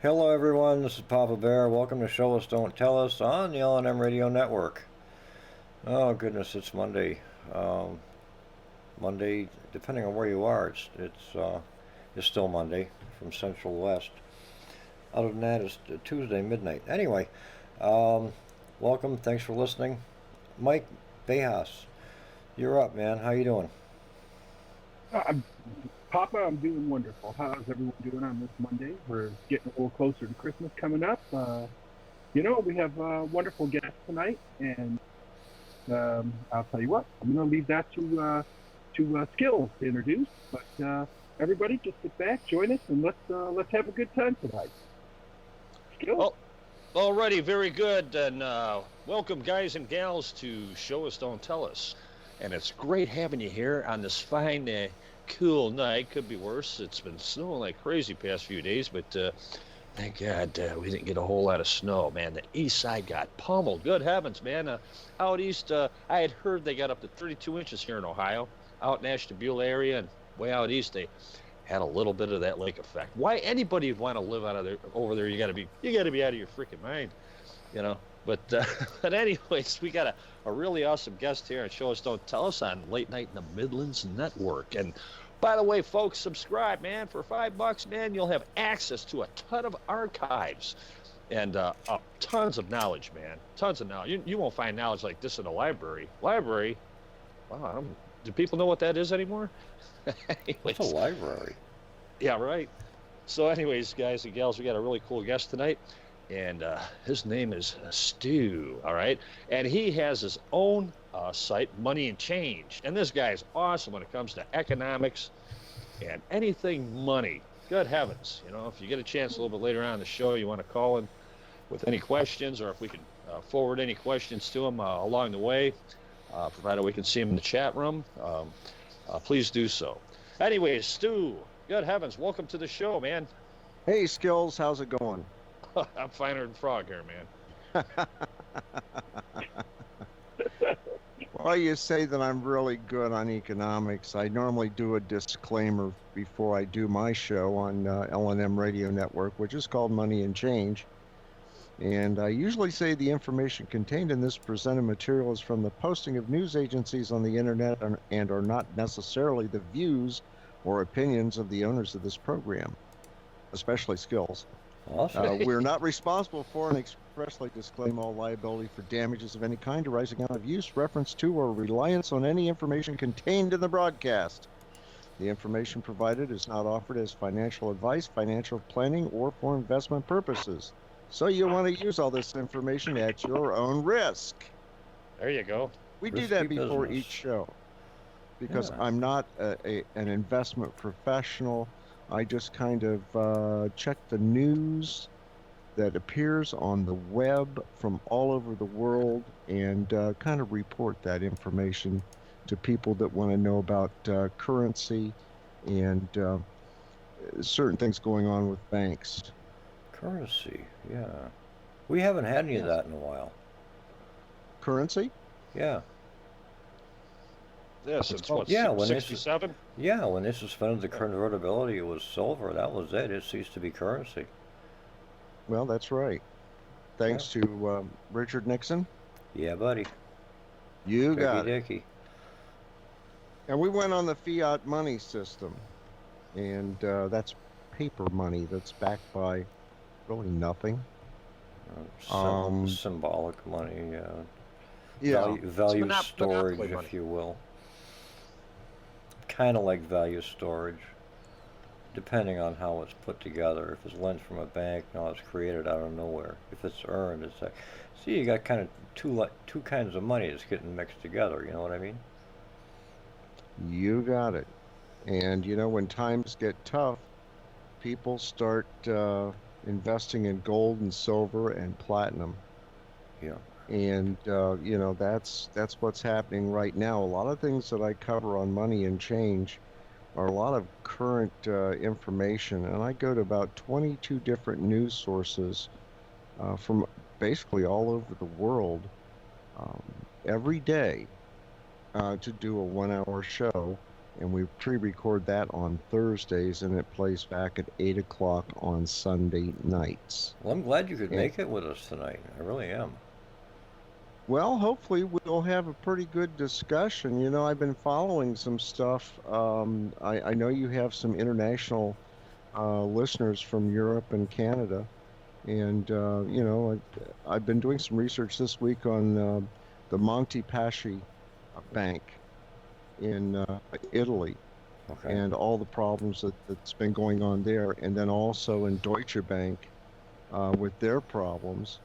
Hello, everyone. This is Papa Bear. Welcome to Show Us Don't Tell Us on the L&M Radio Network. Oh goodness, it's Monday. Monday, depending on where you are, it's still Monday from Central West. Other than that, it's Tuesday midnight. Anyway, um, welcome. Thanks for listening. Mike Bejas, you're up, man. How you doing? I'm, Papa, I'm doing wonderful. How's everyone doing on this Monday? We're getting a little closer to Christmas coming up. We have a wonderful guest tonight, and I'll tell you what, I'm going to leave that to Skills to introduce. But everybody, just sit back, join us, and let's have a good time tonight. Skills. Oh, alrighty, very good. And welcome, guys and gals, to Show Us, Don't Tell Us. And it's great having you here on this fine, cool night. Could be worse. It's been snowing like crazy past few days, but thank God we didn't get a whole lot of snow, man. The east side got pummeled. Good heavens, man. Out east, I had heard they got up to 32 inches here in Ohio, out in Ashtabula area, and way out east they had a little bit of that lake effect. Why anybody would want to live out of there over there? You got to be out of your freaking mind, you know. But but anyways, we got a really awesome guest here and Show Us Don't Tell Us on Late Night in the Midlands Network. And by the way, folks, subscribe, man. For $5, man, you'll have access to a ton of archives and tons of knowledge, man. Tons of knowledge. You won't find knowledge like this in a library. Library? Wow, do people know what that is anymore? It's a Anyways, library. yeah, right. So, anyways, guys and gals, we got a really cool guest tonight, and his name is Stu. All right, and he has his own site, Money and Change, and this guy is awesome when it comes to economics and anything money. Good heavens, if you get a chance a little bit later on in the show, you want to call in with any questions, or if we can forward any questions to him along the way, provided we can see him in the chat room. Please do so. Anyways, Stu, good heavens, welcome to the show, man. Hey, Skills, how's it going? I'm finer than Frog here, man. Well, you say that I'm really good on economics. I normally do a disclaimer before I do my show on L&M Radio Network, which is called Money and Change. And I usually say the information contained in this presented material is from the posting of news agencies on the internet and are not necessarily the views or opinions of the owners of this program, especially Skills. Awesome. We're not responsible for and expressly disclaim all liability for damages of any kind arising out of use, reference to, or reliance on any information contained in the broadcast. The information provided is not offered as financial advice, financial planning, or for investment purposes. So you want to use all this information at your own risk. There you go. We do Risky that before business. each show because Yeah. I'm not an investment professional. I just kind of check the news that appears on the web from all over the world and kind of report that information to people that want to know about currency and certain things going on with banks. Currency, yeah. We haven't had any of Yes. that in a while. Currency? Yeah. Yeah, since Oh, what, Yeah, when this 67? yeah, when they suspended the convertibility, it was silver. That was it. It ceased to be currency. Well, that's right. Yeah. Thanks to Richard Nixon. Yeah, buddy. You Tricky got it. dicky. And we went on the fiat money system. And that's paper money that's backed by really nothing. Symbolic money. Yeah. Value It's storage, monopoly money. if you will. Kind of like value storage, depending on how it's put together. If it's lent from a bank, no, it's created out of nowhere. If it's earned, it's like, see, you got kind of two kinds of money that's getting mixed together. You know what I mean? You got it. And when times get tough, people start investing in gold and silver and platinum. Yeah. And that's what's happening right now. A lot of things that I cover on Money and Change are a lot of current information, and I go to about 22 different news sources from basically all over the world every day to do a 1-hour show and we pre-record that on Thursdays, and it plays back at 8 o'clock on Sunday nights. Well, I'm glad you could And, make it with us tonight. I really am. well, hopefully we'll have a pretty good discussion. You know, I've been following some stuff. I know you have some international listeners from Europe and Canada, and you know, I've been doing some research this week on the Monte Paschi Bank in Italy Okay. and all the problems that's been going on there, and then also in Deutsche Bank with their problems.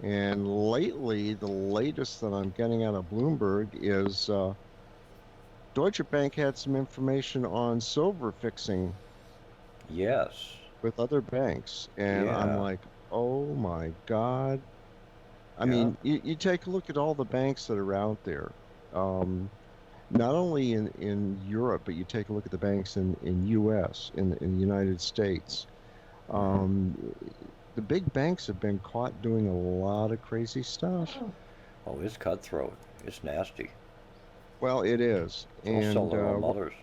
And lately, the latest that I'm getting out of Bloomberg is Deutsche Bank had some information on silver fixing Yes. with other banks. And I'm Yeah. like, oh my God. I Yeah. mean, you take a look at all the banks that are out there. Not only in Europe, but you take a look at the banks in US, in the United States. Hmm. Um, the big banks have been caught doing a lot of crazy stuff. Oh, it's cutthroat. It's nasty. Well, it is, It's all sell and their own mothers.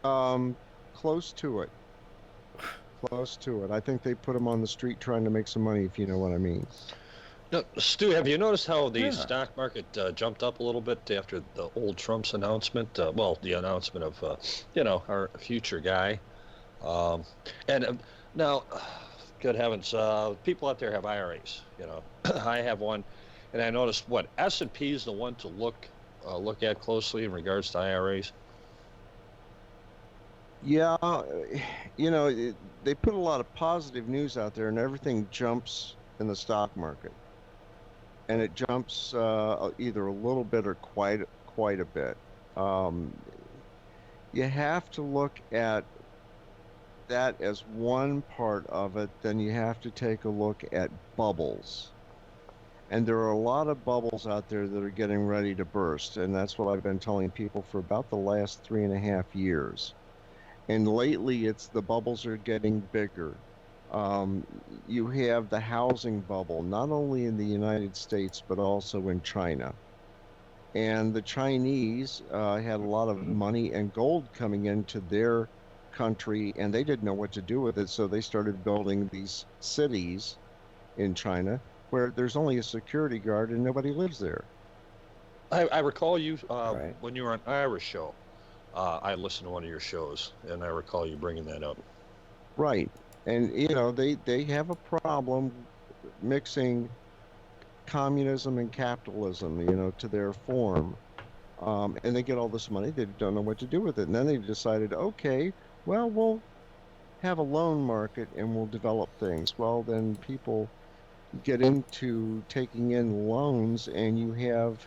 um, close to it, close to it. I think they put them on the street trying to make some money, if you know what I mean. Now, Stu, have you noticed how the Yeah. stock market jumped up a little bit after the old Trump's announcement? Well, the announcement of, our future guy. Um, and now, good heavens, people out there have IRAs. I have one, and I noticed what S&P is the one to look at closely in regards to IRAs. Yeah, you know, they put a lot of positive news out there, and everything jumps in the stock market, and it jumps either a little bit or quite a bit. Um, you have to look at that as one part of it. Then you have to take a look at bubbles. And there are a lot of bubbles out there that are getting ready to burst. And that's what I've been telling people for about the last 3.5 years. And lately, it's the bubbles are getting bigger. You have the housing bubble, not only in the United States, but also in China. And the Chinese had a lot of money and gold coming into their country, and they didn't know what to do with it. So they started building these cities in China where there's only a security guard and nobody lives there. I recall you Right. when you were on Ira's show. I listened to one of your shows, and I recall you bringing that up. Right. And, you know, they have a problem mixing communism and capitalism, you know, to their form. And they get all this money. They don't know what to do with it. And then they decided, okay, well, we'll have a loan market and we'll develop things. Well, then people get into taking in loans, and you have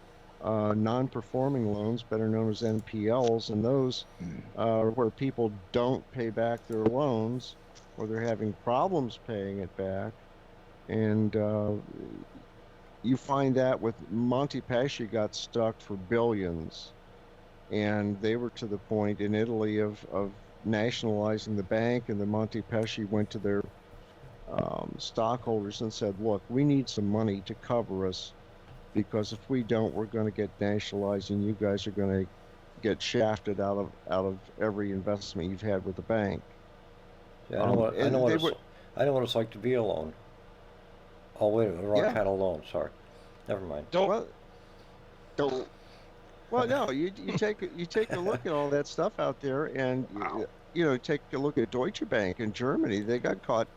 non-performing loans, better known as NPLs, and those are where people don't pay back their loans, or they're having problems paying it back. And you find that with Monte Paschi got stuck for billions, and they were to the point in Italy of nationalizing the bank, and the Monte Paschi went to their stockholders and said, look, we need some money to cover us, because if we don't, we're going to get nationalized, and you guys are going to get shafted out of every investment you've had with the bank. Yeah, I know what I know And what they it's were, I know what it's like to be alone. Oh wait a minute, the wrong yeah, kind of loan. Sorry, never mind. Don't. well, don't, well, no, you take a look at all that stuff out there, and Wow. you know, take a look at Deutsche Bank in Germany. They got caught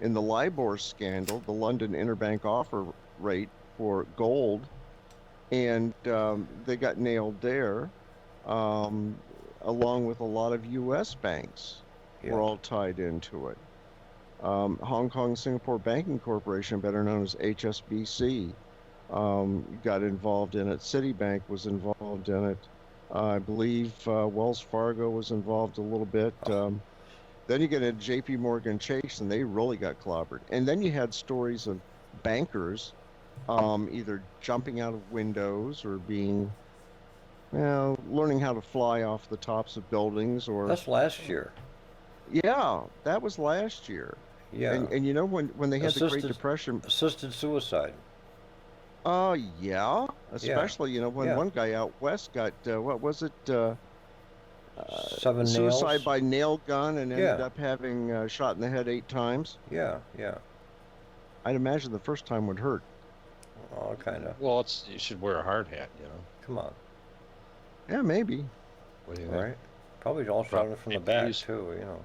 in the LIBOR scandal, the London Interbank Offer Rate for gold, and they got nailed there, um, along with a lot of U.S. banks Yeah. were all tied into it. Hong Kong Singapore Banking Corporation, better known as HSBC, got involved in it. Citibank was involved in it. I believe Wells Fargo was involved a little bit. Then you get into J.P. Morgan Chase, and they really got clobbered. And then you had stories of bankers either jumping out of windows or being, well, learning how to fly off the tops of buildings, or That's last year. yeah, that was last year. Yeah. And you know when they had the Great Assisted Depression, assisted suicide. yeah, Yeah. especially, you know, when Yeah. one guy out west got what was it, 7 suicide nails. by nail gun and ended Yeah. up having shot in the head 8 times. Yeah, yeah. I'd imagine the first time would hurt. Oh, kind of. Well, you should wear a hard hat, you know. Come on. Yeah, maybe. What do you think? Right? Probably all shot it from the back, too, you know.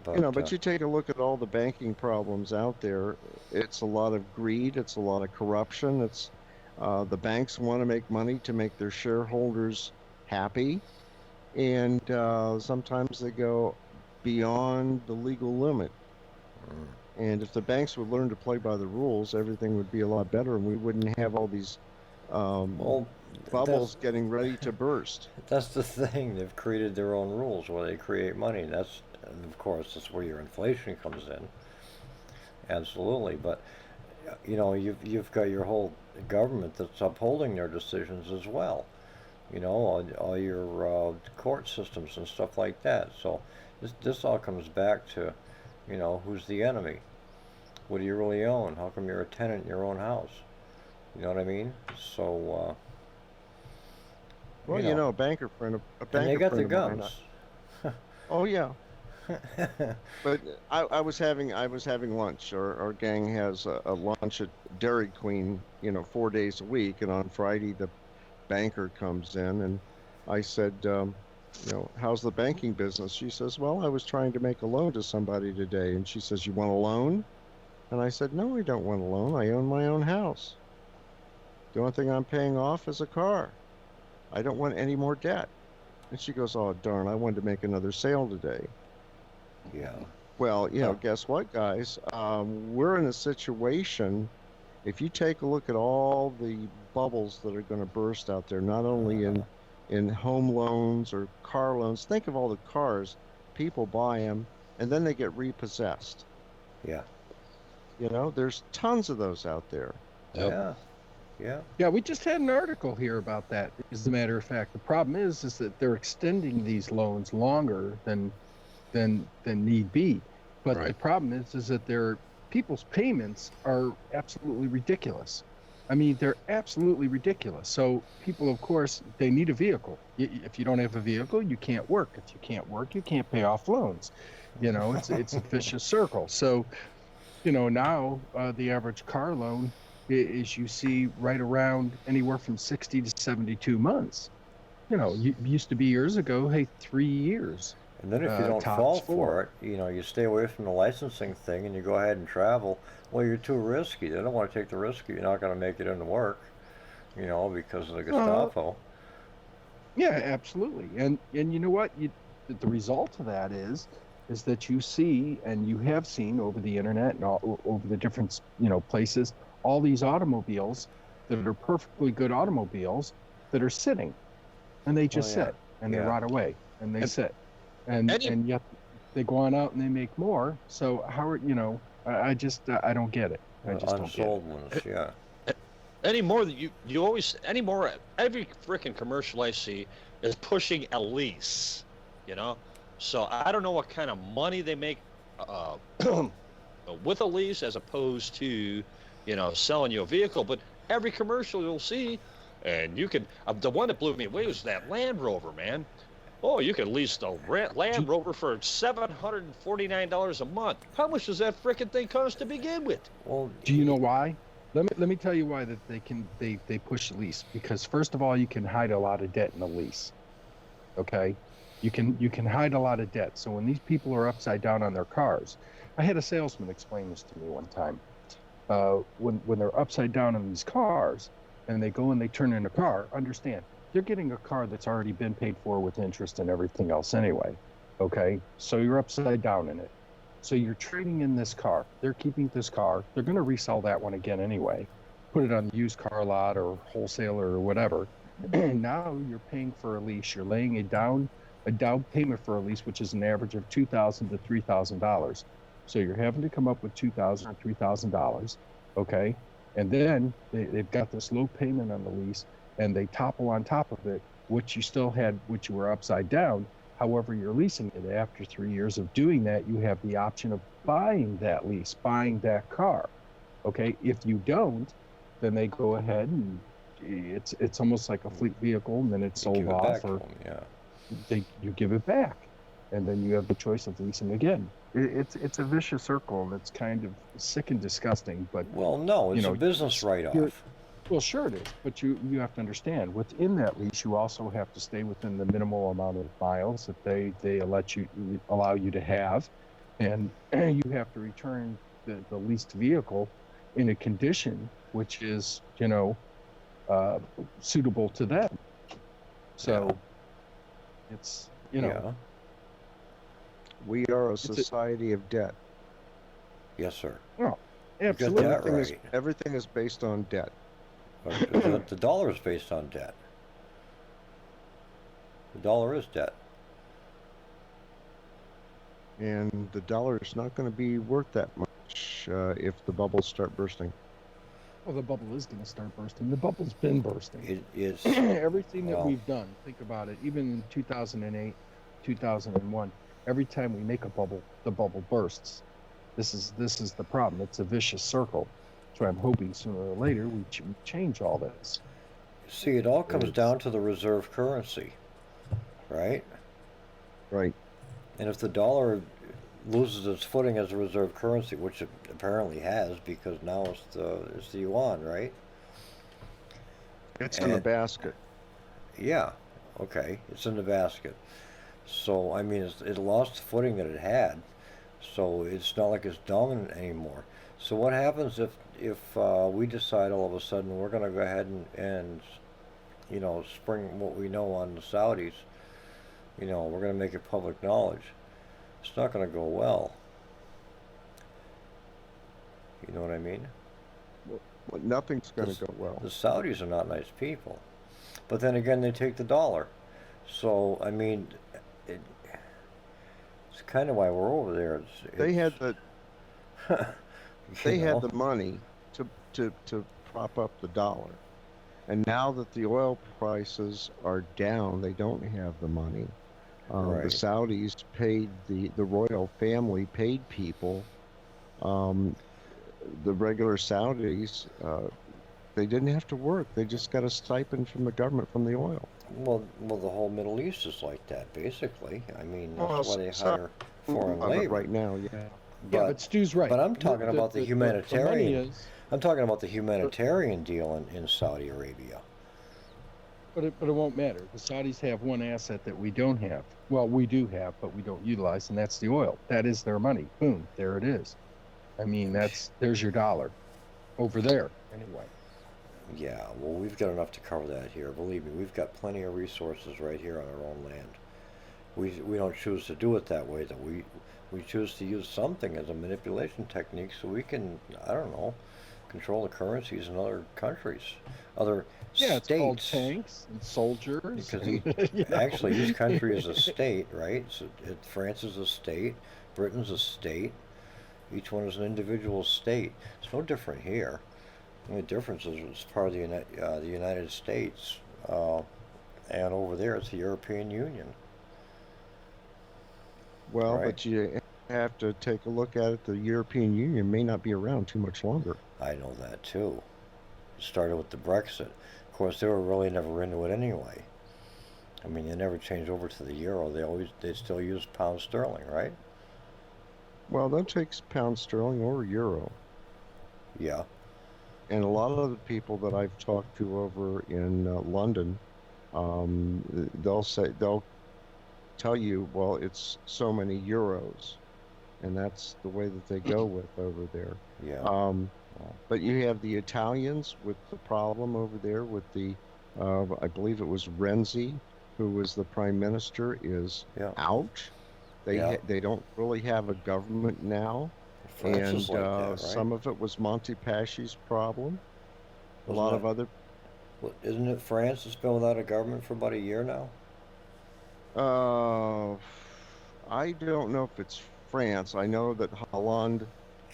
But, But you take a look at all the banking problems out there. It's a lot of greed. It's a lot of corruption. It's the banks want to make money to make their shareholders happy, and sometimes they go beyond the legal limit. And if the banks would learn to play by the rules, everything would be a lot better, and we wouldn't have all these bubbles getting ready to burst. That's the thing. They've created their own rules where they create money. And of course, that's where your inflation comes in. Absolutely. But, you've got your whole government that's upholding their decisions as well. All your court systems and stuff like that. So this all comes back to, who's the enemy? What do you really own? How come you're a tenant in your own house? You know what I mean? So, well, a banker friend, and they got the of mine, guns. oh yeah. But I was having lunch. Our gang has a lunch at Dairy Queen, 4 days a week, and on Friday the banker comes in, and I said, how's the banking business? She says, well, I was trying to make a loan to somebody today, and she says, you want a loan? And I said, no, I don't want a loan. I own my own house. The only thing I'm paying off is a car. I don't want any more debt. And she goes, oh, darn, I wanted to make another sale today. Yeah. Well, guess what, guys? We're in a situation, if you take a look at all the bubbles that are going to burst out there, not only in home loans or car loans, think of all the cars, people buy them, and then they get repossessed. Yeah. There's tons of those out there. Yep. Yeah. Yeah. Yeah, we just had an article here about that. As a matter of fact, the problem is that they're extending these loans longer than need be. But Right. the problem is that people's payments are absolutely ridiculous. I mean, they're absolutely ridiculous. So people, of course, they need a vehicle. If you don't have a vehicle, you can't work. If you can't work, you can't pay off loans. It's a vicious circle. So, now the average car loan is you see right around anywhere from 60 to 72 months. Used to be years ago, hey, 3 years. And then if you don't tops fall 4. for it, you stay away from the licensing thing and you go ahead and travel, well, you're too risky. They don't want to take the risk. You're not going to make it into work, because of the Gestapo. Yeah, absolutely. And you know what? The result of that is that you see, and you have seen over the internet and all over the different places, all these automobiles that are perfectly good automobiles that are sitting, and they just sit and they rot away and they sit, and yet they go on out and they make more. So how are I don't get it. I just don't get it. Unsold ones, yeah. Anymore, you always anymore. Every freaking commercial I see is pushing a lease. So I don't know what kind of money they make with a lease as opposed to, selling you a vehicle. But every commercial you'll see, and you can. The one that blew me away was that Land Rover, man. Oh, you can lease the Land Rover for $749 a month. How much does that frickin' thing cost to begin with? Well, do you know why? Let me tell you why that they push a lease. Because first of all, you can hide a lot of debt in a lease. Okay, you can hide a lot of debt. So when these people are upside down on their cars, I had a salesman explain this to me one time. When they're upside down on these cars and they go and they turn in a car, understand they're getting a car that's already been paid for with interest and everything else anyway. Okay, so you're upside down in it. So you're trading in this car. They're keeping this car. They're going to resell that one again anyway. Put it on the used car lot or wholesaler or whatever. Now you're paying for a lease. You're laying a down payment for a lease, which is an average of $2,000 to $3,000. So you're having to come up with $2,000 or $3,000. Okay, and then they've got this low payment on the lease, and they topple on top of it, which you still had, which you were upside down. However, you're leasing it. After 3 years of doing that, you have the option of buying that lease, buying that car. Okay, if you don't, then they go ahead and it's almost like a fleet vehicle, and then it's sold off. you give it back, and then you have the choice of leasing again. It's a vicious circle, and it's kind of sick and disgusting. But Well, no, it's you a know, business write-off. well, sure it is, but you have to understand within that lease, you also have to stay within the minimal amount of miles that they allow you to have, and you have to return the leased vehicle in a condition which is suitable to them. So it's Yeah. We are a society of debt. Yes, sir. oh, You got absolutely. that Everything is right. everything is based on debt. The dollar is based on debt. The dollar is debt. And the dollar is not going to be worth that much if the bubbles start bursting. Well, the bubble is going to start bursting. The bubble's been bursting. It is. Everything that Well. we've done, think about it, even in 2008, 2001, every time we make a bubble, the bubble bursts. This is the problem. It's a vicious circle. So I'm hoping sooner or later we change all this. See, it all comes down to the reserve currency, right? Right. And if the dollar loses its footing as a reserve currency, which it apparently has, because now it's the yuan, right? It's in the And- basket. Yeah. Okay, it's in the basket. So I mean, it lost the footing that it had. So it's not like it's dominant anymore. So what happens if we decide all of a sudden we're going to go ahead and spring what we know on the Saudis? We're going to make it public knowledge. It's not going to go well. You know what I mean? Well, nothing's going to go well. The Saudis are not nice people. But then again, they take the dollar. So, I mean, it's kind of why we're over there. They had the they you had know, the money to prop up the dollar. And now that the oil prices are down, they don't have the money. The Right. Saudis paid the royal family paid people. The regular Saudis, they didn't have to work. They just got a stipend from the government from the oil. well, the whole Middle East is like that, basically. I mean, Well, that's why they so- hire foreign Of it labor. right now, yeah. Yeah, but Stu's right. but I'm talking about the money humanitarian. is, I'm talking about the humanitarian deal in Saudi Arabia. but it won't matter. The Saudis have one asset that we don't have. Well, we do have, but we don't utilize, and that's the oil. That is their money. Boom, there it is. I mean, there's your dollar over there anyway. Yeah, well, we've got enough to cover that here. Believe me, we've got plenty of resources right here on our own land. We don't choose to do it that way, though. We choose to use something as a manipulation technique so we can, I don't know, control the currencies in other countries, other Yeah, it's called states. tanks and soldiers. Because and, actually, each country is a state, right? So France is a state, Britain's a state. Each one is an individual state. It's no different here. The only difference is it's part of the United States, and over there it's the European Union. Well, Right. but you have to take a look at it. The European Union may not be around too much longer. I know that too. It started with the Brexit. Of course, they were really never into it anyway. I mean, they never changed over to the euro. They still use pound sterling, right? Well, they'll take pound sterling or euro. Yeah. And a lot of the people that I've talked to over in London, they'll tell you, well, it's so many euros, and that's the way that they go with over there. Yeah. But you have the Italians with the problem over there with the, I believe it was Renzi, who was the prime minister, is Yeah. out. They Yeah. they don't really have a government now, France and is like that, right? some of it was Montepaschi's problem. A Wasn't lot that- of other. Isn't it France that's been without a government for about a year now? I don't know if it's France. I know that Holland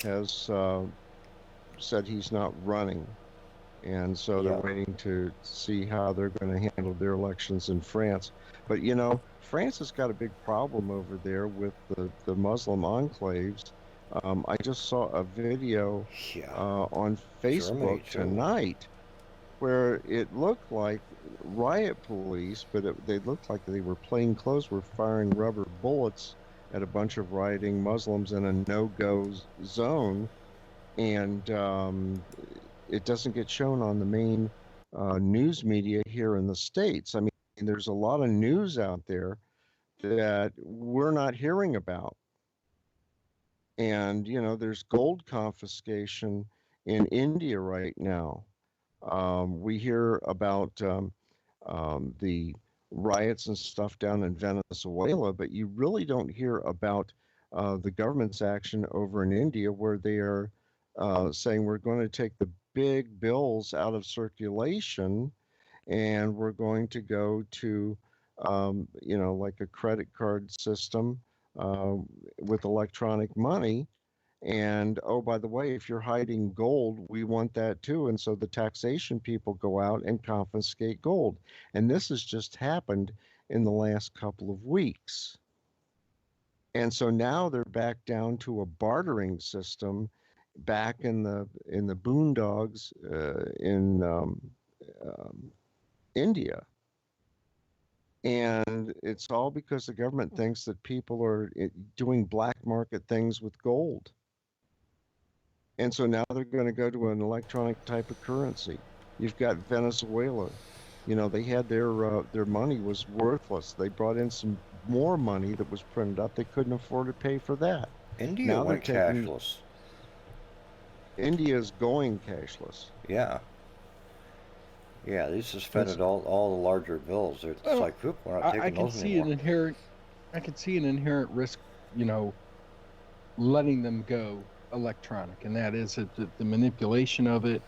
has said he's not running, and so they're Yeah. waiting to see how they're going to handle their elections in France. But France has got a big problem over there with the Muslim enclaves. I just saw a video Yeah. on Facebook Germany, too. tonight where it looked like riot police, but they looked like they were plain clothes, were firing rubber bullets at a bunch of rioting Muslims in a no-go zone, and it doesn't get shown on the main news media here in the States. I mean, there's a lot of news out there that we're not hearing about. And, there's gold confiscation in India right now. We hear about the riots and stuff down in Venezuela, but you really don't hear about the government's action over in India, where they are saying we're going to take the big bills out of circulation and we're going to go to, like a credit card system with electronic money. And oh, by the way, if you're hiding gold, we want that too. And so the taxation people go out and confiscate gold. And this has just happened in the last couple of weeks. And so now they're back down to a bartering system back in the boondogs in India. And it's all because the government thinks that people are doing black market things with gold. And so now they're going to go to an electronic type of currency. You've got Venezuela. They had their money was worthless. They brought in some more money that was printed up. They couldn't afford to pay for that. India Now went they're taking, cashless. India's going cashless. Yeah. Yeah, they suspended all the larger bills. It's like, whoop, we're not taking those anymore. I can see an inherent risk, letting them go electronic, and that is the manipulation of it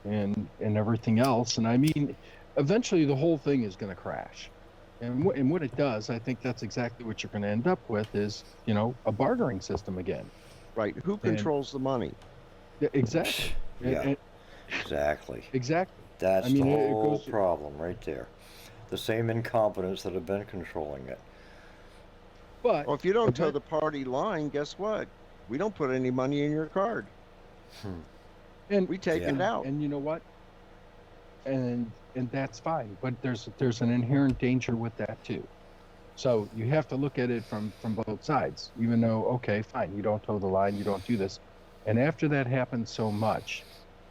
and everything else. And I mean, eventually the whole thing is going to crash. And what it does, I think that's exactly what you're going to end up with is, a bartering system again. Right. Who controls the money? Exactly. Yeah. Exactly. Exactly. That's the whole problem right there. The same incompetence that have been controlling it. But well, if you don't toe the party line, guess what? We don't put any money in your card. And we take it out. And you know what? And that's fine. But there's an inherent danger with that too. So you have to look at it from both sides. Even though, okay, fine, you don't toe the line, you don't do this. And after that happens so much,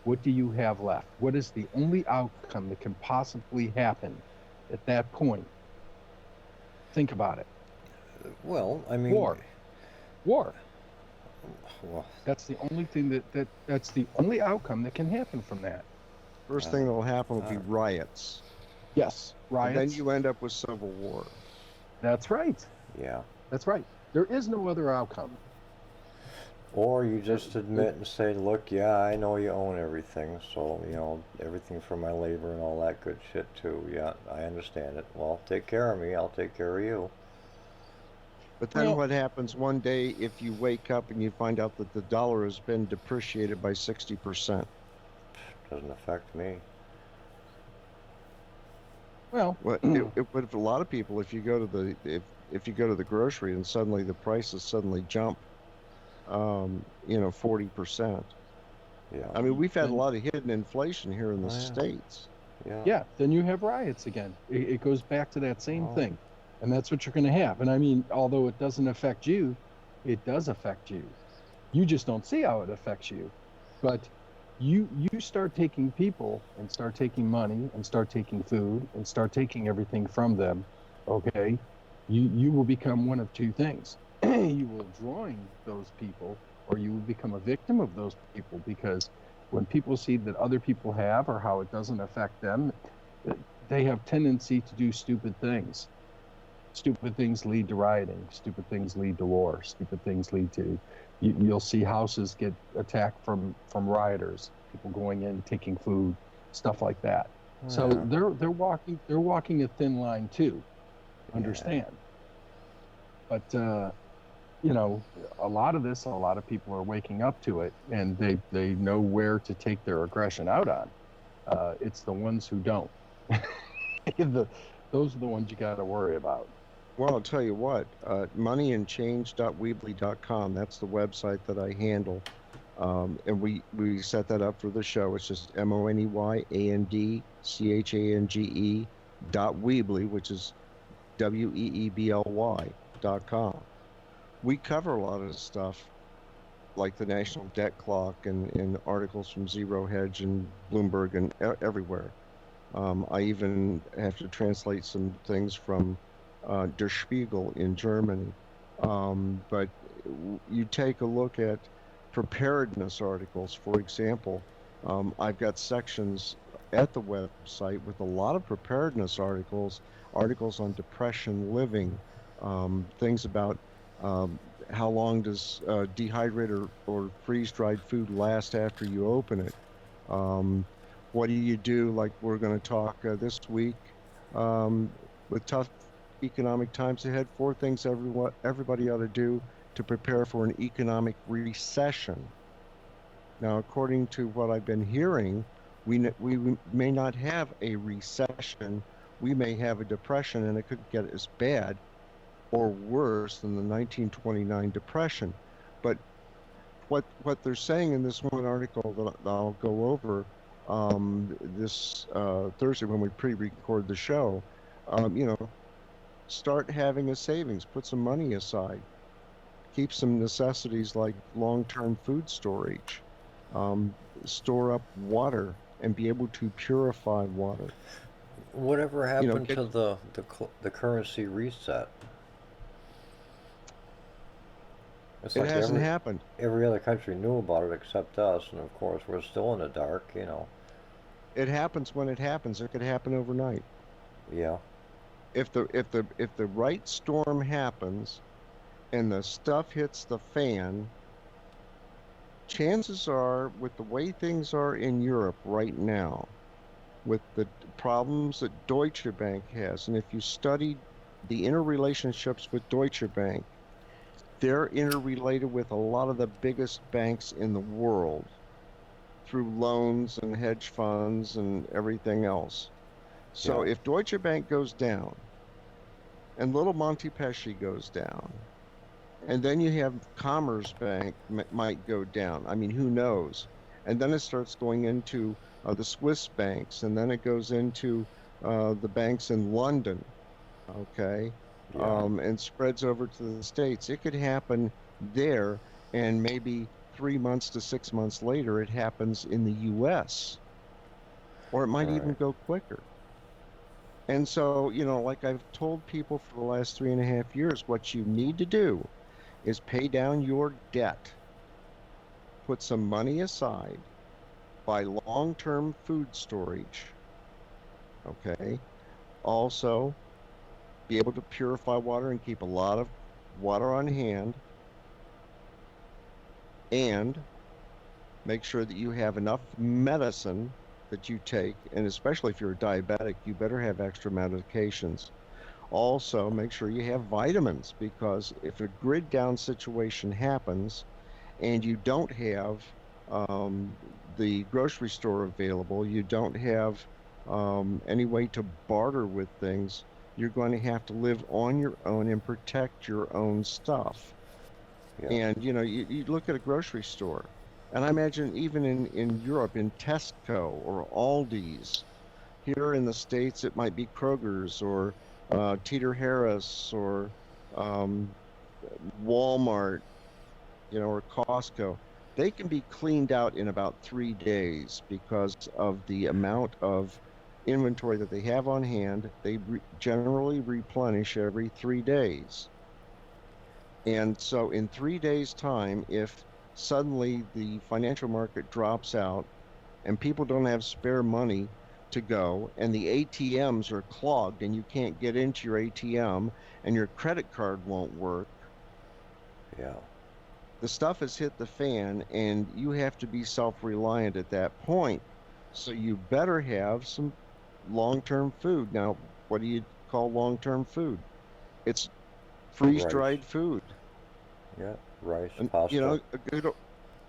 what do you have left? What is the only outcome that can possibly happen at that point? Think about it. Well, I mean... War. Well, that's the only thing that's the only outcome that can happen from that. First thing that'll happen will be riots. Yes, riots. And then you end up with civil war. That's right. Yeah. That's right. There is no other outcome. Or you just admit and say, look, yeah, I know you own everything, so, everything for my labor and all that good shit too. Yeah, I understand it. Well, take care of me, I'll take care of you. But then what happens one day if you wake up and you find out that the dollar has been depreciated by 60%? Doesn't affect me. Well, but for a lot of people, if you go to if you go to the grocery and suddenly the prices suddenly jump 40%. Yeah. I mean, we've had a lot of hidden inflation here in the States. Yeah. Yeah. Then you have riots again. It goes back to that same thing, and that's what you're going to have. And I mean, although it doesn't affect you, it does affect you. You just don't see how it affects you. But you start taking people and start taking money and start taking food and start taking everything from them. Okay, you will become one of two things. You will join those people, or you will become a victim of those people, because when people see that other people have, or how it doesn't affect them, they have tendency to do stupid things. Stupid things lead to rioting. Stupid things lead to war. Stupid things lead to, you'll see houses get attacked from rioters, people going in, taking food, stuff like that. Yeah. So they're walking a thin line too. Understand? But a lot of people are waking up to it, and they know where to take their aggression out on. It's the ones who don't. Those are the ones you got to worry about. Well, I'll tell you what, moneyandchange.weebly.com, that's the website that I handle. And we set that up for the show. It's just MONEYANDCHANGE which is WEEBLY.com. We cover a lot of stuff like the national debt clock and articles from Zero Hedge and Bloomberg and everywhere. I even have to translate some things from Der Spiegel in Germany. But you take a look at preparedness articles, for example. I've got sections at the website with a lot of preparedness articles on depression living, things about how long does dehydrated or freeze-dried food last after you open it. What do you do? Like we're going to talk this week with tough economic times ahead. 4 things everybody ought to do to prepare for an economic recession. Now, according to what I've been hearing, we may not have a recession. We may have a depression, and it could get as bad or worse than the 1929 depression. But what they're saying in this one article that I'll go over this Thursday when we pre-record the show, start having a savings, put some money aside, keep some necessities like long-term food storage, store up water, and be able to purify water. Whatever happened to the currency reset? It's It like hasn't happened. Every other country knew about it except us, and of course we're still in the dark, It happens when it happens. It could happen overnight. Yeah. If the right storm happens and the stuff hits the fan, chances are, with the way things are in Europe right now, with the problems that Deutsche Bank has, and if you study the interrelationships with Deutsche Bank, they're interrelated with a lot of the biggest banks in the world through loans and hedge funds and everything else. So if Deutsche Bank goes down and little Montepeschi goes down, and then you have Commerzbank might go down. I mean, who knows? And then it starts going into the Swiss banks, and then it goes into the banks in London, okay? And spreads over to the States. It could happen there, and maybe 3 months to 6 months later, it happens in the U.S., or it might even go quicker. And so, like I've told people for the last 3.5 years, what you need to do is pay down your debt, put some money aside, buy long-term food storage, okay? Also, be able to purify water and keep a lot of water on hand, and make sure that you have enough medicine that you take, and especially if you're a diabetic, you better have extra medications. Also, make sure you have vitamins, because if a grid down situation happens and you don't have the grocery store available, you don't have any way to barter with things, you're going to have to live on your own and protect your own stuff. And, you look at a grocery store, and I imagine even in Europe, in Tesco or Aldi's, here in the States, it might be Kroger's or Teeter Harris or Walmart, or Costco. They can be cleaned out in about 3 days because of the amount of inventory that they have on hand. They generally replenish every 3 days. And so in 3 days' time, if suddenly the financial market drops out and people don't have spare money to go, and the ATMs are clogged and you can't get into your ATM and your credit card won't work, the stuff has hit the fan, and you have to be self-reliant at that point. So you better have some long-term food. Now, what do you call long-term food? It's freeze-dried food. Yeah, rice, and, pasta. A good...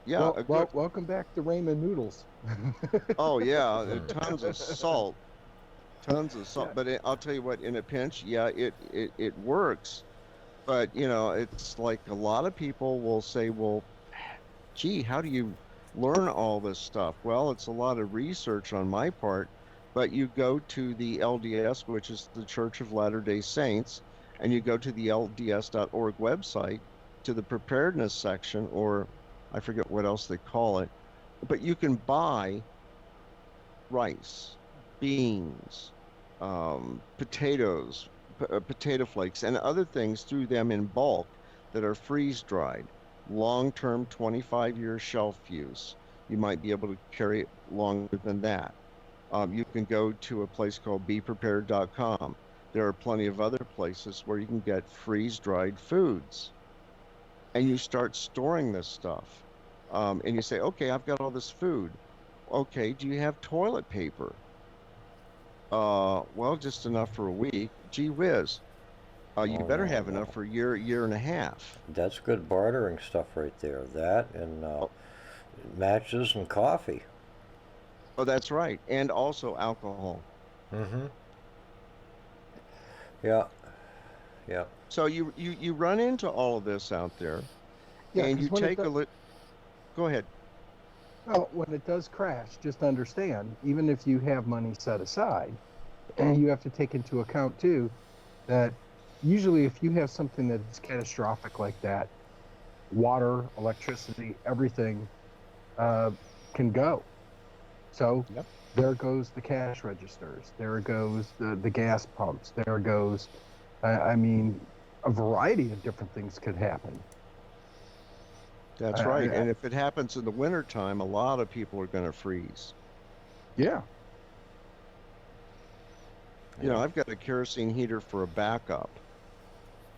Welcome back to ramen noodles. Oh, yeah, tons of salt. Tons of salt. Yeah. But I'll tell you what, in a pinch, it works. But, it's like a lot of people will say, well, gee, how do you learn all this stuff? Well, it's a lot of research on my part, but you go to the LDS, which is the Church of Latter-day Saints, and you go to the LDS.org website to the preparedness section, or I forget what else they call it, but you can buy rice, beans, potatoes, potato flakes, and other things through them in bulk that are freeze dried, long term 25-year shelf use. You might be able to carry it longer than that. You can go to a place called beprepared.com. There are plenty of other places where you can get freeze dried foods. And you start storing this stuff. And you say, okay, I've got all this food. Okay, do you have toilet paper? Well, just enough for a week. Gee whiz. You Oh, better no, have no. enough for a year and a half. That's good bartering stuff right there. That and matches and coffee. Oh, that's right. And also alcohol. Mm-hmm. Yeah. Yeah. So you run into all of this out there, Yeah, and 'cause you when it take a does, look. Go ahead. well, when it does crash, just understand, even if you have money set aside, and you have to take into account too that usually if you have something that is catastrophic like that, water, electricity, everything can go. So Yep. there goes the cash registers. There goes the gas pumps. There goes, I mean, a variety of different things could happen. That's right. And if it happens in the wintertime, a lot of people are going to freeze. Yeah. You know, I've got a kerosene heater for a backup.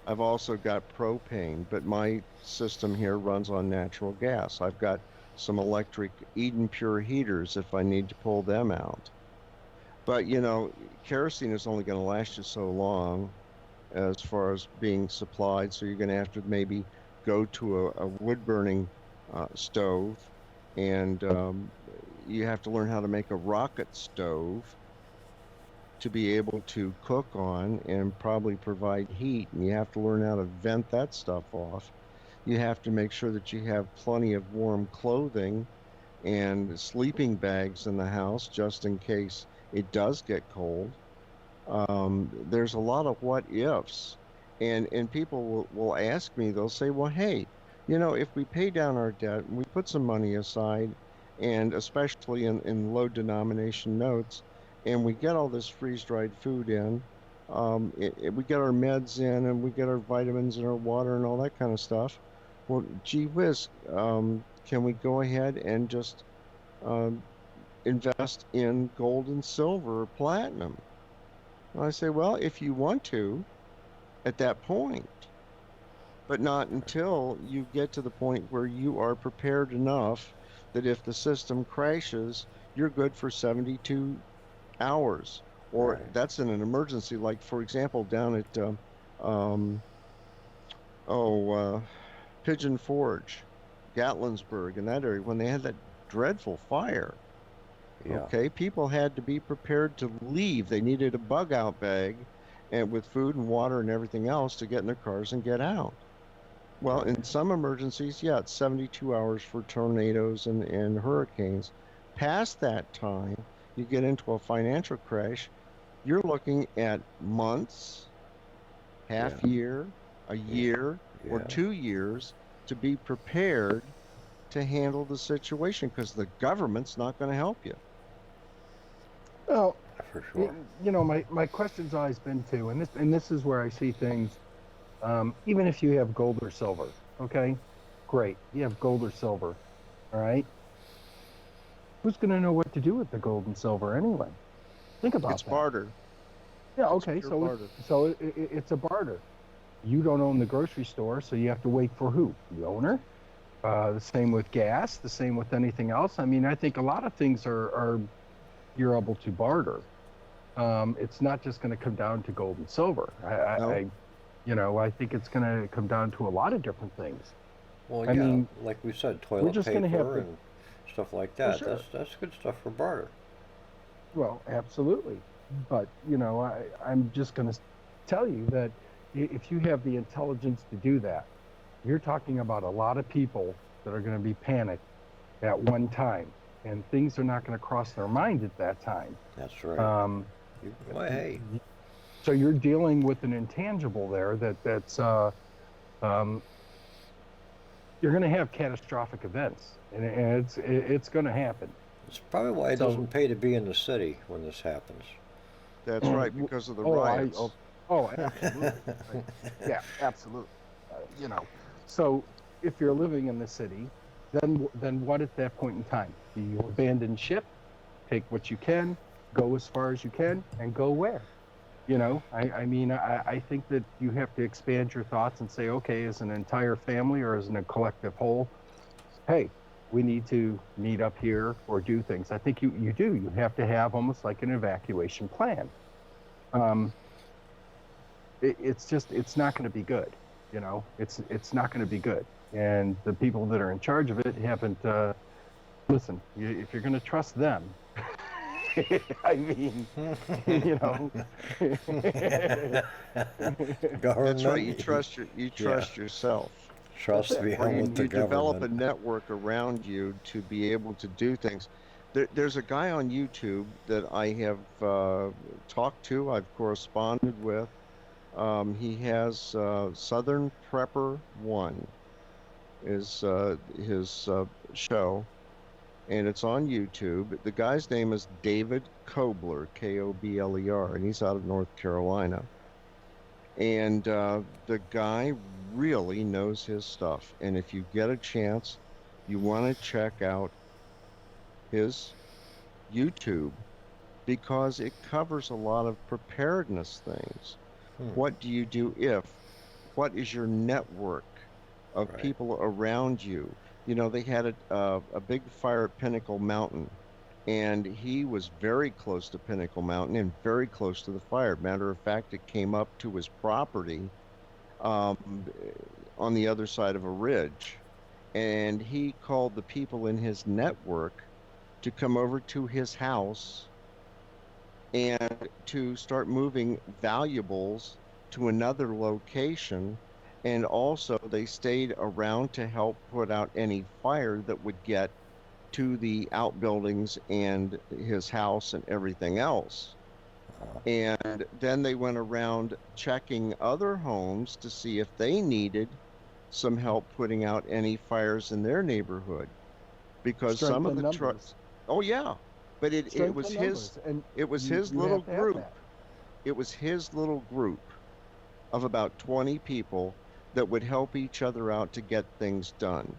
I've also got propane, but my system here runs on natural gas. I've got some electric Eden Pure heaters if I need to pull them out. But, you know, kerosene is only going to last you so long as far as being supplied, so you're going to have to maybe go to a wood-burning stove, and you have to learn how to make a rocket stove to be able to cook on and probably provide heat, and you have to learn how to vent that stuff off. You have to make sure that you have plenty of warm clothing and sleeping bags in the house just in case it does get cold. There's a lot of what ifs, and people will ask me, they'll say, well, hey, you know, if we pay down our debt and we put some money aside, and especially in low denomination notes, and we get all this freeze-dried food in, we get our meds in, and we get our vitamins and our water and all that kind of stuff. Well, gee whiz, can we go ahead and just invest in gold and silver or platinum? And I say, well, if you want to, at that point, but not until you get to the point where you are prepared enough that if the system crashes, you're good for 72 hours. Or Right. that's in an emergency, like, for example, down at Pigeon Forge, Gatlinburg, in that area, when they had that dreadful fire. Yeah. Okay, people had to be prepared to leave. They needed a bug out bag and with food and water and everything else to get in their cars and get out. Well, in some emergencies, yeah, it's 72 hours for tornadoes and hurricanes. Past that time, you get into a financial crash, you're looking at months, half year, a year, or Yeah. 2 years to be prepared to handle the situation because the government's not going to help you. Well, For sure. you know, my question's always been too, and this is where I see things. Even if you have gold or silver, okay, great, you have gold or silver, all right. Who's going to know what to do with the gold and silver anyway? Think about It's that. barter. Yeah, It's okay, pure so barter. it's a barter. You don't own the grocery store, so you have to wait for who? The owner. The same with gas. The same with anything else. I mean, I think a lot of things are you're able to barter. It's not just going to come down to gold and silver. No. I think it's going to come down to a lot of different things. Well, I yeah, mean, like we said, toilet just gonna have paper to- and stuff like that. sure. That's good stuff for barter. Well, absolutely. But, I'm just going to tell you that if you have the intelligence to do that, you're talking about a lot of people that are going to be panicked at one time, and things are not going to cross their mind at that time. That's right. Well, hey, So you're dealing with an intangible there that's you're going to have catastrophic events, and it's going to happen. it's probably why it So- doesn't pay to be in the city when this happens. That's right, because of the Oh, riots. Absolutely. Yeah, absolutely. You know, so if you're living in the city, then what at that point in time? Do you abandon ship, take what you can, go as far as you can, and go where? You know, I mean, I think that you have to expand your thoughts and say, okay, as an entire family or as a collective whole, hey, we need to meet up here or do things. I think you do. You have to have almost like an evacuation plan. It's not going to be good. You know, it's not going to be good. And the people that are in charge of it haven't, listen, if you're going to trust them, I mean, you know. Government. That's right. You trust yourself. Trust That's it. behind You, with the you develop a government. network around you to be able to do things. There's a guy on YouTube that I have talked to, I've corresponded with. He has Southern Prepper One is his show, and it's on YouTube. The guy's name is David Kobler, Kobler, and he's out of North Carolina. And the guy really knows his stuff. And if you get a chance, you want to check out his YouTube, because it covers a lot of preparedness things. What do you do if? What is your network of Right. people around you? You know, they had a big fire at Pinnacle Mountain, and he was very close to Pinnacle Mountain and very close to the fire. Matter of fact, it came up to his property on the other side of a ridge, and he called the people in his network to come over to his house and to start moving valuables to another location. And also they stayed around to help put out any fire that would get to the outbuildings and his house and everything else. And then they went around checking other homes to see if they needed some help putting out any fires in their neighborhood, because some of the trucks. Oh yeah, but it was his. It was his little group. It was his little group of about 20 people that would help each other out to get things done.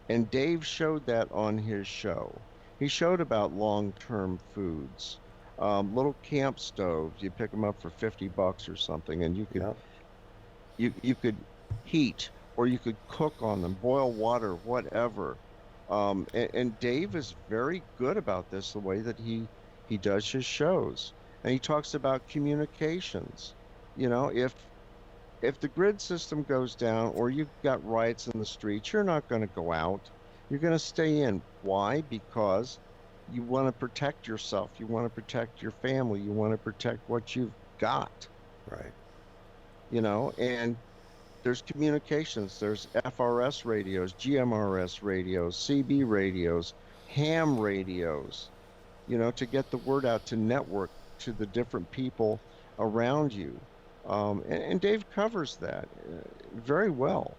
And Dave showed that on his show. He showed about long-term foods, little camp stoves. You pick them up for $50 or something, and you could you could heat, or you could cook on them, boil water, whatever. And Dave is very good about this, the way that he does his shows. And he talks about communications. You know, if the grid system goes down or you've got riots in the streets, you're not going to go out. You're going to stay in. Why? Because you want to protect yourself. You want to protect your family. You want to protect what you've got. Right. You know, and there's communications. There's FRS radios, GMRS radios, CB radios, ham radios, you know, to get the word out, to network to the different people around you. And Dave covers that very well.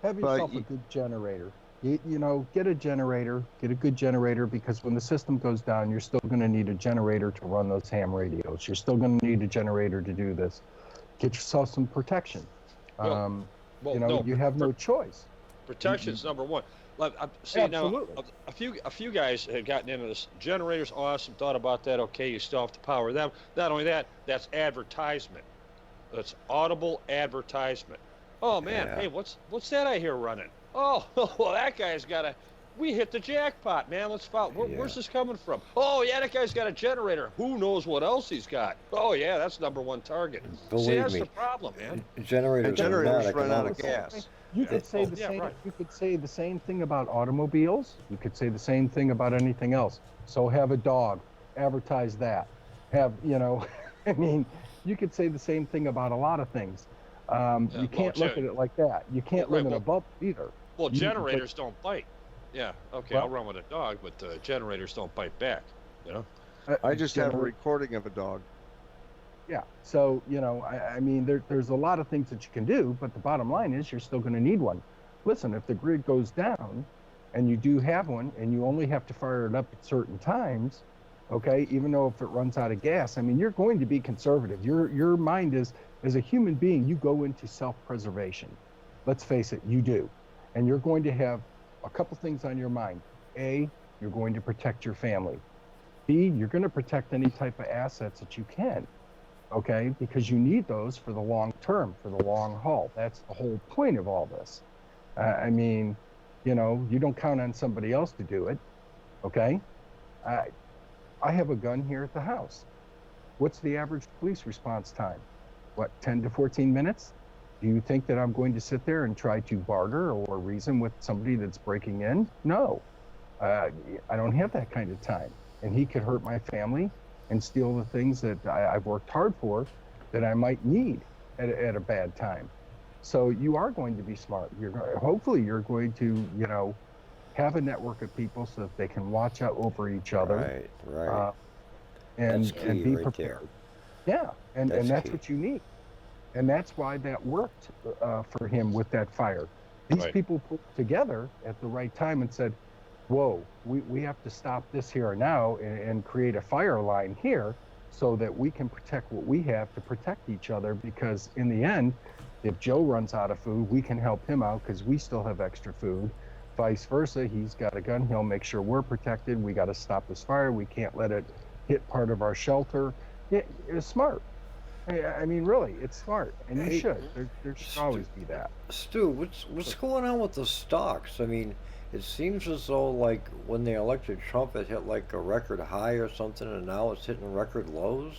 Have yourself a good generator. You know, get a generator, get a good generator, because when the system goes down, you're still going to need a generator to run those ham radios. You're still going to need a generator to do this. Get yourself some protection. Well, you know, no, you have no choice. Protection's number one. See, Absolutely. now, a few guys had gotten into this. Generators, awesome. Thought about that. Okay, you still have to power them. Not only that, that's advertisement. That's audible advertisement. Oh man, Yeah. hey, what's that I hear running? Oh, well, that guy's got a. We hit the jackpot, man. Let's follow. Where's this coming from? Oh yeah, that guy's got a generator. Who knows what else he's got? Oh yeah, that's number one target. See, Believe that's me. the problem, man. Generators, Generators are not run out of economical. gas. You could say the yeah, same. right. You could say the same thing about automobiles. You could say the same thing about anything else. So have a dog. Advertise that. Have, you know, I mean, you could say the same thing about a lot of things. You can't look at it like that. You can't Right, live in a well- bubble either. Well, You can put- generators don't bite. Yeah, okay, Well- I'll run with a dog, but generators don't bite back. You know. I just have a generate- recording of a dog. Yeah. So, I mean, there's a lot of things that you can do, but the bottom line is you're still going to need one. Listen, if the grid goes down and you do have one and you only have to fire it up at certain times, okay, even though if it runs out of gas, I mean, you're going to be conservative. Your mind is, as a human being, you go into self-preservation. Let's face it, you do. And you're going to have a couple things on your mind. A, you're going to protect your family. B, you're going to protect any type of assets that you can. Okay, because you need those for the long term, for the long haul. That's the whole point of all this. I mean, you don't count on somebody else to do it. Okay, I have a gun here at the house. What's the average police response time? What, 10 to 14 minutes? Do you think that I'm going to sit there and try to barter or reason with somebody that's breaking in? No, I don't have that kind of time. And he could hurt my family and steal the things that I've worked hard for that I might need at a bad time. So you are going to be smart. Hopefully you're going to, have a network of people so that they can watch out over each other. Right. And That's key and be right prepared. Yeah, and that's key. what you need. And that's why that worked for him with that fire. These Right. people put together at the right time and said, whoa, we have to stop this here and now and create a fire line here so that we can protect what we have to protect each other, because in the end, if Joe runs out of food, we can help him out because we still have extra food. Vice versa, he's got a gun, he'll make sure we're protected. We got to stop this fire. We can't let it hit part of our shelter. It's smart. I mean, really, it's smart, and you Hey, should. There should always be that. Stu, what's going on with the stocks? I mean, it seems as though like when they elected Trump, it hit like a record high or something, and now it's hitting record lows.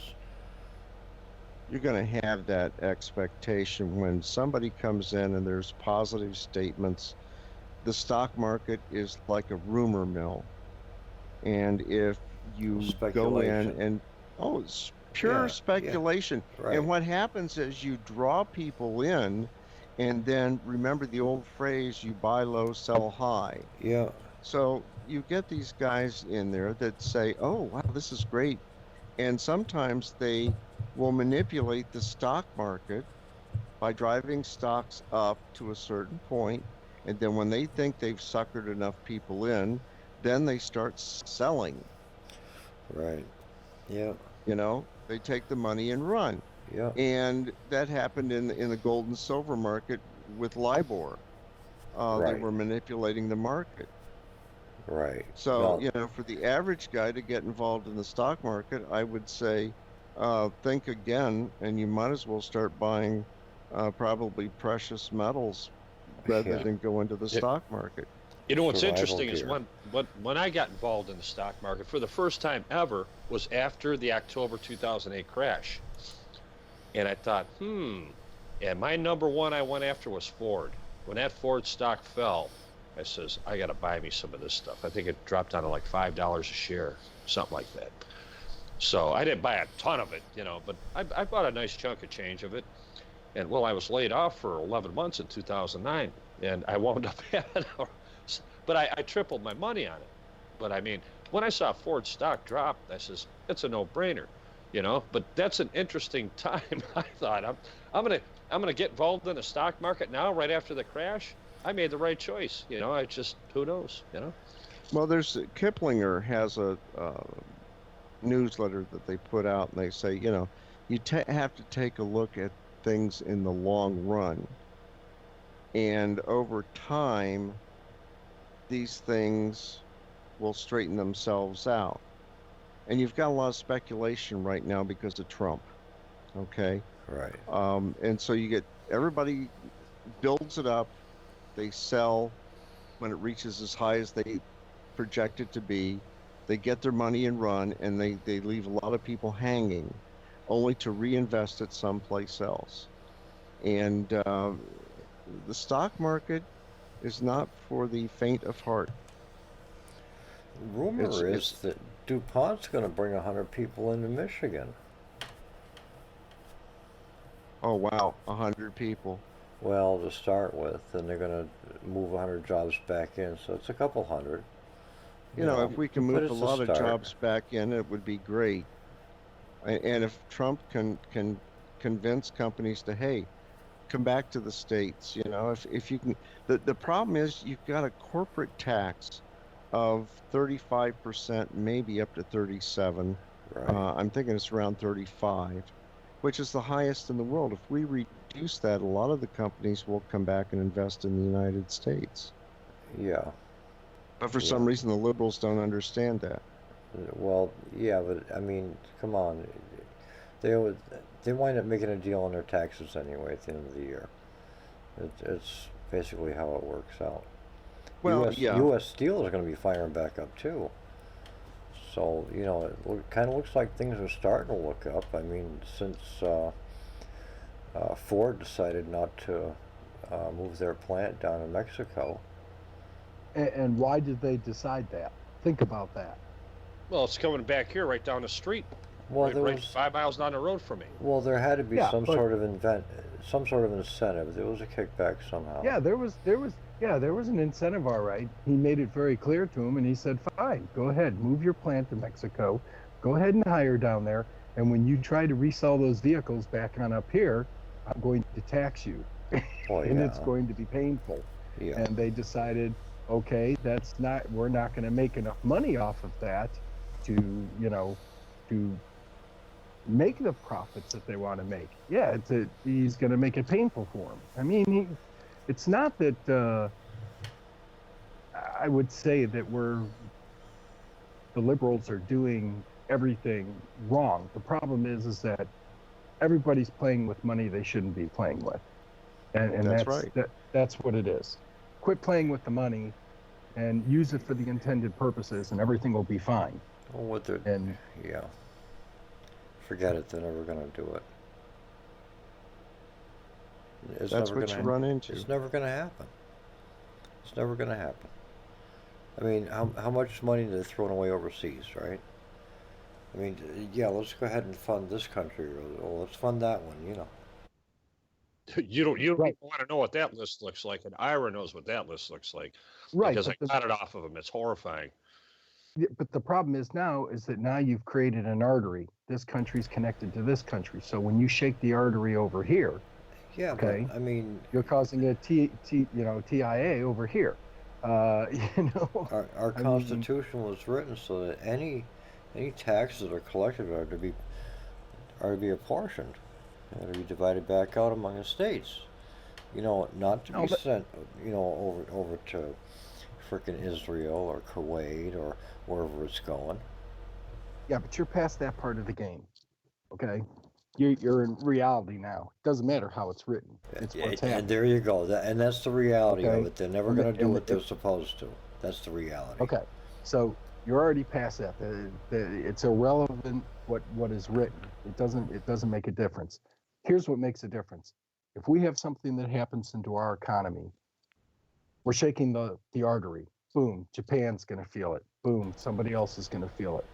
You're going to have that expectation when somebody comes in and there's positive statements. The stock market is like a rumor mill. And if you go in Speculation. and, it's pure Yeah, speculation. Right. And what happens is you draw people in, and then remember the old phrase, you buy low, sell high. Yeah. So you get these guys in there that say, oh, wow, this is great. And sometimes they will manipulate the stock market by driving stocks up to a certain point. And then when they think they've suckered enough people in, then they start selling. Right. Yeah. They take the money and run. Yeah. And that happened in the gold and silver market with LIBOR. They Right. were manipulating the market. Right. So, Well, for the average guy to get involved in the stock market, I would say think again, and you might as well start buying probably precious metals rather Yeah. than go into the stock market. You know what's Survival interesting is gear. when I got involved in the stock market for the first time ever was after the October 2008 crash. And I thought, and my number one I went after was Ford. When that Ford stock fell, I says, I got to buy me some of this stuff. I think it dropped down to like $5 a share, something like that. So I didn't buy a ton of it, but I bought a nice chunk of change of it. And well, I was laid off for 11 months in 2009, and I wound up having but I tripled my money on it. But I mean, when I saw Ford stock drop, I says, it's a no-brainer, but that's an interesting time. I thought I'm gonna get involved in the stock market now right after the crash. I made the right choice, I just, who knows, Well, there's Kiplinger has a newsletter that they put out, and they say, you have to take a look at things in the long run. And over time, these things will straighten themselves out. And you've got a lot of speculation right now because of Trump. Okay. right. And so you get everybody builds it up, they sell when it reaches as high as they project it to be, they get their money and run, and they leave a lot of people hanging only to reinvest it someplace else. And the stock market is not for the faint of heart. Rumor It's- is that DuPont's going to bring 100 people into Michigan. Oh wow, 100 people. Well, to start with, and they're going to move 100 jobs back in, so it's a couple hundred. You know, if we can but move a it's a lot of start. jobs back in, it would be great. And if Trump can convince companies to, hey, come back to the States, you know, if you can, the problem is you've got a corporate tax of 35%, maybe up to 37. Right. I'm thinking it's around 35, which is the highest in the world. If we reduce that, a lot of the companies will come back and invest in the United States. Yeah. But for Yeah. some reason, the liberals don't understand that. Well, yeah, but I mean, come on. They wind up making a deal on their taxes anyway at the end of the year. It's basically how it works out. Well, U.S. yeah, U.S. Steel is going to be firing back up too. So it kind of looks like things are starting to look up. I mean, since Ford decided not to move their plant down in Mexico. And why did they decide that? Think about that. Well, it's coming back here, right down the street, Well, right 5 miles down the road from me. Well, there had to be Yeah, some but- sort of some sort of incentive. There was a kickback somehow. Yeah, there was an incentive, all right. He made it very clear to him, and he said, "Fine, go ahead, move your plant to Mexico, go ahead and hire down there, and when you try to resell those vehicles back on up here, I'm going to tax you, Well, and yeah. it's going to be painful." Yeah. And they decided, okay, we're not going to make enough money off of that to to make the profits that they want to make. Yeah, he's going to make it painful for him. I mean, it's not that I would say that the liberals are doing everything wrong. The problem is that everybody's playing with money they shouldn't be playing with, and That's right. That's what it is. Quit playing with the money, and use it for the intended purposes, and everything will be fine. Well, And yeah. Forget it. They're never going to do it. It's that's never what gonna you run into. It's never going to happen. It's never going to happen. I mean, how much money they're throwing away overseas, right? I mean, yeah, let's go ahead and fund this country, or let's fund that one, you know. You don't Right. want to know what that list looks like, and Ira knows what that list looks like right, because I but got it off of him. It's horrifying. but the problem is that now you've created an artery. This country's connected to this country. So when you shake the artery over here, Yeah, Okay. but I mean, you're causing a TIA over here. our I mean- Constitution was written so that any taxes that are collected are to be apportioned, to be divided back out among the states. Not to No, be but- sent, over to frickin' Israel or Kuwait or wherever it's going. Yeah, but you're past that part of the game. Okay, you're in reality now. It doesn't matter how it's written. It's what's And happening. there you go. And that's the reality of Okay. it. They're never And going the- to do and what the- they're supposed to. That's the reality. Okay, so you're already past that. It's irrelevant what is written. It doesn't make a difference. Here's what makes a difference. If we have something that happens into our economy, we're shaking the artery. Boom, Japan's going to feel it. Boom, somebody else is going to feel it.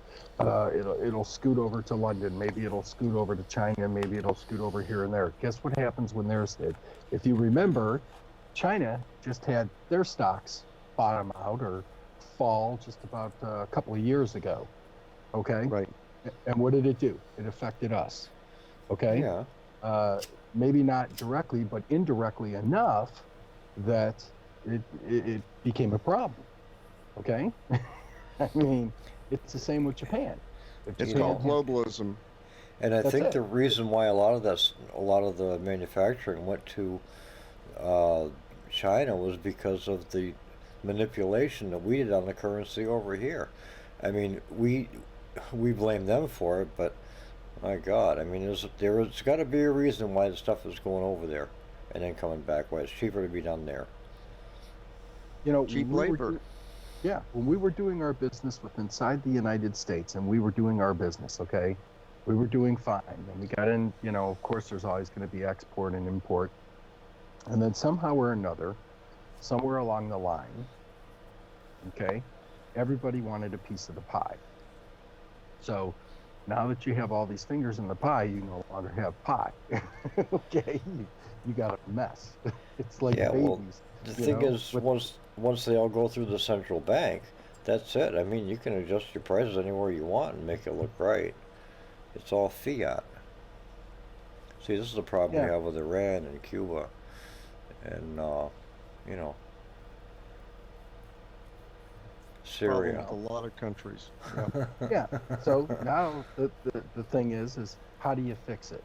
It'll scoot over to London. Maybe it'll scoot over to China. Maybe it'll scoot over here and there. Guess what happens when theirs did? If you remember, China just had their stocks bottom out or fall just about a couple of years ago. Okay. Right. And what did it do? It affected us. Okay. Yeah. Maybe not directly, but indirectly enough that it became a problem. Okay. I mean, it's the same with Japan. If It's Japan called had- globalism. And I That's think it. the reason why a lot of the manufacturing went to China was because of the manipulation that we did on the currency over here. I mean, we blame them for it, but my God, I mean, there's got to be a reason why the stuff is going over there and then coming back. Why it's cheaper to be done there. Cheap when we were labor. Yeah, when we were doing our business with inside the United States, and we were doing our business, okay, we were doing fine. And we got in, of course, there's always going to be export and import. And then somehow or another, somewhere along the line, okay, everybody wanted a piece of the pie. So Now that you have all these fingers in the pie, you no longer have pie. Okay, you got a mess. It's like Yeah, well, babies, the you thing know. is, once they all go through the central bank, that's it. I mean, you can adjust your prices anywhere you want and make it look right. It's all fiat. See, this is the problem we Yeah, have with Iran and Cuba and you know, Problem Syria. with a lot of countries. Yeah. yeah. So now the thing is how do you fix it?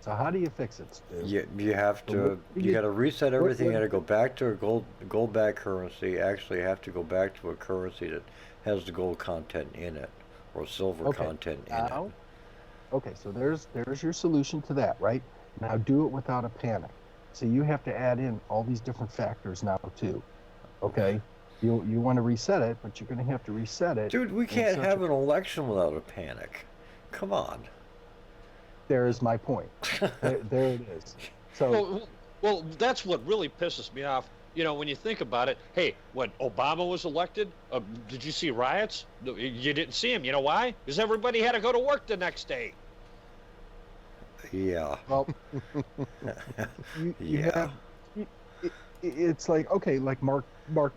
So how do you fix it, Stu? You have So what to do you you got to reset everything. You what got to go back to a gold back currency. Actually, you have to go back to a currency that has the gold content in it or silver okay, content in it. now okay, so there's your solution to that, right? Now do it without a panic. So you have to add in all these different factors now too. Okay? You want to reset it, but you're going to have to reset it Dude, we in can't such a have an election without a panic. Come on. there is my point. There it is. So Well, that's what really pisses me off. You know, when you think about it, hey, when Obama was elected, did you see riots? No, you didn't see them. You know why? Because everybody had to go to work the next day. Yeah. well, you Yeah. have you, it's like okay, like Mark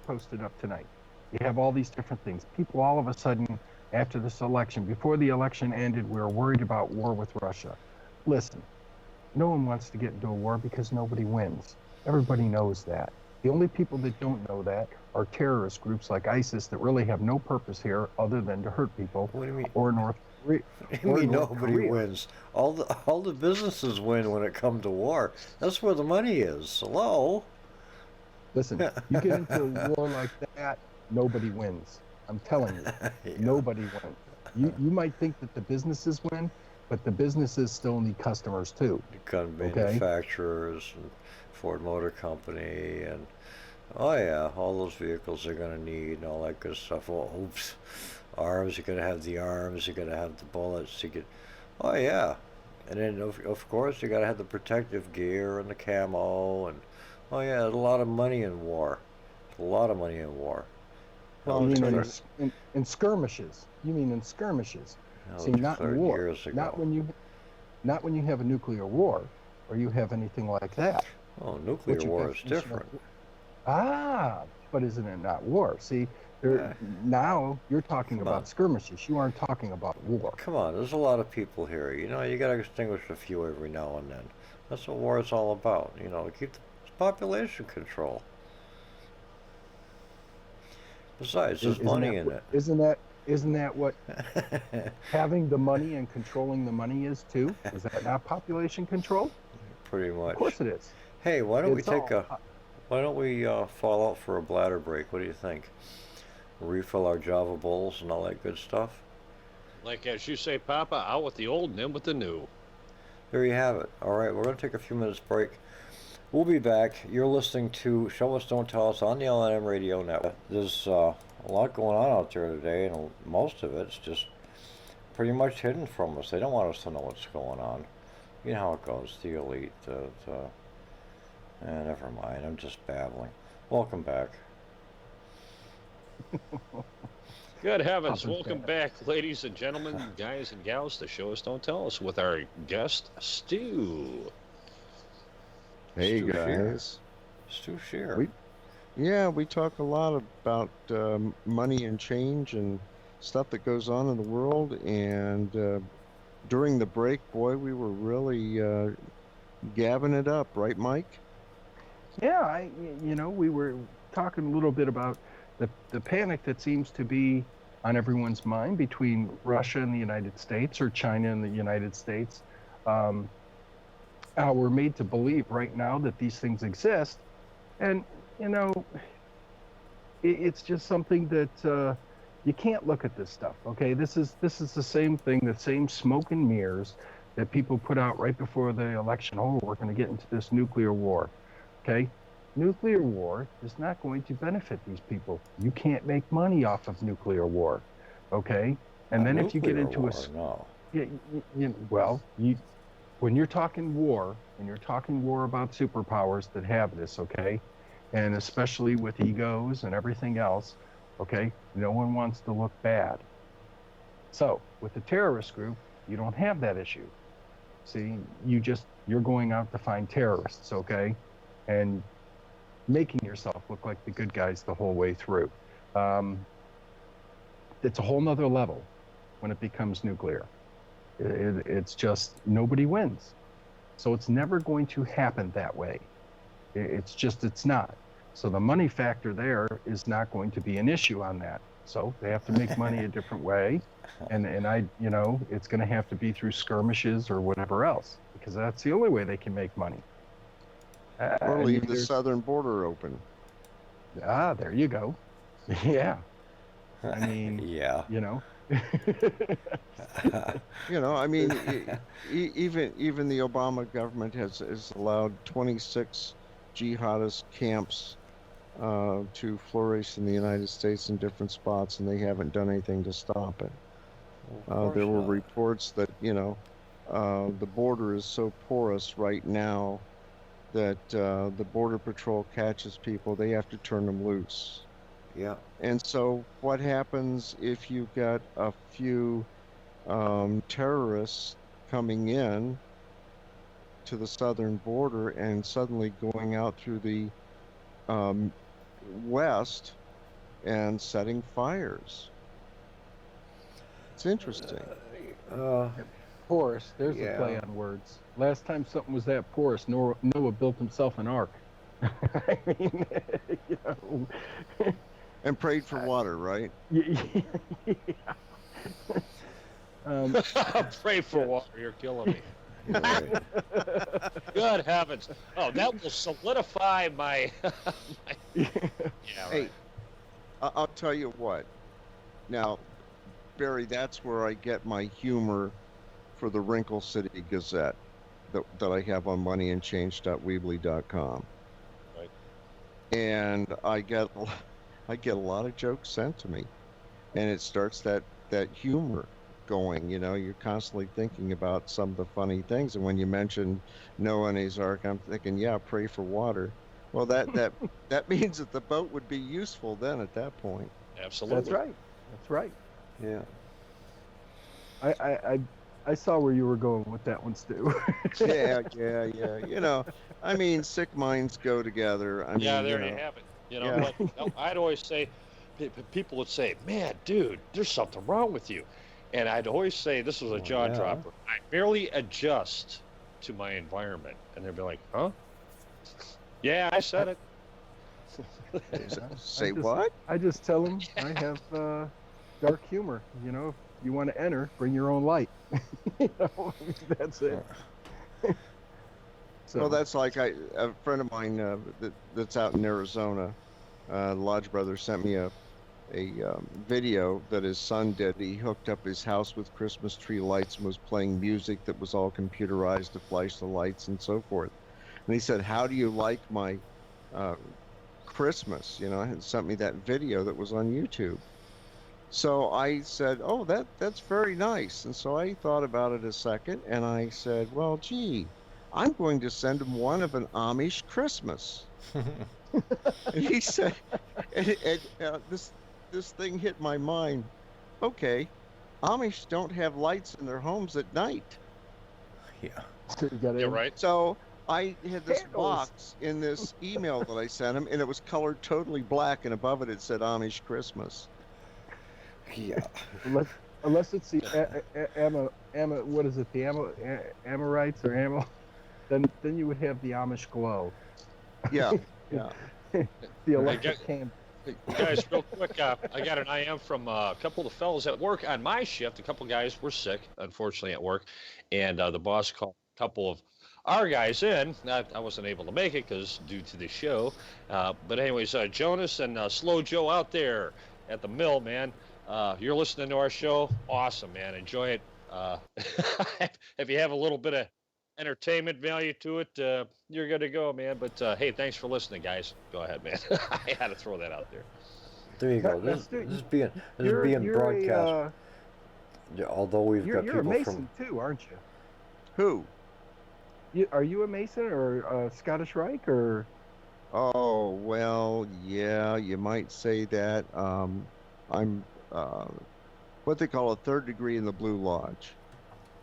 posted up tonight. You have all these different things. People all of a sudden after this election, before the election ended, we were worried about war with Russia. Listen, no one wants to get into a war because nobody wins. Everybody knows that. The only people that don't know that are terrorist groups like ISIS that really have no purpose here other than to hurt people, What do you mean? or North Korea. What do you Or mean North nobody Korea. wins? All the businesses win when it comes to war. That's where the money is. Hello. Listen, you get into a war like that, nobody wins. I'm telling you, Yeah. nobody wins. You might think that the businesses win, but the businesses still need customers too. Gun Okay? manufacturers and Ford Motor Company and oh yeah, all those vehicles they're gonna need and all that good stuff. Well, oops, arms. You're gonna have the arms. You're gonna have the bullets. You get, oh yeah, and then of course you gotta have the protective gear and the camo and oh yeah, there's a lot of money in war. A lot of money in war. That Well, You was mean declared, in skirmishes? You mean in skirmishes? that See, was not in declared war. years Not ago. when you have a nuclear war, or you have anything like that. Oh, nuclear What's your war is definition of different. but isn't it not war? See, Yeah. now you're talking Come on. about skirmishes. You aren't talking about war. Come on, there's a lot of people here. You gotta extinguish a few every now and then. That's what war is all about. To keep the population control. Besides, there's Isn't money that in it. isn't that what having the money and controlling the money is too? Is that not population control? Pretty Of much. course it is. Hey, why don't we It's take all a why don't we fall out for a bladder break? What do you think? Refill our Java bowls and all that good stuff. Like as you say, Papa, out with the old and in with the new. There you have it. All right, we're gonna take a few minutes break. We'll be back. You're listening to Show Us Don't Tell Us on the LNM Radio Network. There's a lot going on out there today, and most of it's just pretty much hidden from us. They don't want us to know what's going on. You know how it goes. The elite. Never mind. I'm just babbling. Welcome back. Good heavens. Papa's Welcome back. back, ladies and gentlemen, guys and gals, to Show Us Don't Tell Us with our guest, Stu. Hey Stu Shear. guys. Stu Shear. We talk a lot about money and change and stuff that goes on in the world. And during the break, boy, we were really gabbing it up, right, Mike? Yeah, we were talking a little bit about the panic that seems to be on everyone's mind between Russia and the United States, or China and the United States. How we're made to believe right now that these things exist, and it's just something that you can't look at this stuff. Okay, this is the same thing, the same smoke and mirrors that people put out right before the election. Oh, we're going to get into this nuclear war. Okay, nuclear war is not going to benefit these people. You can't make money off of nuclear war. Okay, and then if you get into no. when you're talking war, and you're talking war about superpowers that have this, okay, and especially with egos and everything else, okay, no one wants to look bad. So with the terrorist group, you don't have that issue. See, you're going out to find terrorists, okay, and making yourself look like the good guys the whole way through. It's a whole nother level when it becomes nuclear. It's just nobody wins. So it's never going to happen that way. It's not. So the money factor there is not going to be an issue on that. So they have to make money a different way. And it's going to have to be through skirmishes or whatever else, because that's the only way they can make money. Or leave the southern border open. There you go. Yeah. I mean, yeah. I mean, even the Obama government has allowed 26 jihadist camps to flourish in the United States in different spots, and they haven't done anything to stop it. There were reports that the border is so porous right now that the Border Patrol catches people, they have to turn them loose. Yeah. And so what happens if you got a few terrorists coming in to the southern border and suddenly going out through the west and setting fires? It's interesting. Porous, there's a play on words. Last time something was that porous, Noah built himself an ark. I mean, and prayed for water, right? Yeah. Pray for water. You're killing me. Right. Good heavens! Oh, that will solidify my. Yeah. Hey, Right. I'll tell you what. Now, Barry, that's where I get my humor for the Wrinkle City Gazette that I have on moneyandchange.weebly.com. Right. And I get a lot of jokes sent to me, and it starts that humor going. You're constantly thinking about some of the funny things, and when you mention Noah and his ark, I'm thinking, yeah, pray for water. Well, that means that the boat would be useful then at that point. Absolutely. That's right. Yeah. I saw where you were going with that one, Stu. Yeah. I mean, sick minds go together. I mean, there you have it. Yeah. But I'd always say, people would say, "Man, dude, there's something wrong with you," and I'd always say, "This was a jaw dropper. I barely adjust to my environment," and they'd be like, "Huh? Yeah, I said it." Say what? I just tell them I have dark humor. If you want to enter, bring your own light. That's it. So. Well, that's like a friend of mine that's out in Arizona. Lodge Brother sent me a video that his son did. He hooked up his house with Christmas tree lights and was playing music that was all computerized to flash the lights and so forth. And he said, "How do you like my Christmas?" And sent me that video that was on YouTube. So I said, "Oh, that's very nice." And so I thought about it a second, and I said, "Well, gee, I'm going to send him one of an Amish Christmas." And he said, this thing hit my mind. Okay, Amish don't have lights in their homes at night. Yeah. You're right. So I had this Candles. box in this email that I sent him, and it was colored totally black, and above it said Amish Christmas. Yeah. Unless it's the what is it? The Amorites or Amo? Then you would have the Amish glow. Yeah. The electric candle. Guys, real quick, I got an IM from a couple of the fellows at work on my shift. A couple guys were sick, unfortunately, at work, and the boss called a couple of our guys in. I wasn't able to make it because due to the show. But anyways, Jonas and Slow Joe out there at the mill, man. You're listening to our show. Awesome, man. Enjoy it. If you have a little bit of entertainment value to it, you're good to go, man. But hey, thanks for listening, guys. Go ahead, man. I had to throw that out there. There you go. This is being broadcast. Although we've got You're a people Mason from too, aren't you? Who? Are you a Mason or Scottish Rite or? Oh, well, yeah, you might say that. I'm what they call a third degree in the Blue Lodge.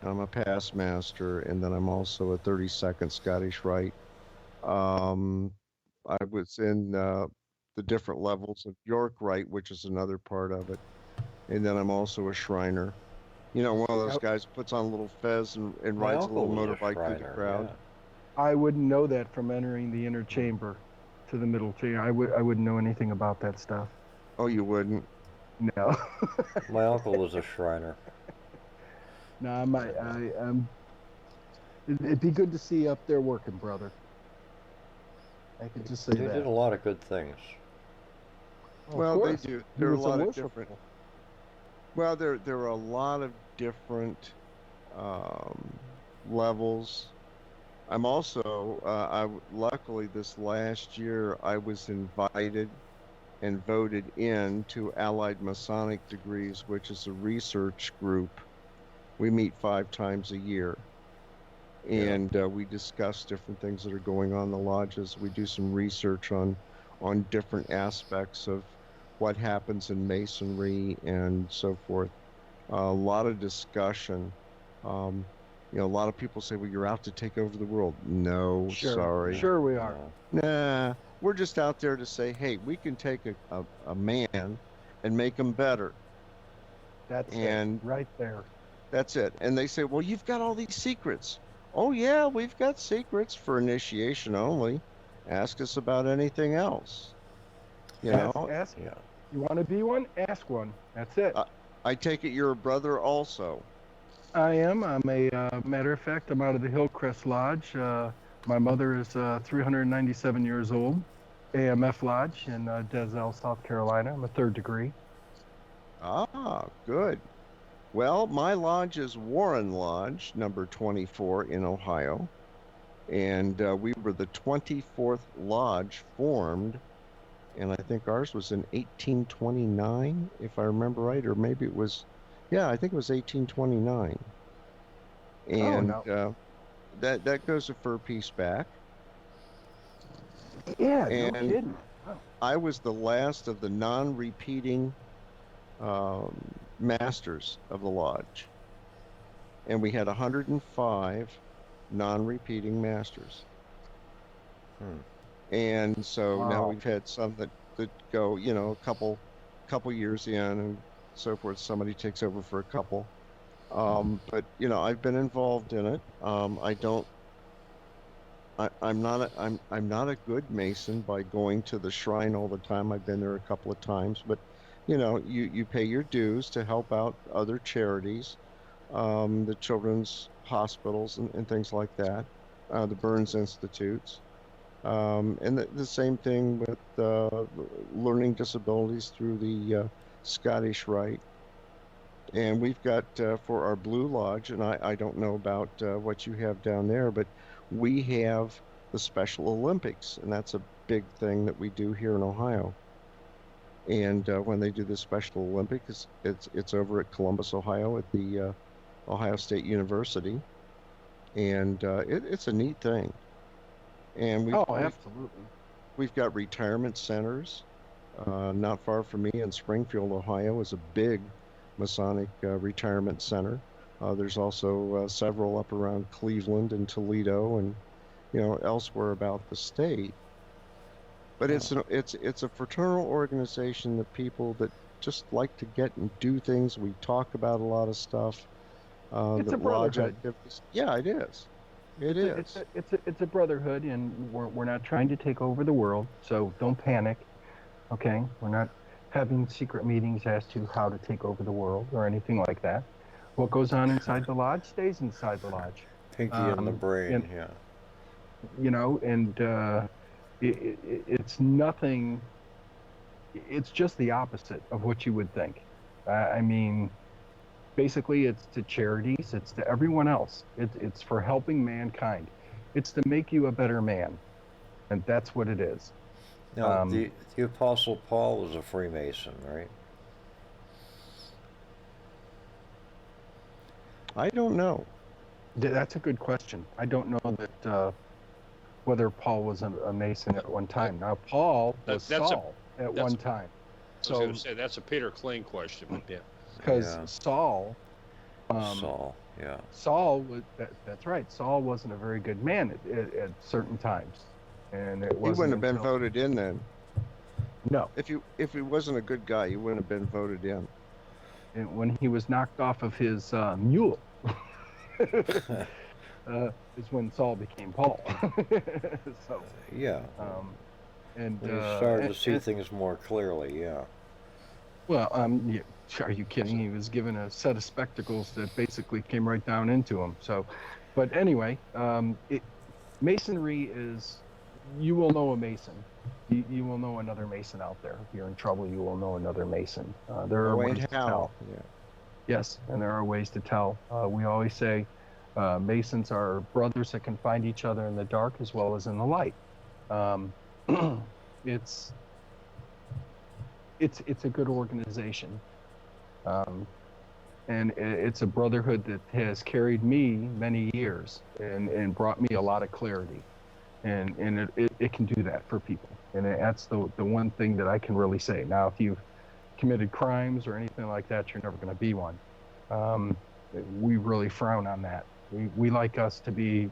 I'm a past master, and then I'm also a 32nd Scottish Rite. I was in the different levels of York Rite, which is another part of it. And then I'm also a Shriner. You know, one of those guys who puts on a little fez and My rides a uncle little was a motorbike through the Shriner, crowd. yeah. I wouldn't know that from entering the inner chamber to the middle chamber. I wouldn't know anything about that stuff. Oh, you wouldn't? No. My uncle was a Shriner. No, it'd be good to see you up there working, brother. I could just say They that. did a lot of good things. Well, they do. There are a lot of worshipful. different. Well, there are a lot of different levels. I'm also, luckily this last year, I was invited and voted in to Allied Masonic Degrees, which is a research group. We meet 5 times a year, and we discuss different things that are going on in the lodges. We do some research on different aspects of what happens in Masonry and so forth. A lot of discussion. You know, a lot of people say, well, you're out to take over the world. No, sorry. Sure we are. Nah, we're just out there to say, hey, we can take a man and make him better. That's And it, right there. that's it. And they say, well, you've got all these secrets. Oh, yeah, we've got secrets for initiation only. Ask us about anything else. You know? Ask. Yeah. You want to be one? Ask one. That's it. I take it you're a brother also. I am. I'm a matter of fact. I'm out of the Hillcrest Lodge. My mother is 397 years old. AMF Lodge in Desell, South Carolina. I'm a 3rd degree. Ah, good. Well, my lodge is Warren Lodge, number 24 in Ohio. And we were the 24th lodge formed. And I think ours was in 1829, if I remember right. Or maybe it was, yeah, I think it was 1829. And that goes a fur piece back. Yeah, and no kidding. Wow. I was the last of the non-repeating masters of the lodge. And we had 105 non-repeating masters. And so now we've had some that go, you know, a couple years in and so forth. Somebody takes over for a couple. But you know, I've been involved in it. I'm not a good Mason by going to the shrine all the time. I've been there a couple of times, but you know, you pay your dues to help out other charities, the children's hospitals and things like that, the Burns Institutes. And the same thing with learning disabilities through the Scottish Rite. And we've got for our Blue Lodge, and I don't know about what you have down there, but we have the Special Olympics, and that's a big thing that we do here in Ohio. And when they do the Special Olympics, it's over at Columbus, Ohio, at the Ohio State University, and it's a neat thing. And absolutely. We've got retirement centers. Not far from me in Springfield, Ohio, is a big Masonic retirement center. There's also several up around Cleveland and Toledo, and you know, elsewhere about the state. But it's a fraternal organization that people that just like to get and do things. We talk about a lot of stuff. It's a brotherhood. Yeah, it is. It's a brotherhood, and we're not trying to take over the world, so don't panic. Okay, we're not having secret meetings as to how to take over the world or anything like that. What goes on inside the lodge stays inside the lodge. Pinky in the brain, yeah. You know, and it's nothing. It's just the opposite of what you would think. I mean, basically, it's to charities, it's to everyone else. It's for helping mankind. It's to make you a better man, and that's what it is. Now, the Apostle Paul was a Freemason, right? I don't know. That's a good question. I don't know that whether Paul was a Mason at one time. Now, Paul was Saul at one time. So I was going to say that's a Peter Kling question, but yeah. because Yeah. Saul. Saul, yeah. Saul was that's right. Saul wasn't a very good man at certain times, and it He wasn't wouldn't have been until- voted in then. No, If he wasn't a good guy, he wouldn't have been voted in. and when he was knocked off of his mule, is when Saul became Paul. So, Yeah. and When you started to and- see and- things more clearly, yeah. well, yeah, are you kidding? He was given a set of spectacles that basically came right down into him. So, but anyway, Masonry is, you will know a Mason. You will know another Mason out there. If you're in trouble, you will know another Mason. There are ways to tell. Yeah. Yes, and there are ways to tell. We always say Masons are brothers that can find each other in the dark as well as in the light. It's a good organization, and it's a brotherhood that has carried me many years and brought me a lot of clarity, and it can do that for people, and that's the one thing that I can really say. Now, if you've committed crimes or anything like that, you're never going to be one. We really frown on that. We like us to be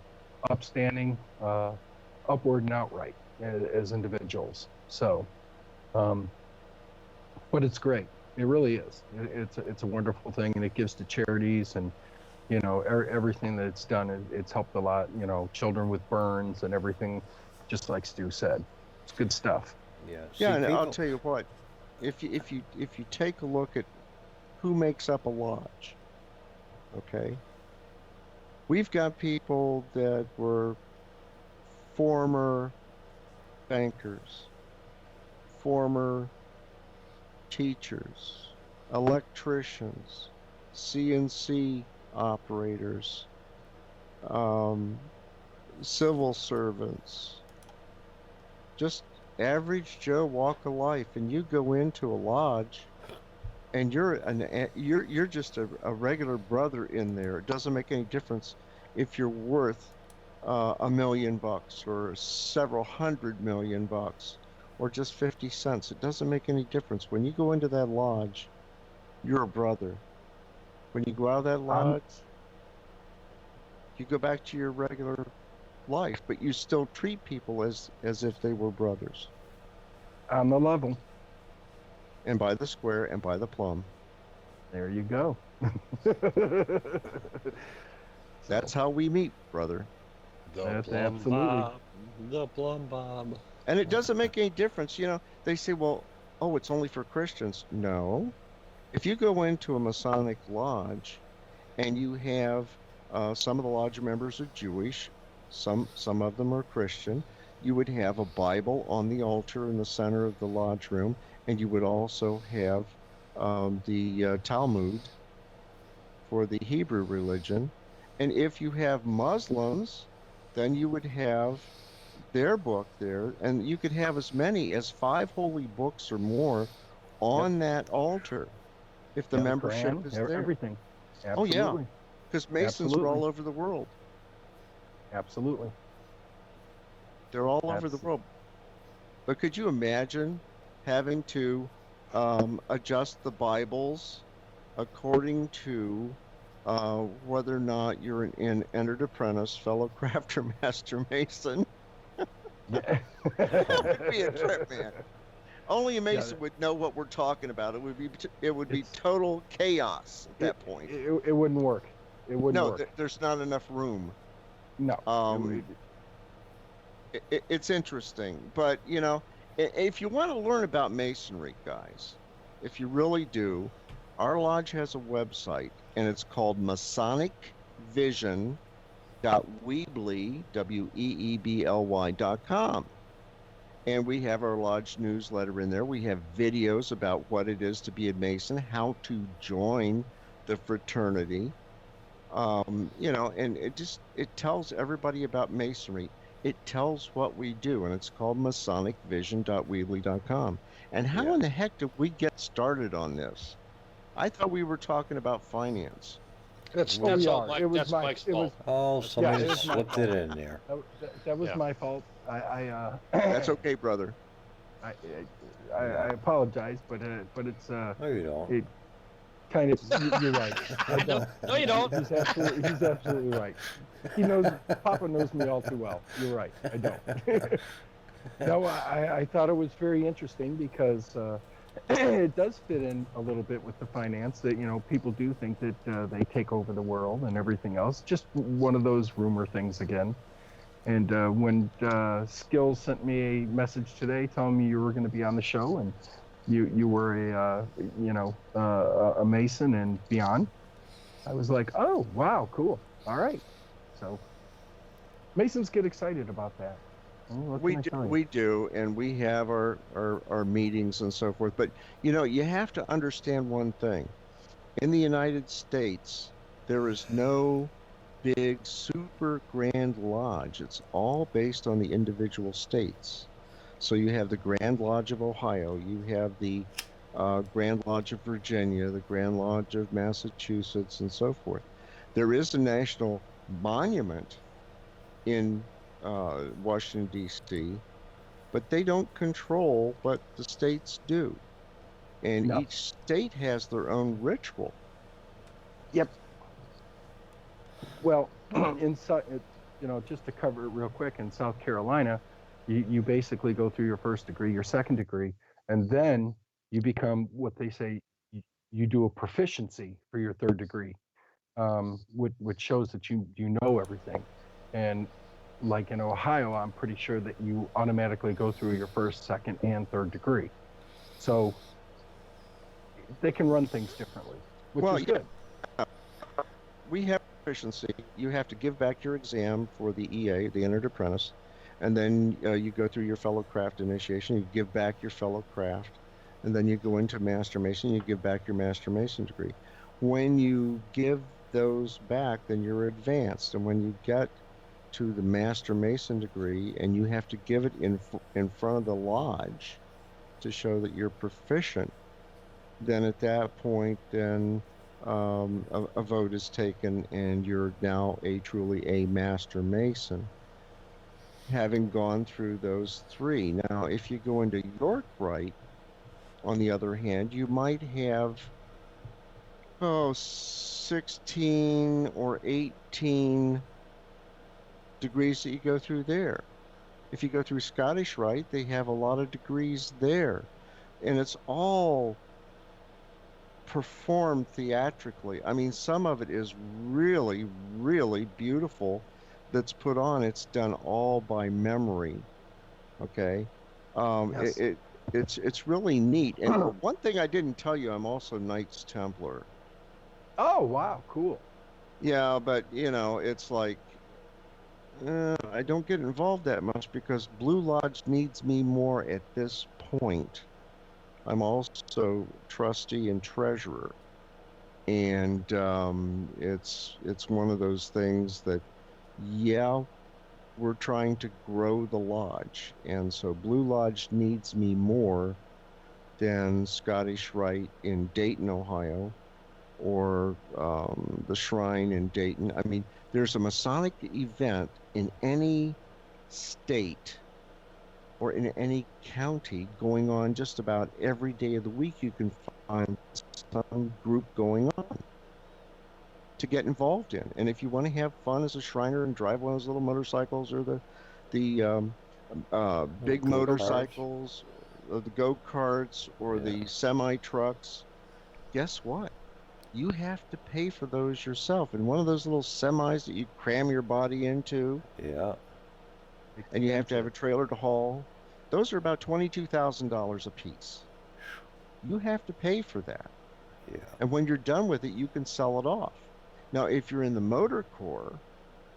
upstanding, upward and outright as individuals. So, but it's great. It really is. It's a wonderful thing, and it gives to charities, and everything that it's done. It's helped a lot. Children with burns and everything, just like Stu said. It's good stuff. Yeah. Yeah, See, and I'll people- tell you what, if you take a look at who makes up a lodge, okay, we've got people that were former bankers, former teachers, electricians, CNC operators, civil servants, just average Joe walk of life, and you go into a lodge and you're just a regular brother in there. It doesn't make any difference if you're worth $1 million or several $100 million or just 50 cents. It doesn't make any difference. When you go into that lodge, you're a brother. When you go out of that lodge, you go back to your regular life, but you still treat people as if they were brothers. On the level. And by the square and by the plumb. There you go. That's how we meet, brother. The That's plum absolutely. bob. The plum bob. And it doesn't make any difference. They say, well, oh, it's only for Christians. No. If you go into a Masonic lodge and you have some of the lodge members are Jewish, some of them are Christian, you would have a Bible on the altar in the center of the lodge room, and you would also have the Talmud for the Hebrew religion. And if you have Muslims, then you would have their book there, and you could have as many as 5 holy books or more on that altar if the membership Quran, is there. everything. Oh, yeah. Absolutely. Because Masons are all over the world. Absolutely. They're all over the That's- world. But could you imagine having to adjust the Bibles according to whether or not you're an entered apprentice, fellow crafter, master mason? Yeah. That would be a trip, man. Only a mason would know what we're talking about. It would be It's- total chaos at that point. It wouldn't work. It wouldn't No, work. there's not enough room. No. It's interesting, but if you want to learn about masonry, guys, if you really do, our lodge has a website, and it's called masonicvision.weebly.com. And we have our lodge newsletter in there. We have videos about what it is to be a Mason, how to join the fraternity. And it tells everybody about Masonry. It tells what we do, and it's called masonicvision.weebly.com. And how in the heck did we get started on this? I thought we were talking about finance. That's Well, we all are. Mike, It was that's my- Mike's it was- fault. Oh, somebody it was my slipped it in there. That was Yeah. my fault. I That's okay, brother. I apologize, but it's No, you don't. kind of. You're right. I don't. No, you don't. He's absolutely right. He knows. Papa knows me all too well. You're right. I don't. No, I thought it was very interesting because it does fit in a little bit with the finance that, people do think that they take over the world and everything else. Just one of those rumor things again. And when Skills sent me a message today telling me you were going to be on the show and you were a Mason and beyond, I was like, oh, wow, cool. All right. So Masons get excited about that. We do, and we have our meetings and so forth. But, you have to understand one thing. In the United States, there is no big super grand lodge. It's all based on the individual states. So you have the Grand Lodge of Ohio, you have the Grand Lodge of Virginia, the Grand Lodge of Massachusetts, and so forth. There is a national monument in Washington, D.C., but they don't control what the states do. And No. each state has their own ritual. Yep. Well, just to cover it real quick, in South Carolina, you basically go through your first degree, your second degree, and then you become what they say you do a proficiency for your third degree, which shows that you know everything. And like in Ohio, I'm pretty sure that you automatically go through your first, second, and third degree. So they can run things differently, which is good. We have proficiency. You have to give back your exam for the EA, the entered apprentice, and then you go through your fellow craft initiation. You give back your fellow craft, and then you go into Master Mason. You give back your Master Mason degree. When you give those back, then you're advanced, and when you get to the Master Mason degree, and you have to give it in front of the lodge to show that you're proficient, then at that point, then a vote is taken, and you're now truly a Master Mason, having gone through those three. Now, if you go into York Rite, on the other hand, you might have 16 or 18 degrees that you go through there. If you go through Scottish Rite, they have a lot of degrees there, and it's all performed theatrically. I mean, some of it is really, really beautiful that's put on. It's done all by memory. Okay. Yes. It's really neat. And one thing I didn't tell you, I'm also Knights Templar. Oh, wow, cool. Yeah, but it's like I don't get involved that much because Blue Lodge needs me more at this point. I'm also trustee and treasurer, and it's one of those things that, yeah, we're trying to grow the lodge, and so Blue Lodge needs me more than Scottish Rite in Dayton, Ohio, or the Shrine in Dayton. I mean, there's a Masonic event in any state or in any county going on just about every day of the week. You can find some group going on to get involved in. And if you want to have fun as a Shriner and drive one of those little motorcycles or the big motorcycles, or the go-karts, or the semi-trucks, guess what? You have to pay for those yourself. And one of those little semis that you cram your body into, Yeah. and you have to have a trailer to haul, those are about $22,000 a piece. You have to pay for that. Yeah. And when you're done with it, you can sell it off. Now, if you're in the motor corps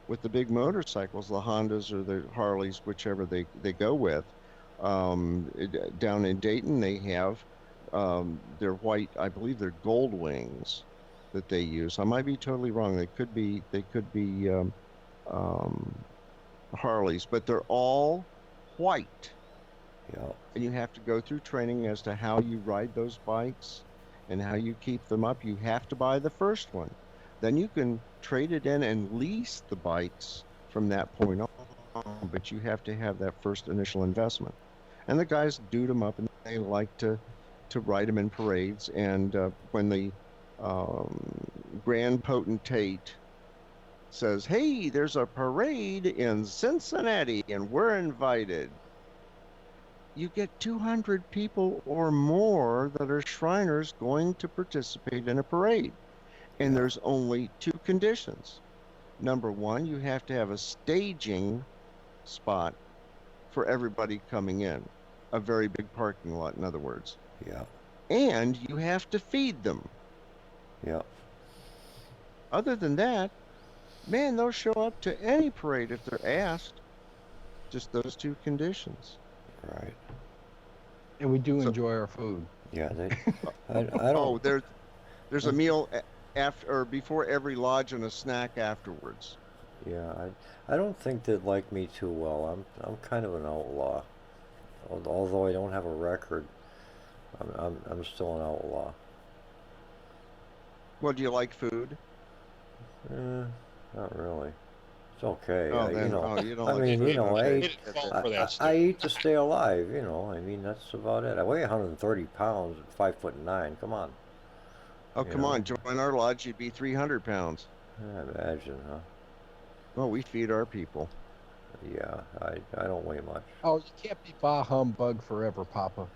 with the big motorcycles, the Hondas or the Harleys, whichever they go with, down in Dayton, they have their white, I believe they're gold wings that they use. I might be totally wrong. They could be Harleys, but they're all white. Yeah. And you have to go through training as to how you ride those bikes and how you keep them up. You have to buy the first one. Then you can trade it in and lease the bikes from that point on, but you have to have that first initial investment. And the guys dude them up, and they like to ride them in parades. And when the grand potentate says, hey, there's a parade in Cincinnati and we're invited, you get 200 people or more that are Shriners going to participate in a parade. And there's only two conditions. Number one, you have to have a staging spot for everybody coming in, a very big parking lot, in other words. Yeah. And you have to feed them. Yeah. Other than that, man, they'll show up to any parade if they're asked. Just those two conditions. Right. And we do enjoy our food. Yeah. I don't. Oh, there's a meal after or before every lodge and a snack afterwards. Yeah. I don't think they'd like me too well. I'm kind of an outlaw. Although I don't have a record, I'm still an outlaw. Well, do you like food? Not really. It's okay. Oh, You then, know. you don't I like mean, food. you know, He okay. didn't fall for that, I Stu. eat to stay alive. You know. I mean, that's about it. I weigh 130 pounds at 5'9". Come on. Oh, You come know. on, join our lodge, you'd be 300 pounds. I imagine, huh? Well, we feed our people. Yeah. I don't weigh much. Oh, you can't be bah humbug forever, Papa.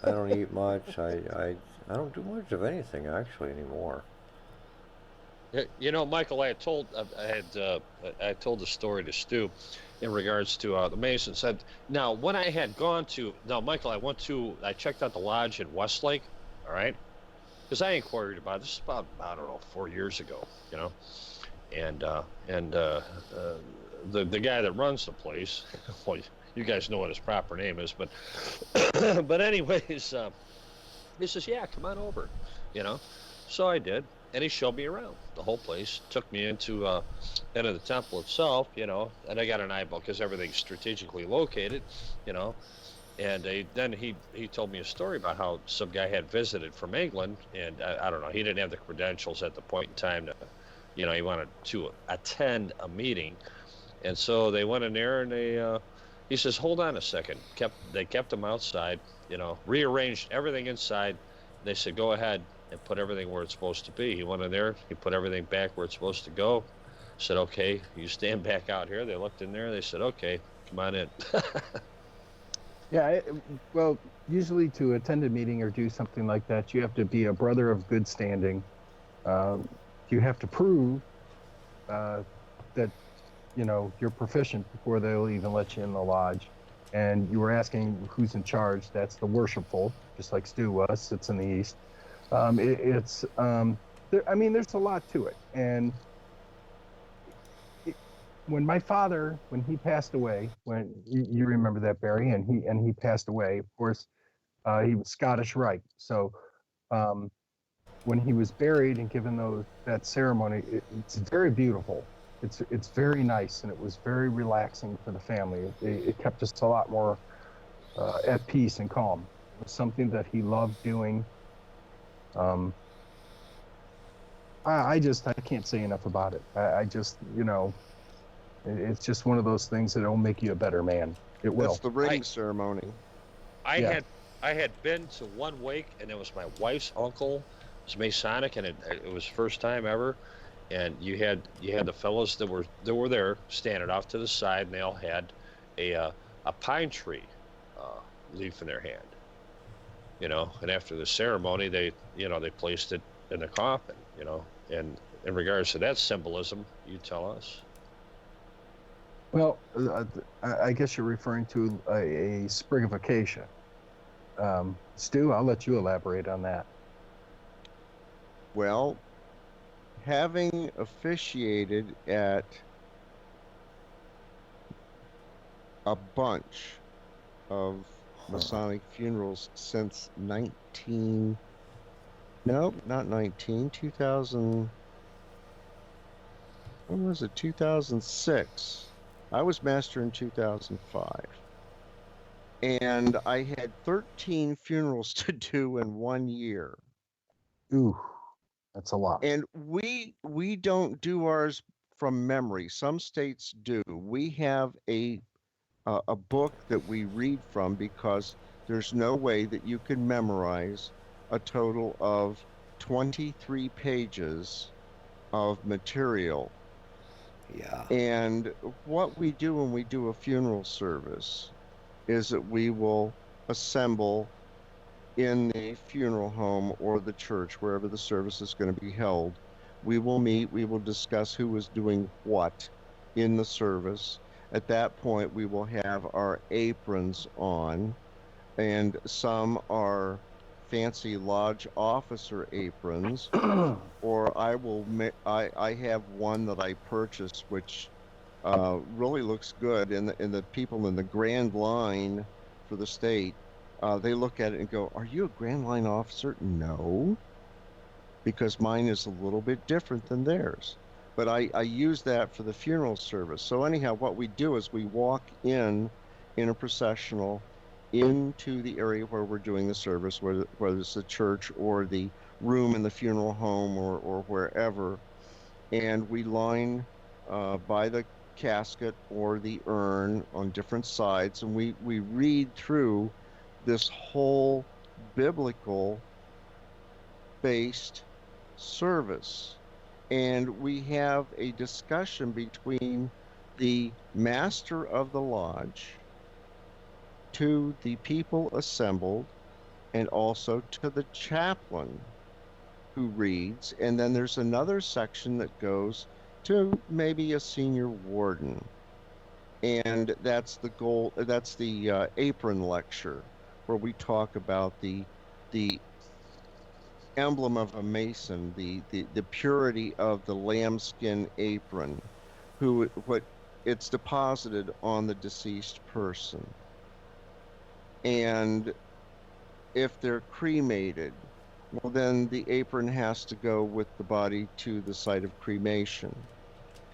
I don't eat much. I don't do much of anything actually anymore. You know, Michael, I told the story to Stu in regards to the Masons. Said now when I had gone to Michael, I checked out the lodge in Westlake, all right, because I inquired about this about I don't know 4 years ago, you know, and the guy that runs the place, well, you guys know what his proper name is, but but anyways, he says, yeah, come on over, you know, so I did. And he showed me around the whole place. Took me into the temple itself, you know. And I got an eyeball because everything's strategically located, you know. And then he told me a story about how some guy had visited from England, and I don't know, he didn't have the credentials at the point in time to, you know, he wanted to attend a meeting, and so they went in there and he says, hold on a second. They kept him outside, you know, rearranged everything inside. They said, go ahead and put everything where it's supposed to be. He went in there, he put everything back where it's supposed to go. Said, okay, you stand back out here. They looked in there, they said, okay, come on in. Yeah, well, usually to attend a meeting or do something like that, you have to be a brother of good standing. You have to prove that, you know, you're proficient before they'll even let you in the lodge. And you were asking who's in charge. That's the worshipful, just like Stu was, sits in the east. I mean, there's a lot to it. And when my father, when he passed away, when you remember that, Barry, and he passed away, of course, he was Scottish Rite. So when he was buried and given that ceremony, it's very beautiful. It's very nice, and it was very relaxing for the family. It kept us a lot more at peace and calm. It was something that he loved doing. I can't say enough about it. I just, you know, it's just one of those things that will make you a better man. It will. That's the ring ceremony. I had been to one wake, and it was my wife's uncle. It was Masonic, and it was first time ever. And you had the fellows that were there standing off to the side, and they all had a pine tree leaf in their hand. You know, and after the ceremony, they placed it in the coffin. You know, and in regards to that symbolism, you tell us. Well, I guess you're referring to a sprig of acacia. Stu, I'll let you elaborate on that. Well, having officiated at a bunch of Masonic funerals since 2000, when was it, 2006. I was master in 2005. And I had 13 funerals to do in 1 year. Ooh, that's a lot. And we don't do ours from memory. Some states do. We have a book that we read from because there's no way that you can memorize a total of 23 pages of material. Yeah. And what we do when we do a funeral service is that we will assemble in the funeral home or the church, wherever the service is going to be held. We will meet, we will discuss who is doing what in the service. At that point, we will have our aprons on, and some are fancy lodge officer aprons, or I have one that I purchased, which really looks good, and the people in the Grand Line for the state, they look at it and go, "Are you a Grand Line officer?" No, because mine is a little bit different than theirs. But I use that for the funeral service. So anyhow, what we do is we walk in a processional into the area where we're doing the service, whether it's the church or the room in the funeral home or wherever, and we line by the casket or the urn on different sides, and we read through this whole biblical based service, and we have a discussion between the master of the lodge to the people assembled and also to the chaplain who reads, and then there's another section that goes to maybe a senior warden, and that's the apron lecture, where we talk about the emblem of a mason, the purity of the lambskin apron, what it's deposited on the deceased person, and if they're cremated, well, then the apron has to go with the body to the site of cremation,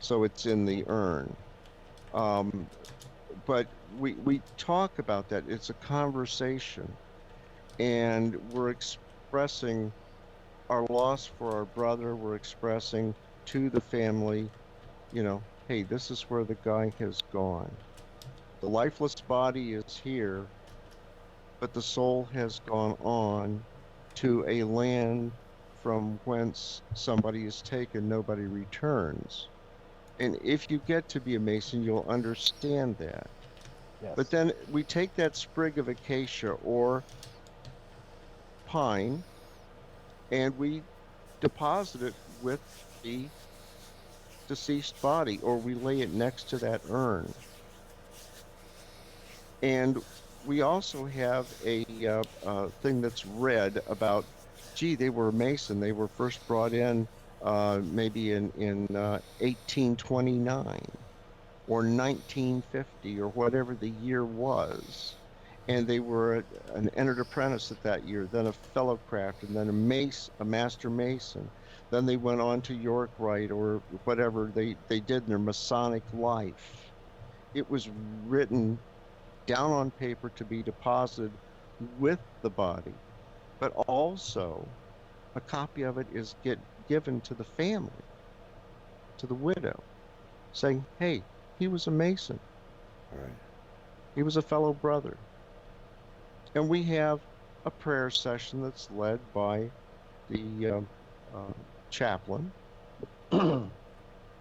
so it's in the urn. But we talk about that. It's a conversation, and we're expressing our loss for our brother. We're expressing to the family, hey, this is where the guy has gone. The lifeless body is here, but the soul has gone on to a land from whence somebody is taken, nobody returns. And if you get to be a Mason, you'll understand that. Yes. But then we take that sprig of acacia or pine and we deposit it with the deceased body, or we lay it next to that urn. And we also have a thing that's read about, gee, they were a Mason. They were first brought in maybe in 1829 or 1950 or whatever the year was. And they were an entered apprentice at that year, then a fellow craft, and then a master mason. Then they went on to York Rite or whatever they did in their Masonic life. It was written down on paper to be deposited with the body, but also a copy of it is given to the family, to the widow, saying, hey, he was a Mason. Right. He was a fellow brother. And we have a prayer session that's led by the chaplain,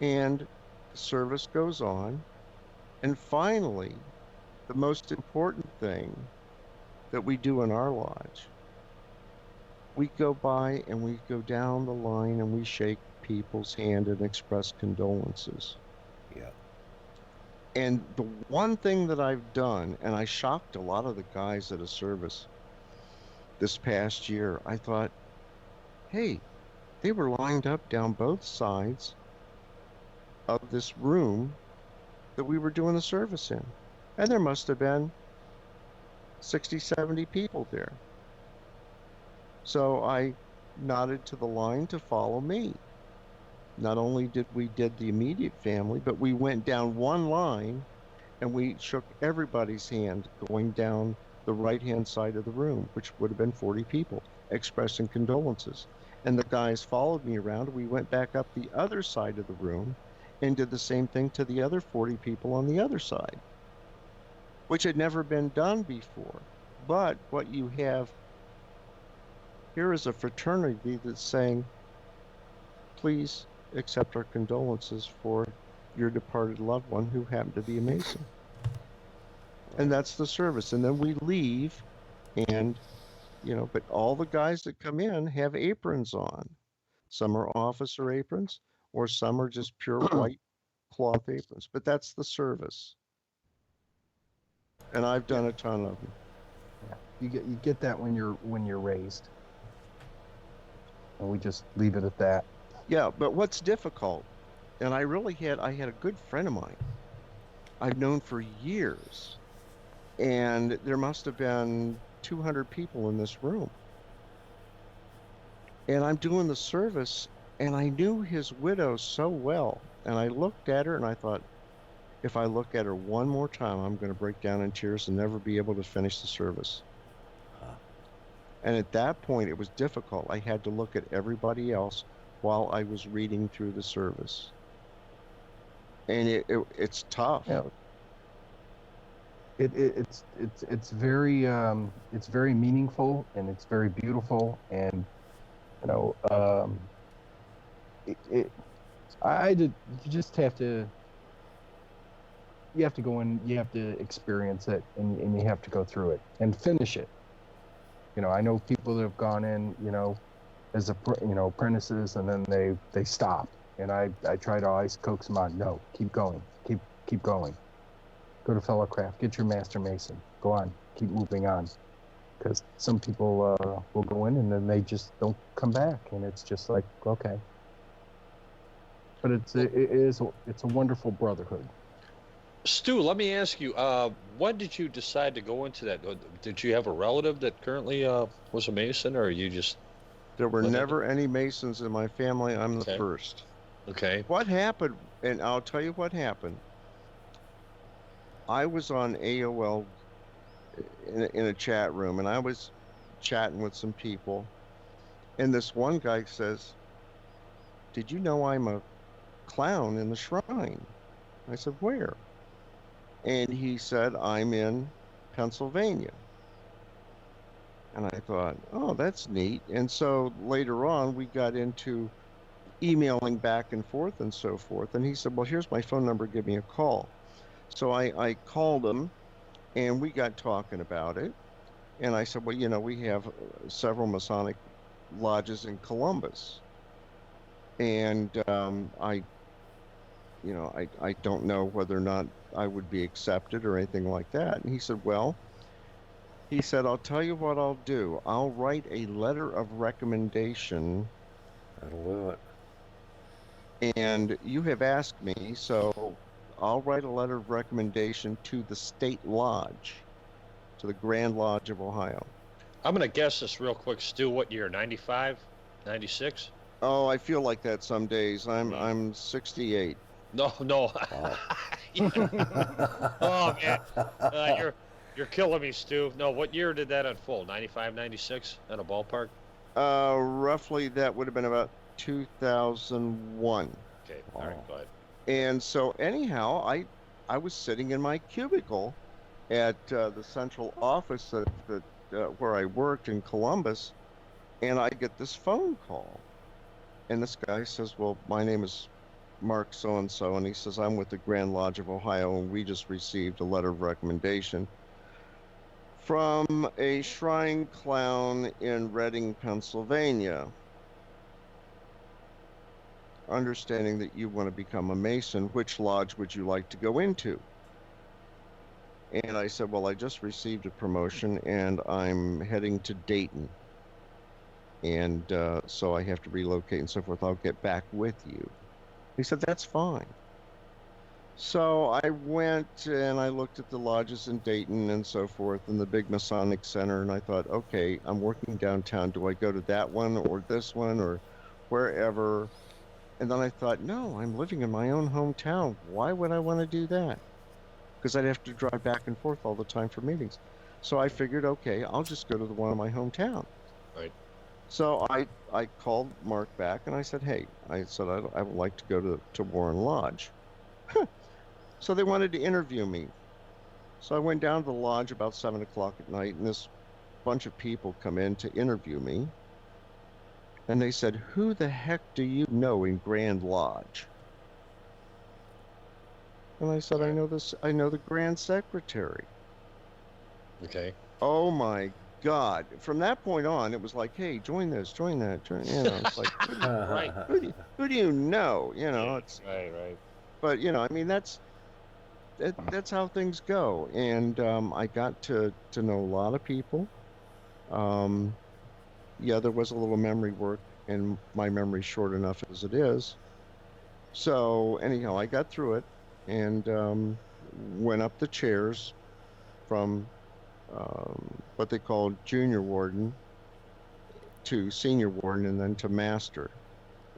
and the service goes on. And finally, the most important thing that we do in our lodge, we go by and we go down the line and we shake people's hand and express condolences. Yeah. And the one thing that I've done, and I shocked a lot of the guys at a service this past year, I thought, hey, they were lined up down both sides of this room that we were doing the service in. And there must have been 60, 70 people there. So I nodded to the line to follow me. Not only did we the immediate family, but we went down one line and we shook everybody's hand going down the right-hand side of the room, which would have been 40 people, expressing condolences. And the guys followed me around. We went back up the other side of the room and did the same thing to the other 40 people on the other side, which had never been done before. But what you have Here is a fraternity that's saying, please accept our condolences for your departed loved one who happened to be a Mason. And that's the service. And then we leave, and, but all the guys that come in have aprons on. Some are officer aprons, or some are just pure white cloth aprons. But that's the service. And I've done a ton of them. Yeah. You get that when you're raised. And we just leave it at that. Yeah, but what's difficult, and I had a good friend of mine I've known for years, and there must have been 200 people in this room. And I'm doing the service, and I knew his widow so well, and I looked at her and I thought, if I look at her one more time, I'm going to break down in tears and never be able to finish the service. And at that point, it was difficult. I had to look at everybody else while I was reading through the service. And it's tough. Yeah. It's very meaningful, and it's very beautiful, and you have to go in, you have to experience it, and you have to go through it and finish it. I know people that have gone in, as apprentices, and then they stop, and I try to always coax them on. No, keep going, keep going. Go to fellow craft, get your master mason, go on, keep moving on, because some people will go in and then they just don't come back, and it's just like, okay. But it's a wonderful brotherhood. Stu, let me ask you, when did you decide to go into that? Did you have a relative that currently was a Mason, or you just... There were never any Masons in my family. I'm the first. Okay. What happened, and I'll tell you what happened. I was on AOL in a chat room, and I was chatting with some people, and this one guy says, did you know I'm a clown in the shrine? I said, where? And he said, I'm in Pennsylvania. And I thought, oh, that's neat. And so later on, we got into emailing back and forth and so forth. And he said, well, here's my phone number. Give me a call. So I called him, and we got talking about it. And I said, well, we have several Masonic lodges in Columbus. And I don't know whether or not I would be accepted or anything like that. And he said, I'll tell you what I'll do. I'll write a letter of recommendation. That'll do it. And you have asked me, so I'll write a letter of recommendation to the state lodge, to the Grand Lodge of Ohio. I'm going to guess this real quick, Stu. What year? 95? 96? Oh, I feel like that some days. I'm 68. No. Wow. Oh, man. You're killing me, Stu. No, what year did that unfold? 95, 96? At a ballpark? Roughly, that would have been about 2001. Okay, all right, go ahead. And so anyhow, I was sitting in my cubicle at the central office where I worked in Columbus, and I get this phone call. And this guy says, well, my name is Mark so-and-so, and he says, I'm with the Grand Lodge of Ohio, and we just received a letter of recommendation from a shrine clown in Reading, Pennsylvania, understanding that you want to become a Mason. Which lodge would you like to go into? And I said, well, I just received a promotion, and I'm heading to Dayton. And so I have to relocate and so forth. I'll get back with you. He said, that's fine. So I went and I looked at the lodges in Dayton and so forth, and the big Masonic Center, and I thought, okay, I'm working downtown. Do I go to that one or this one or wherever? And then I thought, no, I'm living in my own hometown. Why would I want to do that? Because I'd have to drive back and forth all the time for meetings. So I figured, okay, I'll just go to the one in my hometown. Right. So I called Mark back and I said, hey, I would like to go to Warren Lodge. So they wanted to interview me. So I went down to the lodge about 7 o'clock at night, and this bunch of people come in to interview me. And they said, "Who the heck do you know in Grand Lodge?" And I said, "I know this. I know the Grand Secretary." Okay. Oh my God! From that point on, it was like, "Hey, join this, join that, join." You know, it's like, Right. who do you know? You know, it's. Right. But you know, I mean, that's how things go. And I got to know a lot of people. Um, yeah, there was a little memory work, and my memory's short enough as it is. So anyhow, I got through it and went up the chairs from what they call junior warden to senior warden and then to master.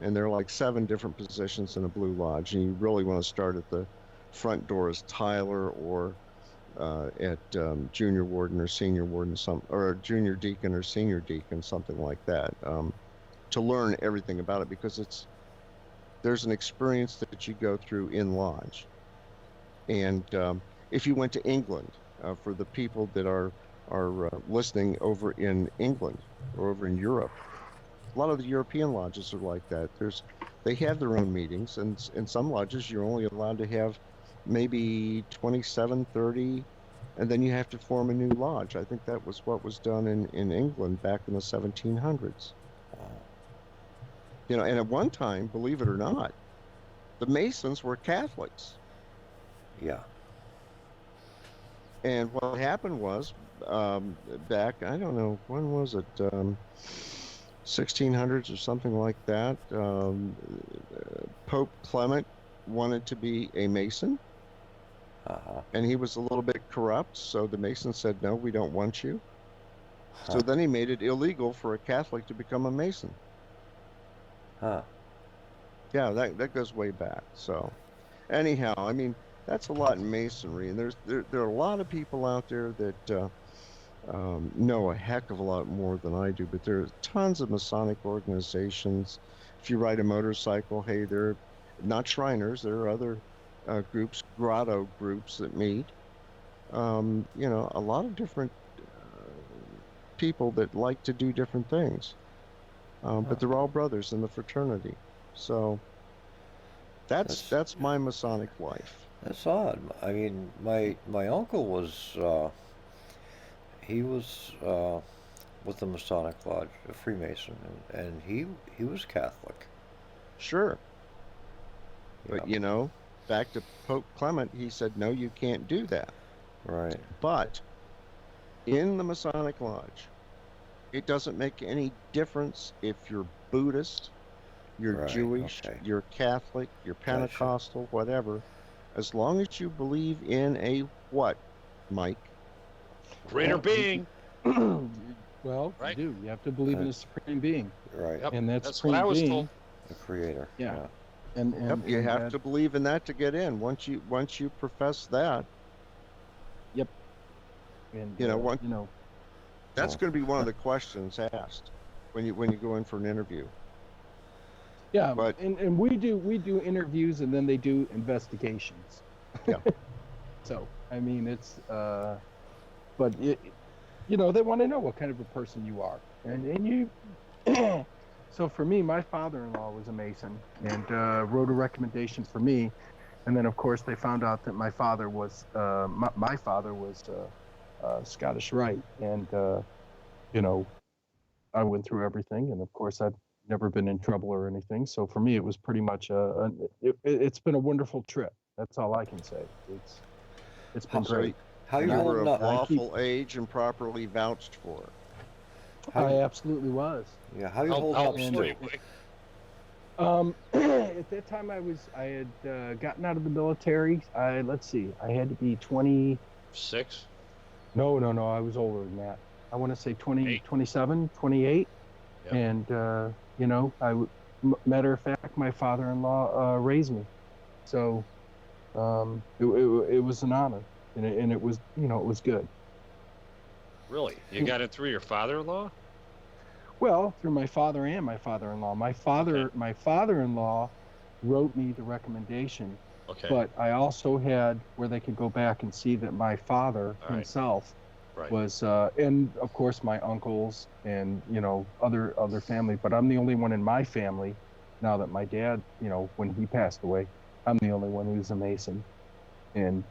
And there are like 7 different positions in a Blue Lodge, and you really want to start at the front door as Tyler or at junior warden or senior warden, or junior deacon or senior deacon, something like that, to learn everything about it, because there's an experience that you go through in lodge. And if you went to England, for the people that are listening over in England or over in Europe, a lot of the European lodges are like that. They have their own meetings, and in some lodges you're only allowed to have maybe 27, 30, and then you have to form a new lodge. I think that was what was done in England back in the 1700s. You know, and at one time, believe it or not, the Masons were Catholics. Yeah. And what happened was, back, I don't know, when was it? 1600s or something like that. Pope Clement wanted to be a Mason, and he was a little bit corrupt, so the Masons said, "No, we don't want you." So then he made it illegal for a Catholic to become a Mason. Huh. Yeah, that goes way back. So anyhow, I mean, that's a lot in Masonry, and there are a lot of people out there that know a heck of a lot more than I do, but there are tons of Masonic organizations. If you ride a motorcycle, hey, they're not Shriners. There are other groups, grotto groups that meet. You know, a lot of different people that like to do different things. But they're all brothers in the fraternity. So that's my Masonic life. That's odd. I mean, my uncle was he was with the Masonic Lodge, a Freemason, and he was Catholic. Sure. Yeah. But you know, back to Pope Clement, he said, "No, you can't do that." Right. But in the Masonic Lodge, it doesn't make any difference if you're Buddhist, you're Right, Jewish, okay. you're Catholic, you're Gotcha. Pentecostal, whatever. As long as you believe in a what, Mike? Greater being. Well, Right. you do. You have to believe in a supreme being, Right. Yep. and that That's supreme what I was being, told. The Creator. Yeah. Yeah. and Yep, you have that- to believe in that to get in. Once you profess that, and you know, that's Oh. going to be one of the questions asked when you go in for an interview. Yeah, But- and we do interviews, and then they do investigations. Yeah. So I mean, it's but you know, they want to know what kind of a person you are, and you. So for me, my father-in-law was a Mason and wrote a recommendation for me, and then of course they found out that my father was my father was Scottish Rite, and you know, I went through everything, and of course I've never been in trouble or anything. So for me, it was pretty much it's been a wonderful trip. That's all I can say. It's been So great. How You you And were holding of up? I keep- lawful age and properly vouched for. How I you, absolutely was. yeah. How you How holding up, old and- were Stu? you? At that time, I had gotten out of the military. Let's see, I had to be 20. 6. No, I was older than that. I want to say 20, Eight. 27, 28. Yep. And you know, matter of fact, my father-in-law raised me, so it was an honor, and it was, you know, it was good. Really? You got it through your father-in-law? Well, through my father and my father-in-law. My father-in-law wrote me the recommendation, Okay. but I also had where they could go back and see that my father All right. himself Right. was and of course my uncles and other family, but I'm the only one in my family now that my dad, when he passed away, I'm the only one who's a Mason. And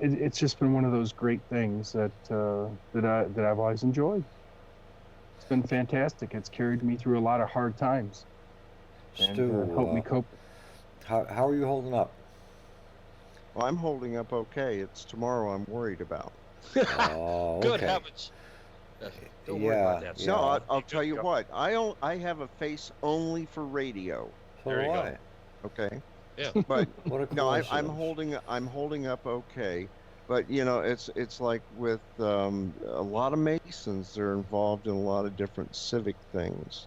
it's just been one of those great things that I've always enjoyed. It's been fantastic. It's carried me through a lot of hard times and helped me Stu, cope. how are you holding up? Well, I'm holding up okay. It's tomorrow I'm worried about. Oh, Good okay. heavens. Don't worry about that. Yeah. No, Scott. I'll tell you what. I have a face only for radio. So There do you go. I. Okay, Yeah. but What a no, coincidence. I'm holding up okay. But it's like with a lot of Masons, they're involved in a lot of different civic things.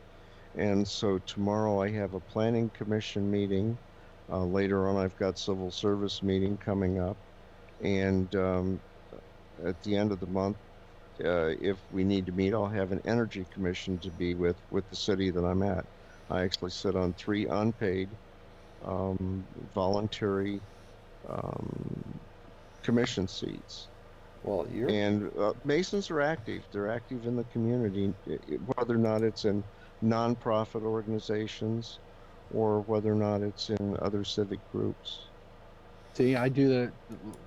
And so tomorrow I have a planning commission meeting. Later on, I've got civil service meeting coming up, and at the end of the month, if we need to meet, I'll have an energy commission to be with the city that I'm at. I actually sit on 3 unpaid, voluntary um, commission seats. Well, you're And Masons are active. They're active in the community, whether or not it's in nonprofit organizations or whether or not it's in other civic groups. See, I do that.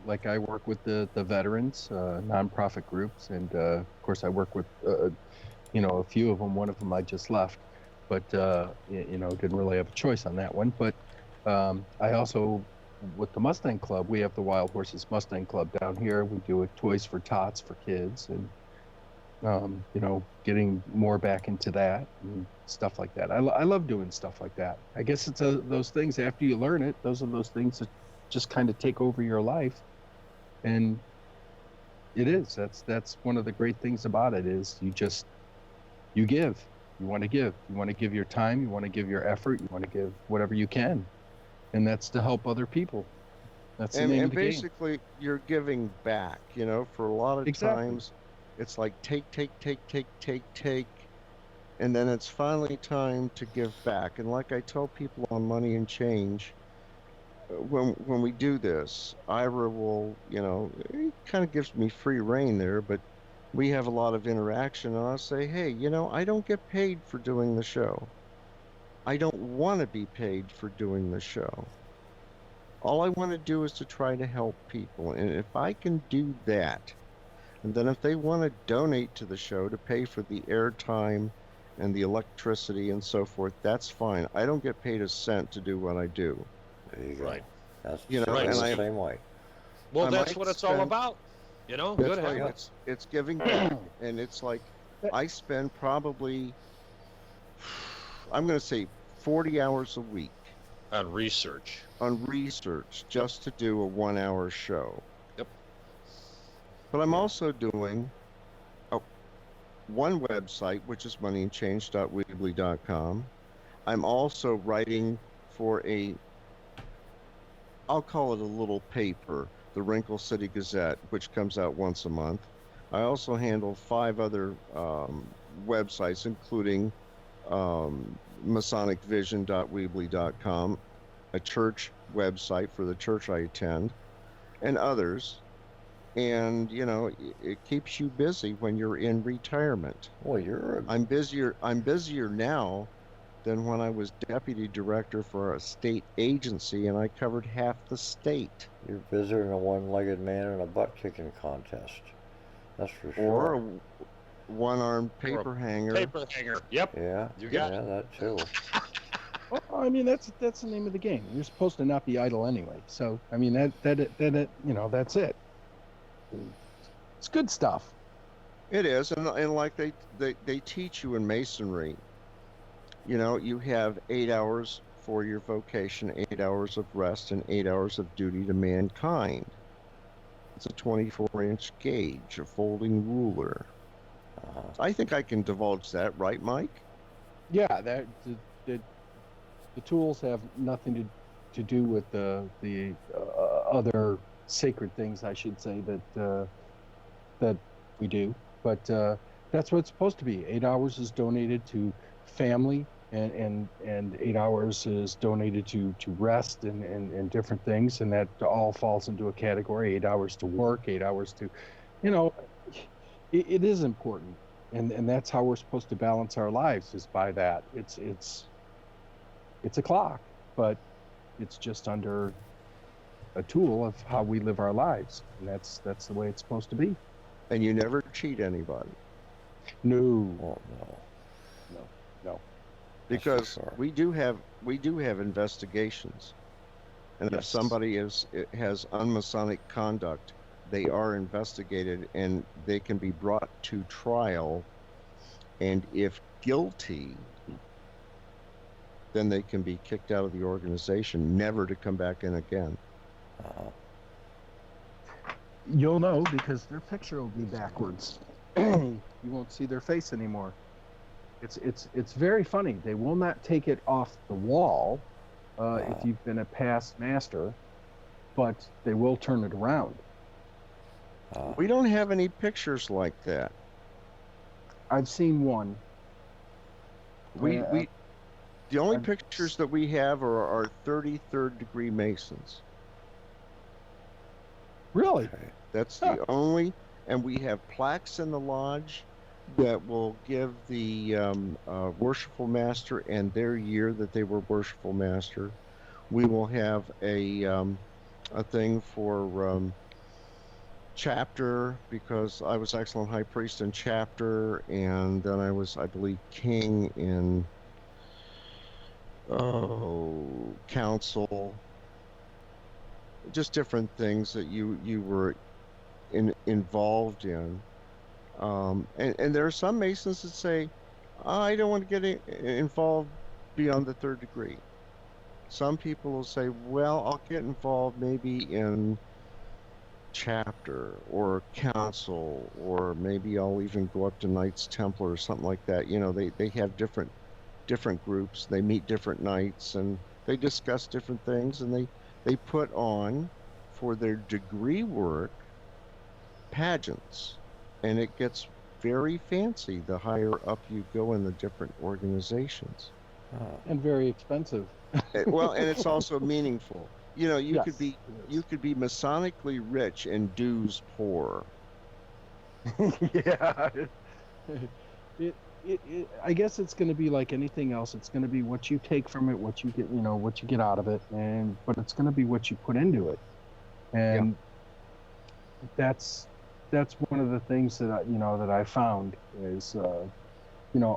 Like I work with the veterans, nonprofit groups, and of course I work with a few of them. One of them I just left, but didn't really have a choice on that one. But I also, with the Mustang Club, we have the Wild Horses Mustang Club down here. We do Toys for Tots for kids, and getting more back into that and stuff like that. I love doing stuff like that. I guess it's those things after you learn it. Those are those things that just kind of take over your life, and that's one of the great things about it is you give. You want to give your time, you want to give your effort, you want to give whatever you can, and that's to help other people. That's the name of the game. Basically you're giving back, for a lot of Exactly. times it's like take, and then it's finally time to give back. And like I tell people on Money and Change, when we do this, Ira will, it kind of gives me free rein there, but we have a lot of interaction, and I'll say, hey, I don't get paid for doing the show. I don't want to be paid for doing the show. All I want to do is to try to help people, and if I can do that, and then if they want to donate to the show to pay for the airtime and the electricity and so forth, that's fine. I don't get paid a cent to do what I do. there you go. Right. That's Right. the And same way. Well, I that's might what it's all spend- about. That's Good right. heavens. It's giving back, and it's like I spend probably, I'm going to say 40 hours a week On research. on research just to do a 1-hour show. Yep. But I'm also doing one website, which is moneyandchange.weebly.com. I'm also writing for I'll call it a little paper, the Wrinkle City Gazette, which comes out once a month. I also handle 5 other websites, including masonicvision.weebly.com, a church website for the church I attend, and others. And it keeps you busy when you're in retirement. Well, you're I'm busier now than when I was deputy director for a state agency, and I covered half the state. you're busier than a one-legged man in a butt-kicking contest. That's for sure. Or a one-armed paper hanger. Paper hanger. Yep. Yeah. You got yeah, that too. Well, I mean that's the name of the game. You're supposed to not be idle anyway. So I mean that that's it. It's good stuff. It is, and like they teach you in Masonry, you have 8 hours for your vocation, 8 hours of rest, and 8 hours of duty to mankind. It's a 24-inch gauge, a folding ruler. I think I can divulge that, right, Mike? Yeah, that the tools have nothing to do with the other sacred things, I should say, that we do. But that's what it's supposed to be. 8 hours is donated to family and 8 hours is donated to rest and different things, and that all falls into a category. 8 hours to work, 8 hours to, you know, it is important, and that's how we're supposed to balance our lives, is by that. It's a clock, but it's just under a tool of how we live our lives, and that's the way it's supposed to be. And you never cheat anybody. No, Well, no. no. That's for Because sure. we do have investigations, and if Yes. somebody has unmasonic conduct, they are investigated and they can be brought to trial, and if guilty, then they can be kicked out of the organization, never to come back in again. Uh-huh. You'll know because their picture will be backwards. You won't see their face anymore. It's very funny. They will not take it off the wall if you've been a past master, but they will turn it around. We don't have any pictures like that. I've seen one. The only I've- pictures that we have are our 33rd degree Masons. Really? Okay. That's Huh. the only, and we have plaques in the lodge that will give the worshipful master and their year that they were worshipful master. We will have a thing for chapter, because I was excellent high priest in chapter, and then I was, I believe, king in council. Just different things that you were involved in. And there are some Masons that say, I don't want to get involved beyond the 3rd degree. Some people will say, well, I'll get involved maybe in chapter or council, or maybe I'll even go up to Knights Templar or something like that. You know, they have different groups. They meet different nights and they discuss different things, and they put on for their degree work pageants, and it gets very fancy the higher up you go in the different organizations. And very expensive. Well, and it's also meaningful. You know, you Yes, could be it is. you could be Masonically rich and dues poor. Yeah. I guess it's going to be like anything else. It's going to be what you take from it, what you get, what you get out of it, but it's going to be what you put into it. And that's one of the things that I found is,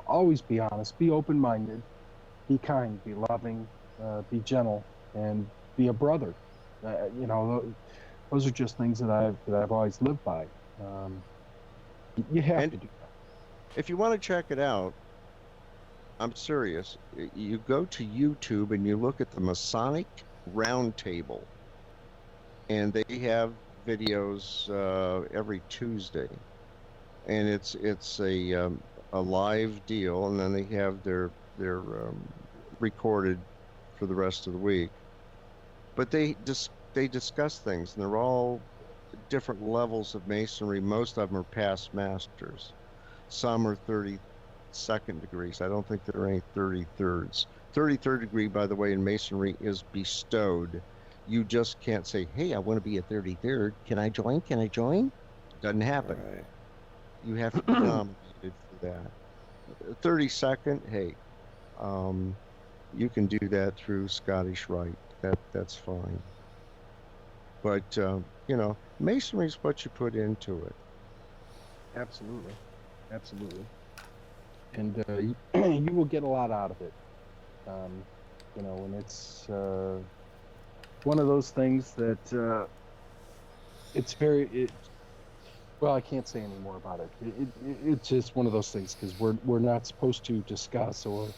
always be honest, be open-minded, be kind, be loving, be gentle, and be a brother. Those are just things that I've always lived by. You have And to do that. if you want to check it out, I'm serious. You go to YouTube and you look at the Masonic Roundtable, and they have videos every Tuesday, and it's a live deal, and then they have their recorded for the rest of the week. But they discuss things, and they're all different levels of Masonry. Most of them are past masters. Some are 32nd degrees. I don't think there are any 33rds. 33rd degree, by the way, in Masonry is bestowed. You just can't say, hey, I want to be a 33rd. Can I join? Can I join? Doesn't happen. Right. You have to be nominated for that. 32nd, hey, you can do that through Scottish Rite. That's fine. But, Masonry is what you put into it. Absolutely. And you will get a lot out of it. And it's one of those things that it's well, I can't say any more about it. It's just one of those things, because we're not supposed to discuss or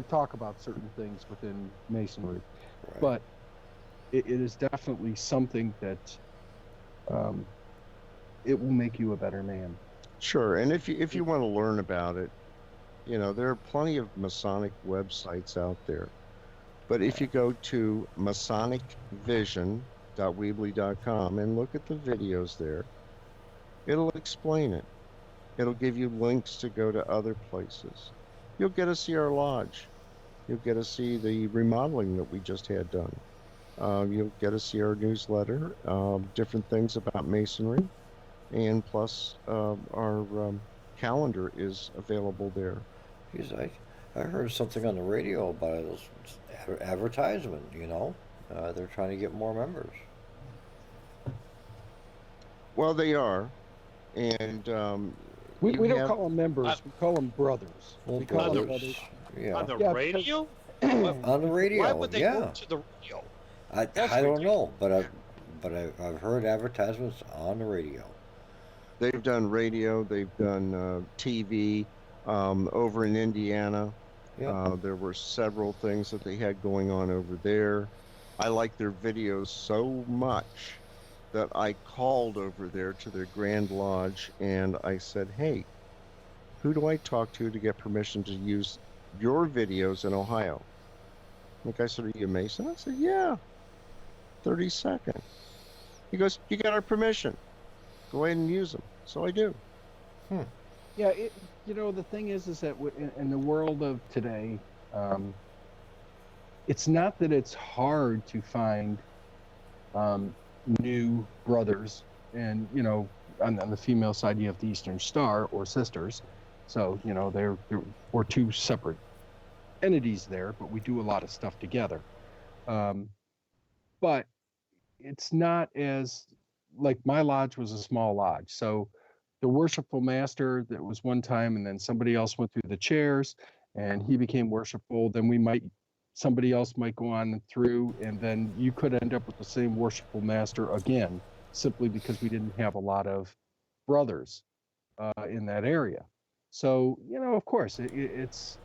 talk about certain things within Masonry. Right. But it is definitely something that it will make you a better man. Sure, and if you want to learn about it, there are plenty of Masonic websites out there. But if you go to masonicvision.weebly.com and look at the videos there, it'll explain it. It'll give you links to go to other places. you'll get to see our lodge. You'll get to see the remodeling that we just had done. You'll get to see our newsletter, different things about masonry, and plus our calendar is available there. Geez, I heard something on the radio about it. It was advertisement, you know. They're trying to get more members. Well, they are, and We you don't have call them members. We call them brothers. Well, We call them brothers, brothers. yeah. On the Yeah, radio? On the radio, Why would they yeah. go to the radio? That's I don't know, ridiculous. but I've heard advertisements on the radio. they've done radio, they've done TV. Over in Indiana, Yeah. there were several things that they had going on over there. I like their videos so much that I called over there to their Grand Lodge and I said, hey, who do I talk to get permission to use your videos in Ohio? The guy said, are you a Mason? I said, yeah. 30 seconds. He goes, you got our permission. Go ahead and use them. So I do. Yeah, the thing is that in the world of today, it's not that it's hard to find new brothers, and on the female side you have the Eastern Star or sisters, so they're we're two separate entities there, but we do a lot of stuff together. But it's not as like my lodge was a small lodge, so the worshipful master that was one time, and then somebody else went through the chairs and he became worshipful, then somebody else might go on through, and then you could end up with the same worshipful master again, simply because we didn't have a lot of brothers in that area. So of course it's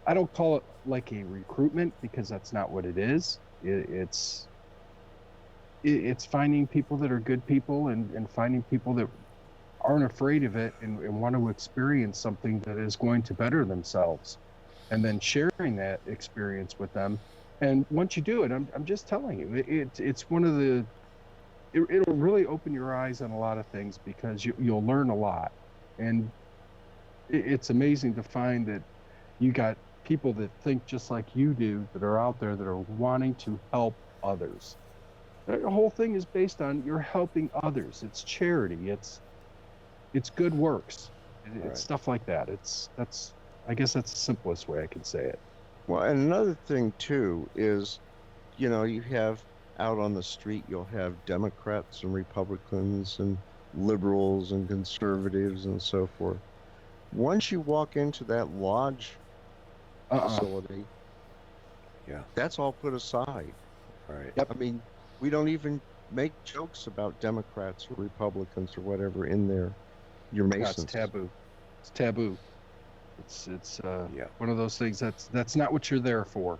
I don't call it like a recruitment, because that's not what it is. It's finding people that are good people, and finding people that aren't afraid of it, and want to experience something that is going to better themselves, and then sharing that experience with them. And once you do it, I'm just telling you, it's one of the, it'll really open your eyes on a lot of things, because you'll learn a lot. And it's amazing to find that you got people that think just like you do, that are out there that are wanting to help others. The whole thing is based on you're helping others. It's charity. It's good works. It's Right. stuff like that. I guess that's the simplest way I can say it. Well, and another thing too is, you have out on the street, you'll have Democrats and Republicans and liberals and conservatives and so forth. Once you walk into that lodge facility, Yeah. that's all put aside. Right. Yep. I mean, we don't even make jokes about Democrats or Republicans or whatever in there. You're Yeah, Masons. it's taboo. It's taboo. It's Yeah. one of those things that's not what you're there for.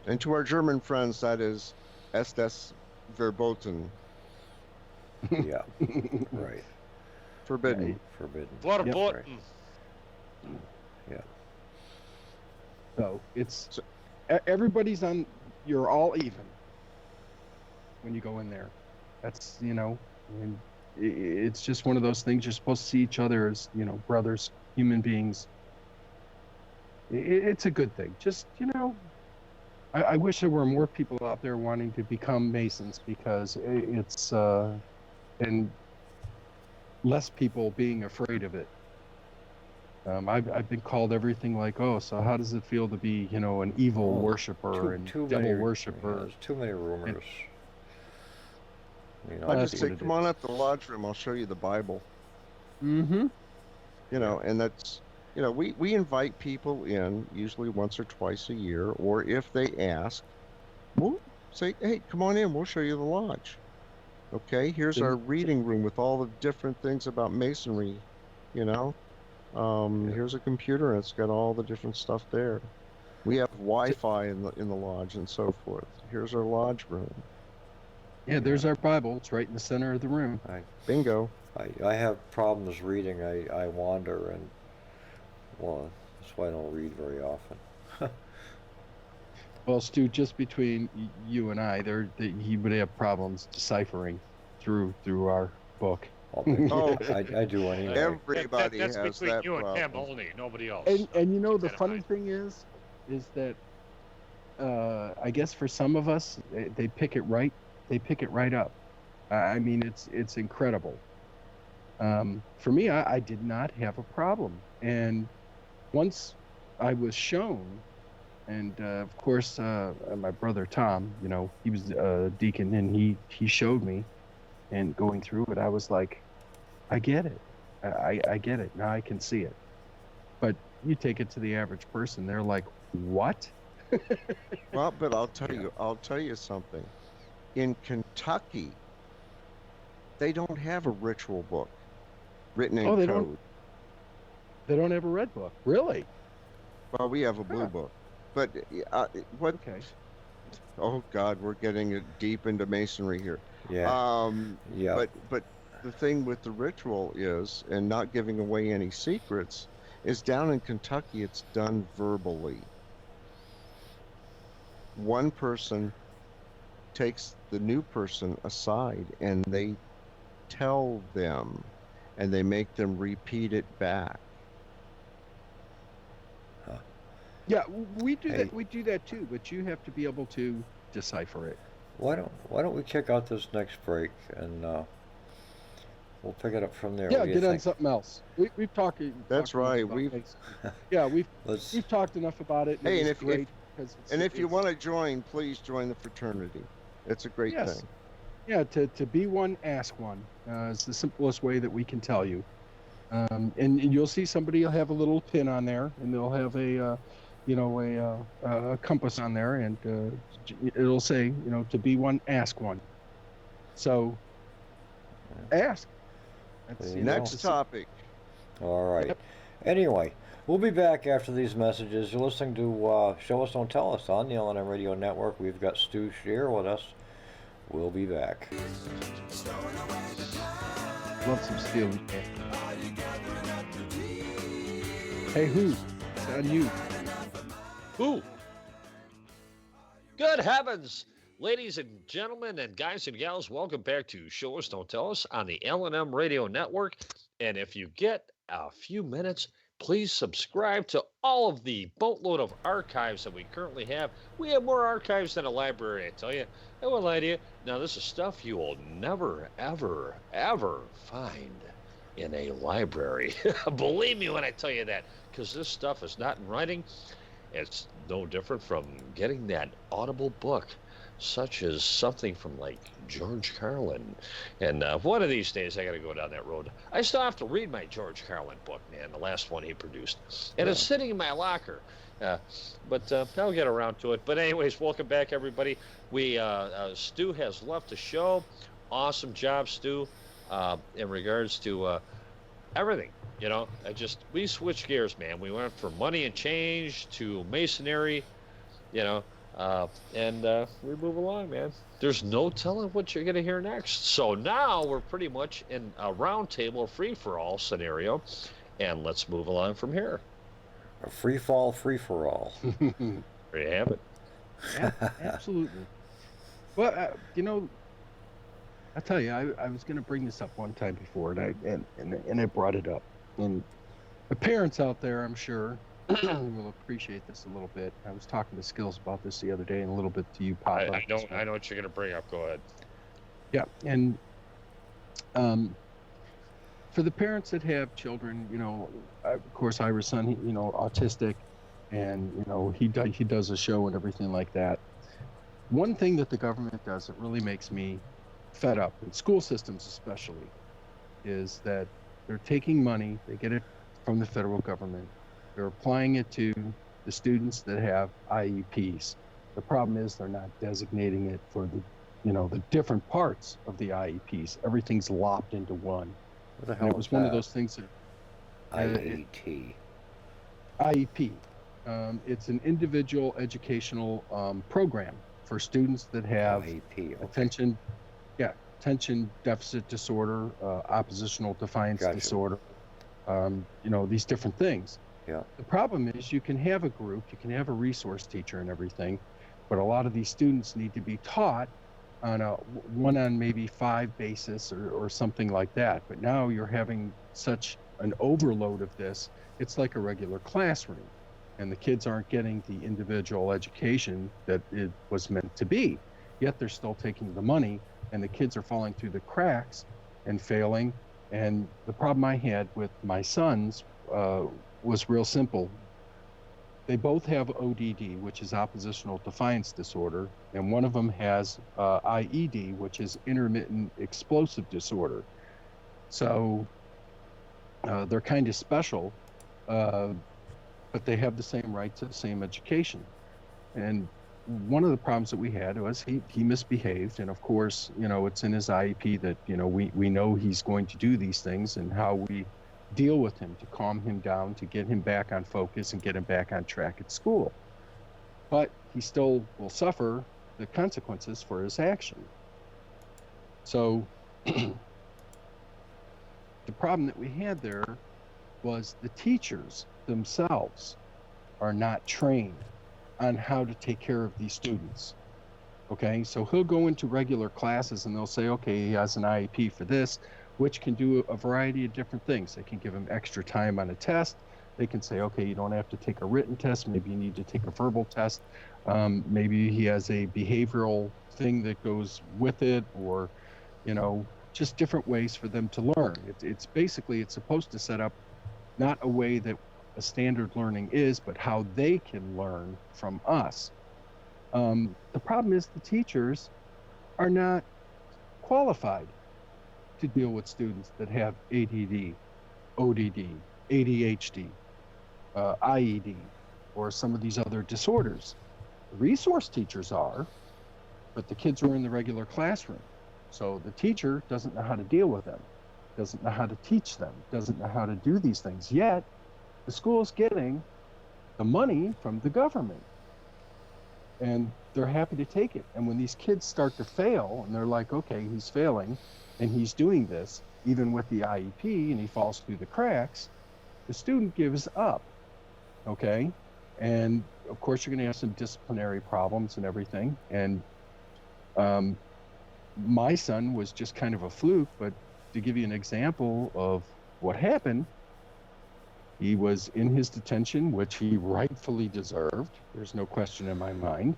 And to our German friends, that is Estes verboten, Yeah. Right. forbidden. Right. Forbidden. Verboten. Yeah. So So- everybody's on. You're all even when you go in there. That's and it's just one of those things. You're supposed to see each other as brothers, human beings. It's a good thing. Just I wish there were more people out there wanting to become Masons, because it's and less people being afraid of it. I've been called everything like, oh, so how does it feel to be an evil worshiper and devil many, worshiper? There's too many rumors. I that's just what say, it come on up to the lodge room. I'll show you the Bible. Mm-hmm. And that's, we invite people in usually once or twice a year, or if they ask, we'll say, hey, come on in. We'll show you the lodge. Okay, here's our reading room with all the different things about Masonry, Here's a computer, and it's got all the different stuff there. We have Wi-Fi in the lodge and so forth. Here's our lodge room. Yeah, there's our Bible. It's right in the center of the room. Bingo. I have problems reading. I wander, and well, that's why I don't read very often. Well, Stu, just between you and I, he would have problems deciphering through our book. Oh, I do anyway. everybody that's has between that you and him problem. only, nobody else. And you know Keep the that in funny mind. thing is that I guess for some of us they pick it right. They pick it right up. I mean it's incredible. For me, I did not have a problem, and once I was shown, and of course my brother Tom, you know, he was a deacon, and he showed me, and going through it, I was like, I get it. I get it now. I can see it. But you take it to the average person, they're like, what? Well, but I'll tell you something. In Kentucky, they don't have a ritual book written in Oh, code. they don't have a red book, really? Well, we have a blue Huh. book. But what? Okay. Oh God, we're getting it deep into masonry here. Yeah. Yeah. But the thing with the ritual is, and not giving away any secrets, is down in Kentucky it's done verbally. One person takes the new person aside and they tell them, and they make them repeat it back. Yeah, we do Hey. that. We do that too, but you have to be able to decipher it. Why don't we kick out this next break and we'll pick it up from there. Yeah, What do you get on think? something else. We've talked. That's talked enough right, about we've- Masonry. Yeah, Let's. we've talked enough about it. And Hey, it and was great because And if you want to join, please join the fraternity. It's a great Yes. thing. Yeah, to be one, ask one. It's the simplest way that we can tell you. And you'll see somebody will have a little pin on there, and they'll have a compass on there, and it'll say, you know, to be one, ask one. So, ask. That's, Next topic. All right. Yep. Anyway, we'll be back after these messages. You're listening to Show Us, Don't Tell Us on the LNM Radio Network. We've got Stu Shear with us. We'll be back. Love some steel. Hey, who? It's on you. Who? Good heavens! Ladies and gentlemen and guys and gals, welcome back to Show Us, Don't Tell Us on the LNM Radio Network. And if you get a few minutes, please subscribe to all of the boatload of archives that we currently have. We have more archives than a library, I tell you. I will lie to you. Now, this is stuff you will never, ever, ever find in a library. Believe me when I tell you that, because this stuff is not in writing. It's no different from getting that audible book, such as something from like George Carlin. And one of these days I got to go down that road. I still have to read my George Carlin book, man, the last one he produced. And it's sitting in my locker. But I'll get around to it. But anyways, welcome back, everybody. Stu has left the show. Awesome job, Stu, in regards to everything. You know, we switched gears, man. We went from money and change to masonry, you know, and we move along, man. There's no telling what you're going to hear next. So now we're pretty much in a roundtable free-for-all scenario, and let's move along from here. A free fall, free for all. There you have it. Yeah, absolutely. Well, you know, I tell you, I was going to bring this up one time before, and I brought it up. And the parents out there, I'm sure, will appreciate this a little bit. I was talking to Skills about this the other day, and a little bit to you, Papa. I know what you're going to bring up. Go ahead. Yeah, and for the parents that have children, you know, of course, Ira's son, you know, autistic, and you know, he does a show and everything like that. One thing that the government does that really makes me fed up, and school systems especially, is that they're taking money, they get it from the federal government, they're applying it to the students that have IEPs. The problem is they're not designating it for the, you know, the different parts of the IEPs. Everything's lopped into one. What the And hell it was is one that? of those things that IET. IEP. It's an individual educational program for students that have IEP. Okay. attention deficit disorder, oppositional defiance Gotcha. disorder, you know, these different things. Yeah. The problem is you can have a group, you can have a resource teacher and everything, but a lot of these students need to be taught on a one on maybe 5 basis or something like that. But now you're having such an overload of this, it's like a regular classroom. And the kids aren't getting the individual education that it was meant to be. Yet they're still taking the money, and the kids are falling through the cracks and failing. And the problem I had with my sons was real simple. They both have ODD, which is oppositional defiance disorder, and one of them has IED, which is intermittent explosive disorder. So they're kind of special, but they have the same right to the same education. And one of the problems that we had was he misbehaved, and of course, it's in his IEP that we know he's going to do these things, and how we deal with him to calm him down, to get him back on focus and get him back on track at school. But he still will suffer the consequences for his action. So the problem that we had there was the teachers themselves are not trained on how to take care of these students. Okay, so he'll go into regular classes and they'll say, okay, he has an IEP for this, which can do a variety of different things. They can give him extra time on a test. They can say, okay, you don't have to take a written test. Maybe you need to take a verbal test. Maybe he has a behavioral thing that goes with it, or, just different ways for them to learn. It's basically, it's supposed to set up not a way that a standard learning is, but how they can learn from us. The problem is the teachers are not qualified to deal with students that have ADD, ODD, ADHD, IED, or some of these other disorders. The resource teachers are, but the kids are in the regular classroom. So the teacher doesn't know how to deal with them, doesn't know how to teach them, doesn't know how to do these things. Yet the school is getting the money from the government, and they're happy to take it. And when these kids start to fail, and they're like, okay, he's failing, and he's doing this, even with the IEP, and he falls through the cracks, the student gives up, okay? And of course, you're gonna have some disciplinary problems and everything. And my son was just kind of a fluke, but to give you an example of what happened, he was in his detention, which he rightfully deserved. There's no question in my mind.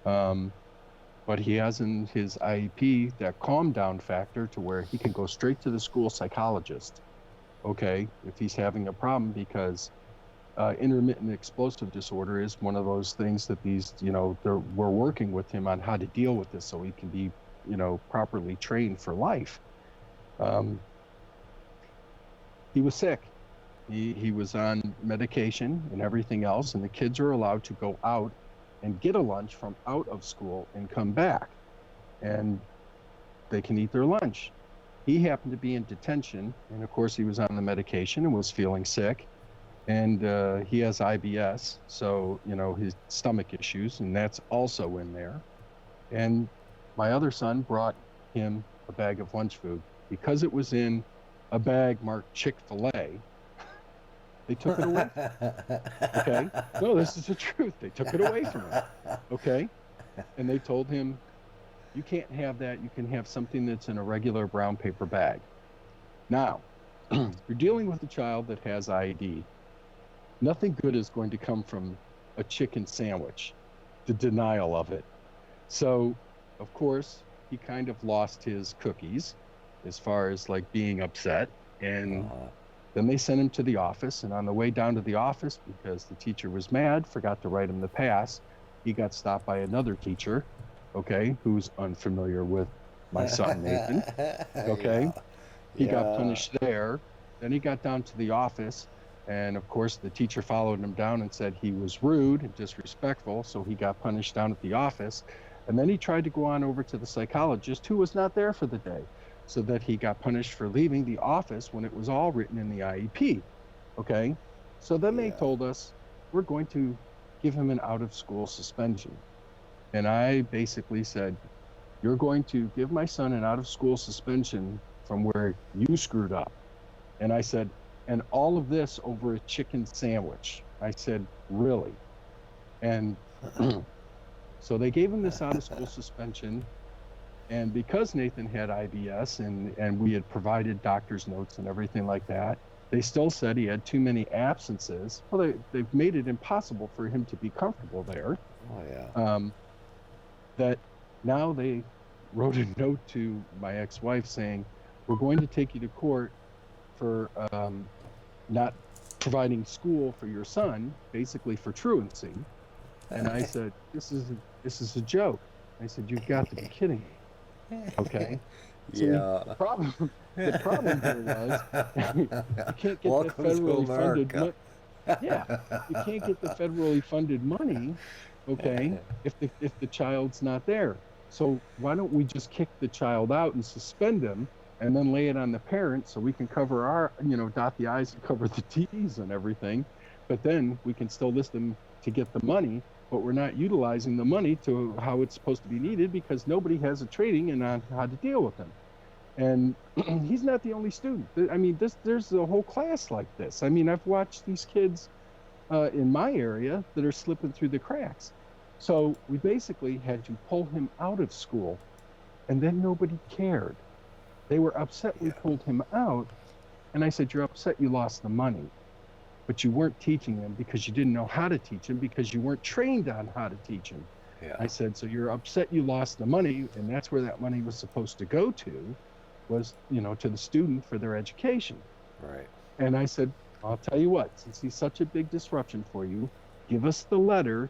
But he has in his IEP that calm down factor to where he can go straight to the school psychologist, okay, if he's having a problem, because intermittent explosive disorder is one of those things that these, we're working with him on how to deal with this so he can be, properly trained for life. He was sick. He was on medication and everything else, and the kids are allowed to go out and get a lunch from out of school and come back, and they can eat their lunch. He happened to be in detention, and of course he was on the medication and was feeling sick, and he has IBS, so his stomach issues, and that's also in there. And my other son brought him a bag of lunch food. Because it was in a bag marked Chick-fil-A, they took it away. Okay? No, this is the truth. They took it away from him. Okay? And they told him, you can't have that. You can have something that's in a regular brown paper bag. Now, you're dealing with a child that has IED. Nothing good is going to come from a chicken sandwich, the denial of it. So, of course, he kind of lost his cookies as far as like being upset. And then they sent him to the office, and on the way down to the office, because the teacher was mad, forgot to write him the pass, he got stopped by another teacher, okay, who's unfamiliar with my son, Nathan, okay? He got punished there. Then he got down to the office, and of course the teacher followed him down and said he was rude and disrespectful, so he got punished down at the office. And then he tried to go on over to the psychologist, who was not there for the day, so that he got punished for leaving the office when it was all written in the IEP, okay? So then they told us, we're going to give him an out-of-school suspension. And I basically said, you're going to give my son an out-of-school suspension from where you screwed up. And I said, and all of this over a chicken sandwich. I said, really? And so they gave him this out-of-school suspension. And because Nathan had IBS and we had provided doctor's notes and everything like that, they still said he had too many absences. Well, they've made it impossible for him to be comfortable there. Oh, yeah. That now they wrote a note to my ex-wife saying, we're going to take you to court for not providing school for your son, basically for truancy. And I said, this is a joke. I said, you've got to be kidding me. Okay. So Yeah. the problem here was you can't get Welcome that to federally funded America. yeah, you can't get the federally funded money, okay, if the child's not there. So why don't we just kick the child out and suspend him and then lay it on the parents so we can cover our, dot the I's and cover the T's and everything. But then we can still list them to get the money, but we're not utilizing the money to how it's supposed to be needed because nobody has a training in on how to deal with them. And he's not the only student. I mean, there's a whole class like this. I mean, I've watched these kids in my area that are slipping through the cracks. So we basically had to pull him out of school, and then nobody cared. They were upset we pulled him out, and I said, you're upset you lost the money, but you weren't teaching him because you didn't know how to teach him because you weren't trained on how to teach him. Yeah. I said, so you're upset you lost the money, and that's where that money was supposed to go to, was, to the student for their education. Right. And I said, I'll tell you what, since he's such a big disruption for you, give us the letter,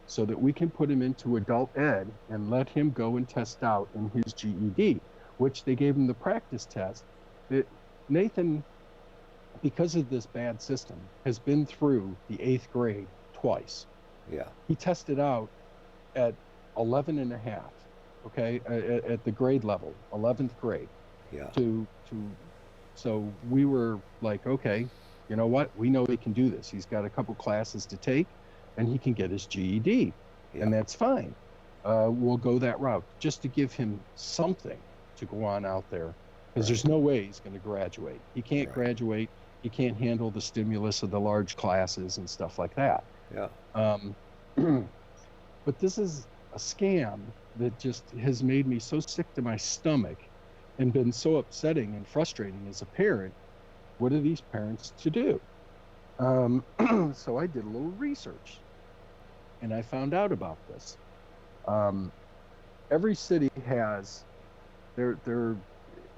so that we can put him into adult ed and let him go and test out in his GED, which they gave him the practice test. That Nathan, because of this bad system, has been through the 8th grade twice. Yeah. He tested out at 11 and a half, okay, at the grade level, 11th grade. Yeah. So we were like, okay, you know what? We know he can do this. He's got a couple classes to take, and he can get his GED, and that's fine. We'll go that route just to give him something to go on out there, because there's no way he's going to graduate. He can't graduate. He can't handle the stimulus of the large classes and stuff like that. Yeah. But this is a scam that just has made me so sick to my stomach and been so upsetting and frustrating as a parent. What are these parents to do? So I did a little research, and I found out about this. Every city has their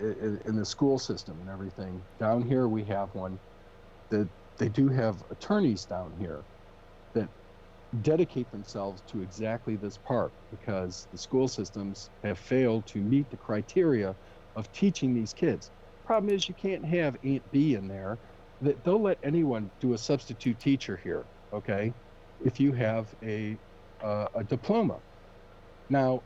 in the school system and everything. Down here we have one that they do have attorneys down here that dedicate themselves to exactly this part, because the school systems have failed to meet the criteria of teaching these kids. Problem is, you can't have Aunt B in there. They'll let anyone do a substitute teacher here, okay, if you have a diploma. Now,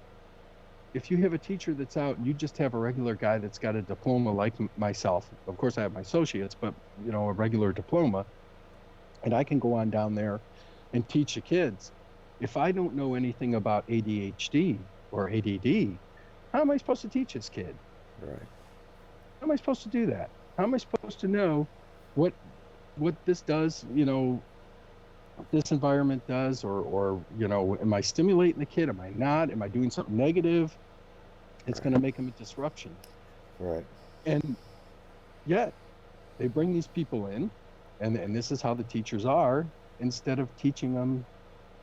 if you have a teacher that's out and you just have a regular guy that's got a diploma like myself, of course I have my associates, but a regular diploma, and I can go on down there and teach the kids. If I don't know anything about ADHD or ADD, how am I supposed to teach this kid? Right. How am I supposed to do that? How am I supposed to know what this does, this environment does, or am I stimulating the kid? Am I not? Am I doing something negative? It's going to make them a disruption. Right. And yet they bring these people in, and this is how the teachers are, instead of teaching them,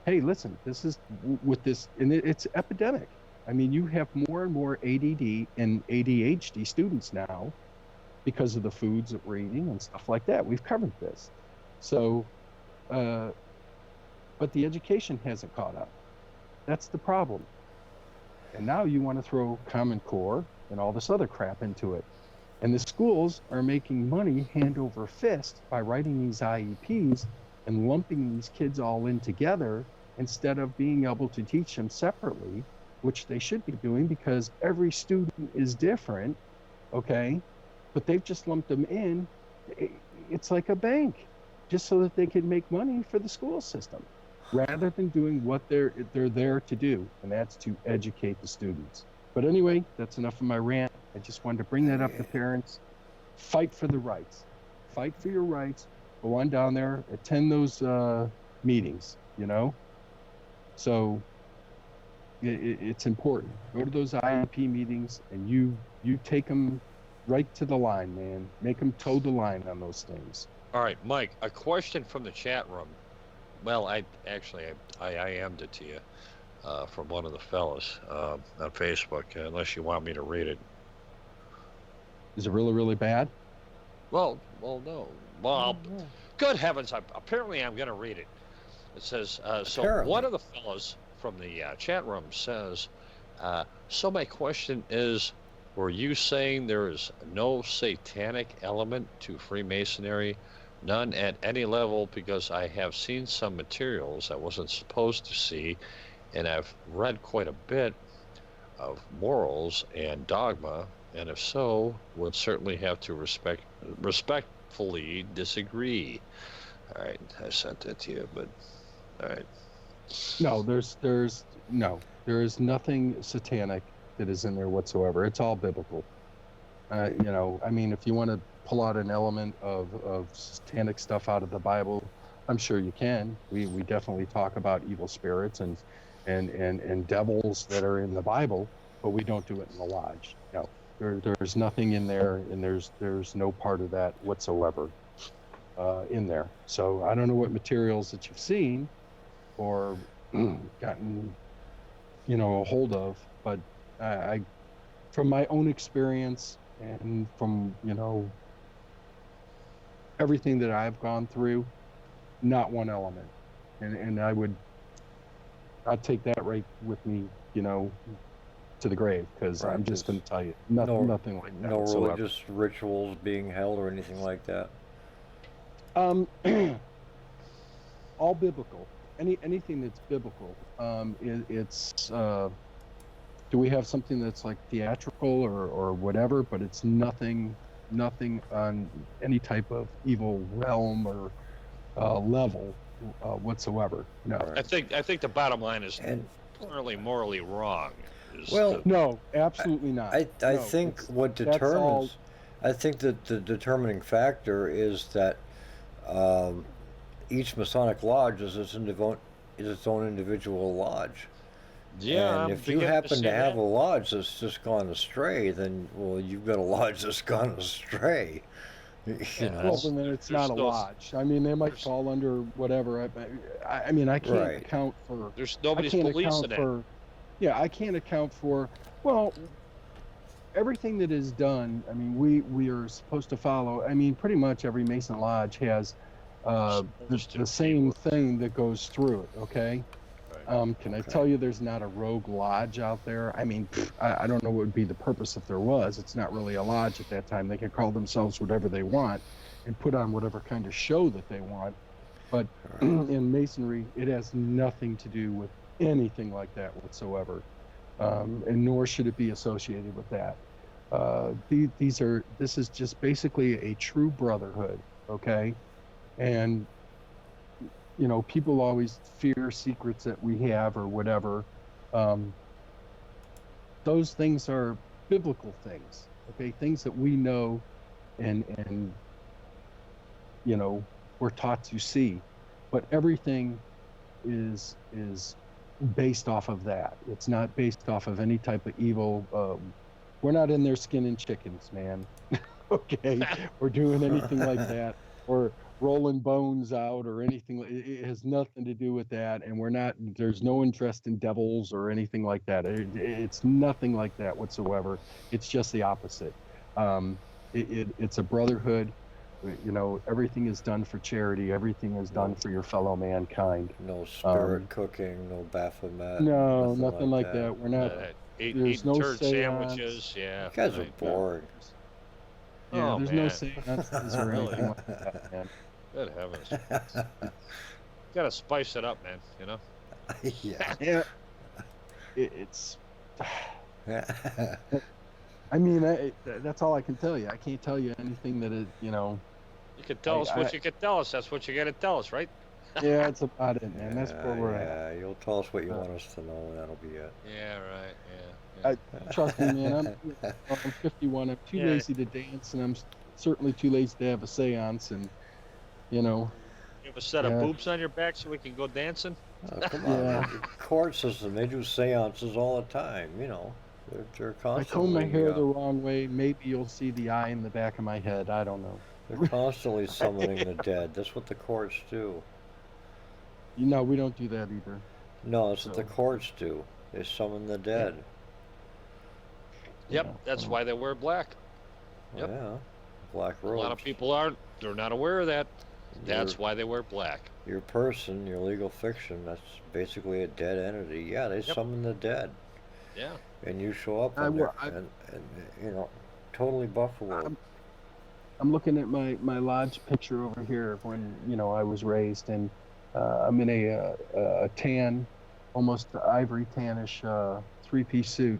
hey, listen, this is with this, and it's epidemic. I mean, you have more and more ADD and ADHD students now because of the foods that we're eating and stuff like that. We've covered this. So, but the education hasn't caught up. That's the problem. And now you want to throw Common Core and all this other crap into it. And the schools are making money hand over fist by writing these IEPs and lumping these kids all in together instead of being able to teach them separately, which they should be doing because every student is different, okay? But they've just lumped them in. It's like a bank, just so that they can make money for the school system, rather than doing what they're there to do, and that's to educate the students. But anyway, that's enough of my rant. I just wanted to bring that up to parents. Fight for the rights. Fight for your rights. Go on down there, attend those meetings, So It's important. Go to those IEP meetings and you take them right to the line, man. Make them toe the line on those things. All right, Mike, a question from the chat room. Well, I IM'd it to you from one of the fellas on Facebook, unless you want me to read it. Is it really, really bad? Well, no. Well, good heavens, apparently I'm going to read it. It says, so Apparently. one of the fellas from the chat room says, so my question is, were you saying there is no satanic element to Freemasonry? None at any level, because I have seen some materials I wasn't supposed to see, and I've read quite a bit of morals and dogma, and if so, would certainly have to respectfully disagree. All right, I sent that to you, but all right. No, there is nothing satanic that is in there whatsoever. It's all biblical. I mean, if you want to pull out an element of satanic stuff out of the Bible, I'm sure you can. We definitely talk about evil spirits and devils that are in the Bible, but we don't do it in the lodge. No, there's nothing in there, and there's no part of that whatsoever in there. So I don't know what materials that you've seen or gotten a hold of, but I from my own experience and from everything that I've gone through, not one element, and I'd take that right with me to the grave, because I'm just going to tell you nothing like that No whatsoever. religious rituals being held or anything like that. All biblical. Anything that's biblical. It's do we have something that's like theatrical or whatever, but it's nothing on any type of evil realm or level whatsoever. No. Right. I think the bottom line is And clearly morally wrong. No, absolutely not. I No, think what that's all- determines, I think that the determining factor is that each Masonic lodge is its own individual lodge. Yeah, And I'm if you beginning happen see to have that. a lodge that's just gone astray, then well, you've got a lodge that's gone astray. You Yeah, know? Well, then it's There's not a no- lodge. I mean, they might there's- fall under whatever. I mean, I can't Right. account for. There's I nobody's can't policing account it. for. Yeah, I can't account for. Well, everything that is done. I mean, we are supposed to follow. I mean, pretty much every Mason lodge has the same thing that goes through it. Okay. Can I Okay. tell you there's not a rogue lodge out there? I mean, I don't know what would be the purpose if there was. It's not really a lodge at that time. They can call themselves whatever they want and put on whatever kind of show that they want. But in Masonry, it has nothing to do with anything like that whatsoever. And nor should it be associated with that. This is just basically a true brotherhood, okay? And people always fear secrets that we have or whatever. Those things are biblical things, okay? Things that we know and we're taught to see. But everything is based off of that. It's not based off of any type of evil. We're not in there skinning chickens, man. Okay, or doing anything like that, or rolling bones out or anything. It has nothing to do with that, and there's no interest in devils or anything like that. It's nothing like that whatsoever. It's just the opposite. It's a brotherhood. Everything is done for charity. Everything is done for your fellow mankind. No spirit cooking, no Baphomet. No, nothing like that. We're not. Eating There's no turd seance. sandwiches. Yeah. You guys are right. boring. Yeah, Oh, there's man. no seances or anything like that, man. Good heavens. Gotta spice it up, man. Yeah. Yeah, it's. I mean, that's all I can tell you. I can't tell you anything that is, You can tell us what I- you can tell us. That's what you gotta tell us, right? Yeah, it's about it, man. That's where we're at. Yeah, you'll tell us what you want us to know, and that'll be it. Yeah, right. Yeah. Trust me, man. I'm 51. I'm too Yeah. lazy to dance, and I'm certainly too lazy to have a seance. And You have a set of Yeah. boobs on your back so we can go dancing? Oh, come on, Yeah. man. The court system, they do seances all the time, you know. They're I comb my constantly, hair the wrong way. Maybe you'll see the eye in the back of my head. I don't know. they're constantly summoning the dead. That's what the courts do. No, we don't do that either. No, that's what the So- courts do. They summon the dead. Yep, Yeah, that's so- why they wear black. Yep. Yeah. Black A robes. lot of people aren't. They're not aware of that. That's Your- why they wear black. Your person, your legal fiction, that's basically a dead entity. Yeah, they Yep. summon the dead. Yeah. And you show up I in there wa- I- and, you know, totally buffalo. I'm looking at my lodge picture over here of when I was raised, and I'm in a tan, almost ivory tannish three-piece suit,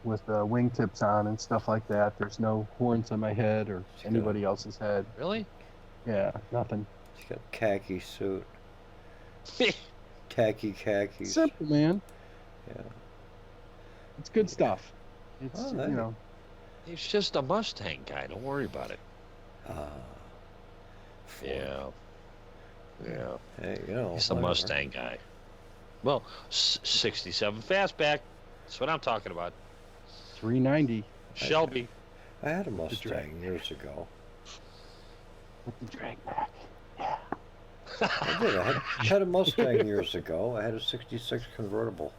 with wingtips on and stuff like that. There's no horns on my head or It's good. anybody else's head. Really? Yeah, nothing. He's got khaki suit. Tacky khakis. Simple, man. Yeah. It's good stuff. It's Oh, hey. He's just a Mustang guy. Don't worry about it. Ah. Ford. Yeah. Yeah. Hey, He's a whatever. Mustang guy. Well, 67 fastback. That's what I'm talking about. 390 Shelby. I had a Mustang years ago. with the drag back. I did. I had a Mustang years ago. I had a '66 convertible.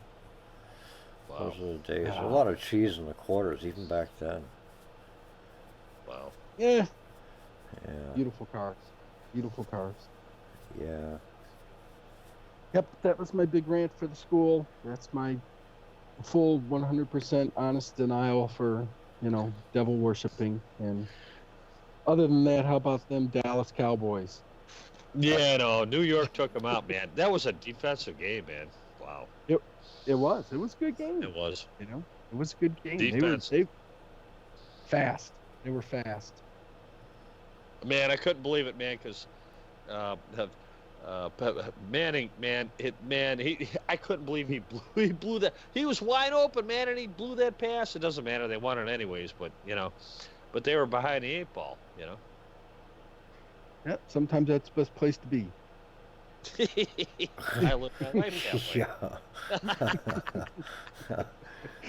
Wow. Those are the days. A Wow. lot of cheese in the quarters, even back then. Wow. Yeah, Yeah. beautiful cars. Beautiful cars. Yeah. Yep, that was my big rant for the school. That's my full 100% honest denial for, devil worshipping. And other than that, how about them Dallas Cowboys? Yeah, no, New York took him out, man. That was a defensive game, man. Wow. It was a good game. It was. It was a good game. Defense. They fast. They were fast. Man, I couldn't believe it, man, because Manning, man, I couldn't believe he blew that. He was wide open, man, and he blew that pass. It doesn't matter. They won it anyways, but they were behind the 8 ball, Yep, sometimes that's the best place to be. I live my life that way. Yeah.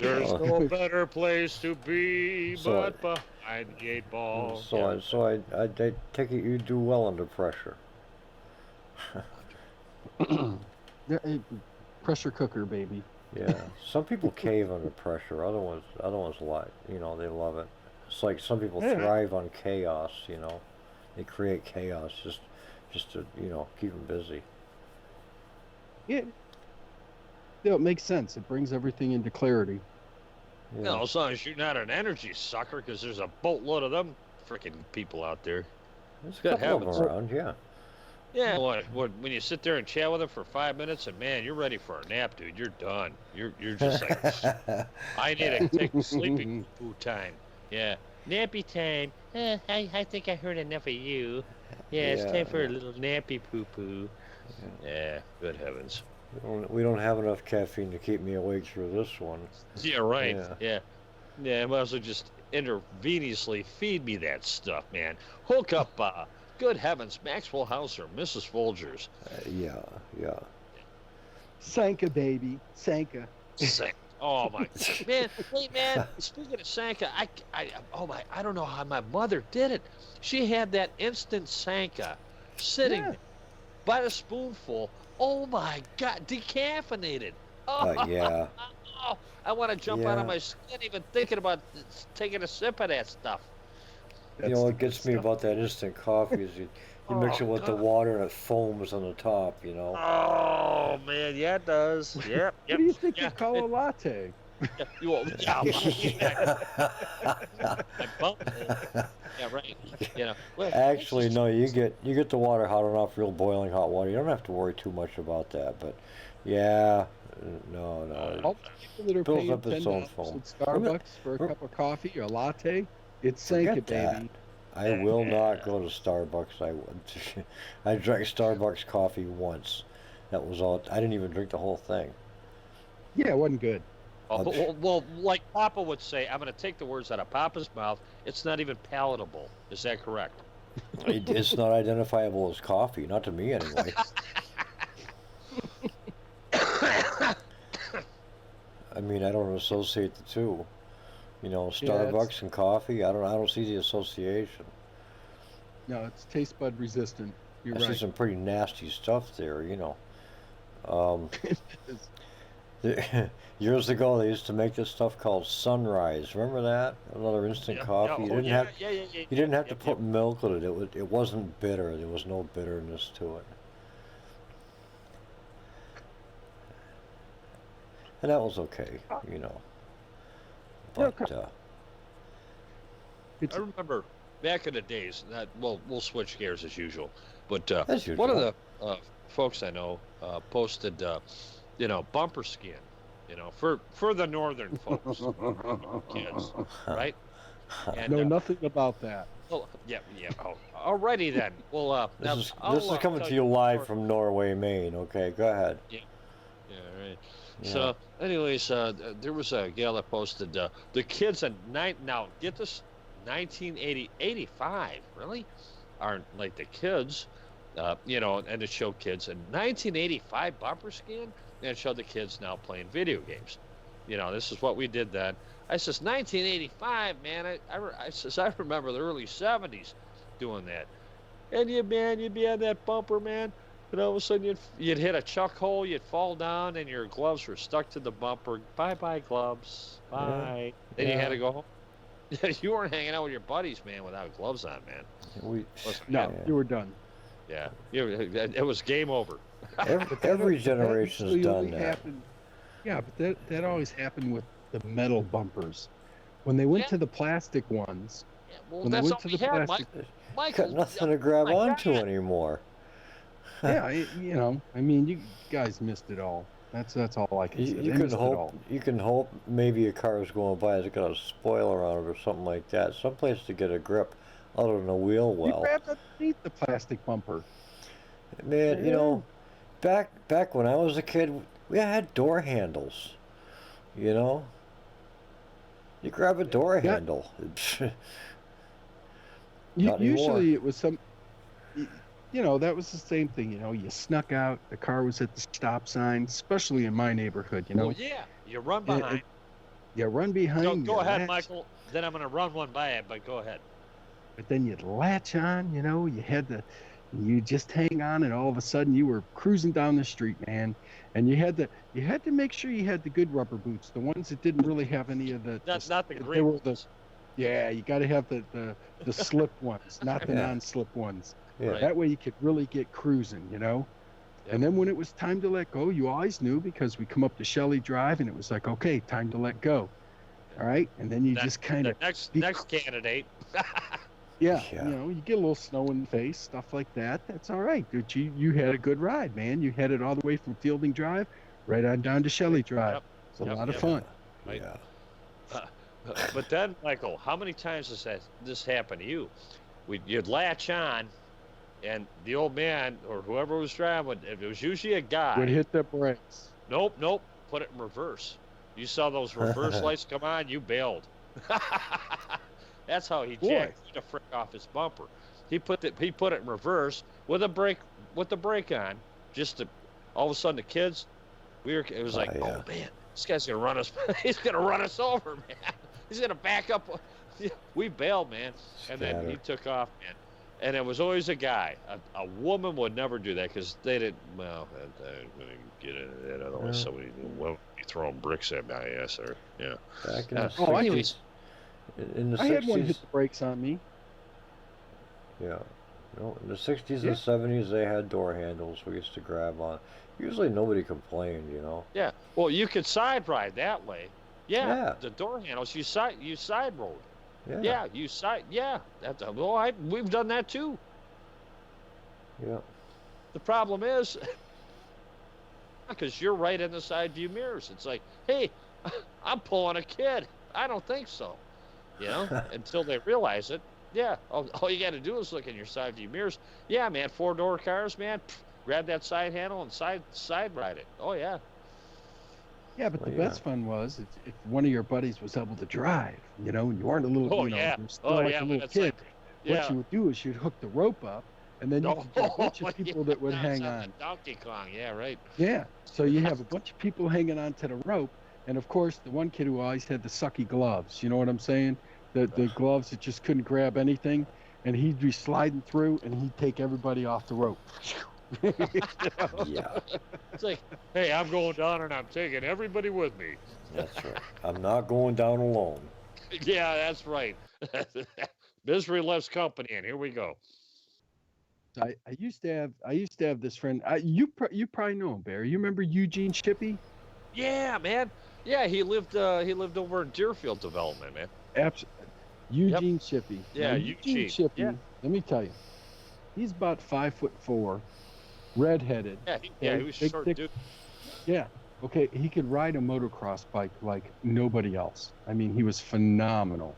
There's Oh. no better place to be So but behind the 8 ball. So I take it you do well under pressure. Yeah, pressure cooker, baby. Yeah. Some people cave under pressure. Other ones like, they love it. It's like some people Yeah. thrive on chaos. They create chaos just to keep them busy. Yeah. Yeah, it makes sense. It brings everything into clarity. Yeah. No, as long as you're not an energy sucker, because there's a boatload of them freaking people out there. There's a good couple of heavens. them around. Yeah. Yeah, what when you sit there and chat with them for 5 minutes, and man, you're ready for a nap, dude. You're done. You're just like, I need to take sleeping poo time. Yeah, nappy time. I think I heard enough of you. Yeah, it's Yeah, time for yeah. a little nappy poo poo. Yeah, good heavens. We don't have enough caffeine to keep me awake through this one. Yeah, right. Yeah. Yeah, might as well just intravenously feed me that stuff, man. Hook up, good heavens, Maxwell House or Mrs. Folgers. Yeah. Sanka, baby. Sanka. Oh my man! Hey man, speaking of Sanka, I don't know how my mother did it. She had that instant Sanka sitting Yeah. there by the spoonful. Oh my God, decaffeinated. Oh, Yeah. oh, I want to jump out Yeah. of my skin even thinking about taking a sip of that stuff. You know what gets me about that instant coffee is you mix Oh, it with the God. water and it foams on the top. Oh man, yeah, it does. Yep. What do you think yeah, you call a latte? Yeah, my bumhole. Yeah, right. Well, Actually, no. You get the water hot enough, real boiling hot water. You don't have to worry too much about that. But yeah, no. All the people that are builds paying up its own $10 foam. at Starbucks for a cup of coffee or a latte, it's Sanka, Forget that. baby. I will not go to Starbucks. I drank Starbucks coffee once. That was all. I didn't even drink the whole thing. Yeah, it wasn't good. well, like Papa would say, I'm going to take the words out of Papa's mouth. It's not even palatable. Is that correct? It's not identifiable as coffee, not to me anyway. I mean, I don't associate the two. You know, Starbucks and coffee. I don't see the association. No, it's taste bud resistant. You're I right. see some pretty nasty stuff there. You know. Um, Years ago, they used to make this stuff called Sunrise. Remember that? Another instant coffee. You didn't have you didn't have to put milk in it. It wasn't bitter. There was no bitterness to it. And that was okay, you know. But I remember back in the days. We'll switch gears as usual. But as usual. one of the folks I know posted, bumper skin. For the northern folks, kids, right? And, know nothing about that. Well, yeah. Oh, alrighty then. Well, this is coming to you live from Norway, Maine. Okay, go ahead. Yeah, right. Yeah. So, anyways, there was a gal that posted the kids in now get this, 1985 really aren't like the kids, and it showed kids in 1985 bumper scan. And it showed the kids now playing video games. This is what we did then. I says 1985, man. I remember the early 70s doing that. And you'd be on that bumper, man. And all of a sudden you'd hit a chuck hole, you'd fall down, and your gloves were stuck to the bumper. Bye, gloves. Bye. Then you had to go home. You weren't hanging out with your buddies, man, without gloves on, man. You were done. Yeah, it was game over. Every generation's done that. Happened, yeah, but that always happened with the metal bumpers. When they went to the plastic ones, when they went to the plastic, Michael, got nothing to grab onto anymore. Yeah, I mean, you guys missed it all. That's all I can say. You can hope maybe a car is going by that's got a spoiler on it or something like that. Someplace to get a grip other than a wheel well. You grabbed underneath the plastic bumper. Man, back when I was a kid, we had door handles. You grab a door handle. Usually it was some. That was the same thing. You snuck out. The car was at the stop sign, especially in my neighborhood. Oh yeah, you run behind. You run behind. Go ahead, Michael. Then I'm gonna run one by it. But go ahead. But then you'd latch on. You just hang on, and all of a sudden you were cruising down the street, man. And you had to make sure you had the good rubber boots, the ones that didn't really have any of the. Not the green ones. Yeah, you got to have the slip ones, not the non-slip ones. Yeah. Right. That way you could really get cruising, Yep. And then when it was time to let go, you always knew because we come up to Shelley Drive and it was like, okay, time to let go. All right, and then you just kind of next candidate. Yeah, you get a little snow in the face, stuff like that. That's all right, dude. You had a good ride, man. You headed all the way from Fielding Drive right on down to Shelley Drive. It's a lot of fun. Right. Yeah. But then, Michael, how many times has this happened to you? You'd latch on, and the old man or whoever was driving, if it was usually a guy, would hit the brakes. Nope. Put it in reverse. You saw those reverse lights come on, you bailed. That's how he jacked the frick off his bumper. He put it in reverse with a brake on, just to all of a sudden the kids, it was like, oh man, this guy's gonna run us. He's gonna run us over, man. He's gonna back up. We bailed, man, and then he took off, man. And it was always a guy. A woman would never do that because they didn't. Well, I'm gonna get into that. Otherwise, somebody will be throwing bricks at my ass. Or Back in the 60s. Anyways. In the 60s, I had one hit the brakes on me. Yeah. In the 60s and 70s, they had door handles we used to grab on. Usually nobody complained, Yeah. Well, you could side ride that way. Yeah. The door handles, you side road. Yeah. You side. Yeah. We've done that too. Yeah. The problem is, because you're right in the side view mirrors. It's like, hey, I'm pulling a kid. I don't think so. Until they realize it. Yeah, all you got to do is look in your side view mirrors. Yeah, man, 4-door cars, man. Grab that side handle and side ride it. Oh yeah. Yeah, but the best fun was if one of your buddies was able to drive, and you weren't a little, you were still a little kid. what you would do is you'd hook the rope up, and then you could get a bunch of people that would that hang sounds on. like Donkey Kong. Yeah, right. Yeah. So you have a bunch of people hanging on to the rope, and of course the one kid who always had the sucky gloves. You know what I'm saying? The gloves that just couldn't grab anything, and he'd be sliding through, and he'd take everybody off the rope. You know? Yeah, It's like, hey, I'm going down and I'm taking everybody with me. that's right. I'm not going down alone. Yeah, that's right. Misery loves company, and here we go. I used to have this friend. You probably know him, Barry. You remember Eugene Shippey? Yeah, man. Yeah, he lived over in Deerfield Development, man. Eugene Shippey. Yeah, Now, Eugene. Shippey. Yeah. Let me tell you, he's about 5'4", redheaded. Yeah, he was a big, short thick- dude. Yeah. Okay, he could ride a motocross bike like nobody else. I mean, he was phenomenal.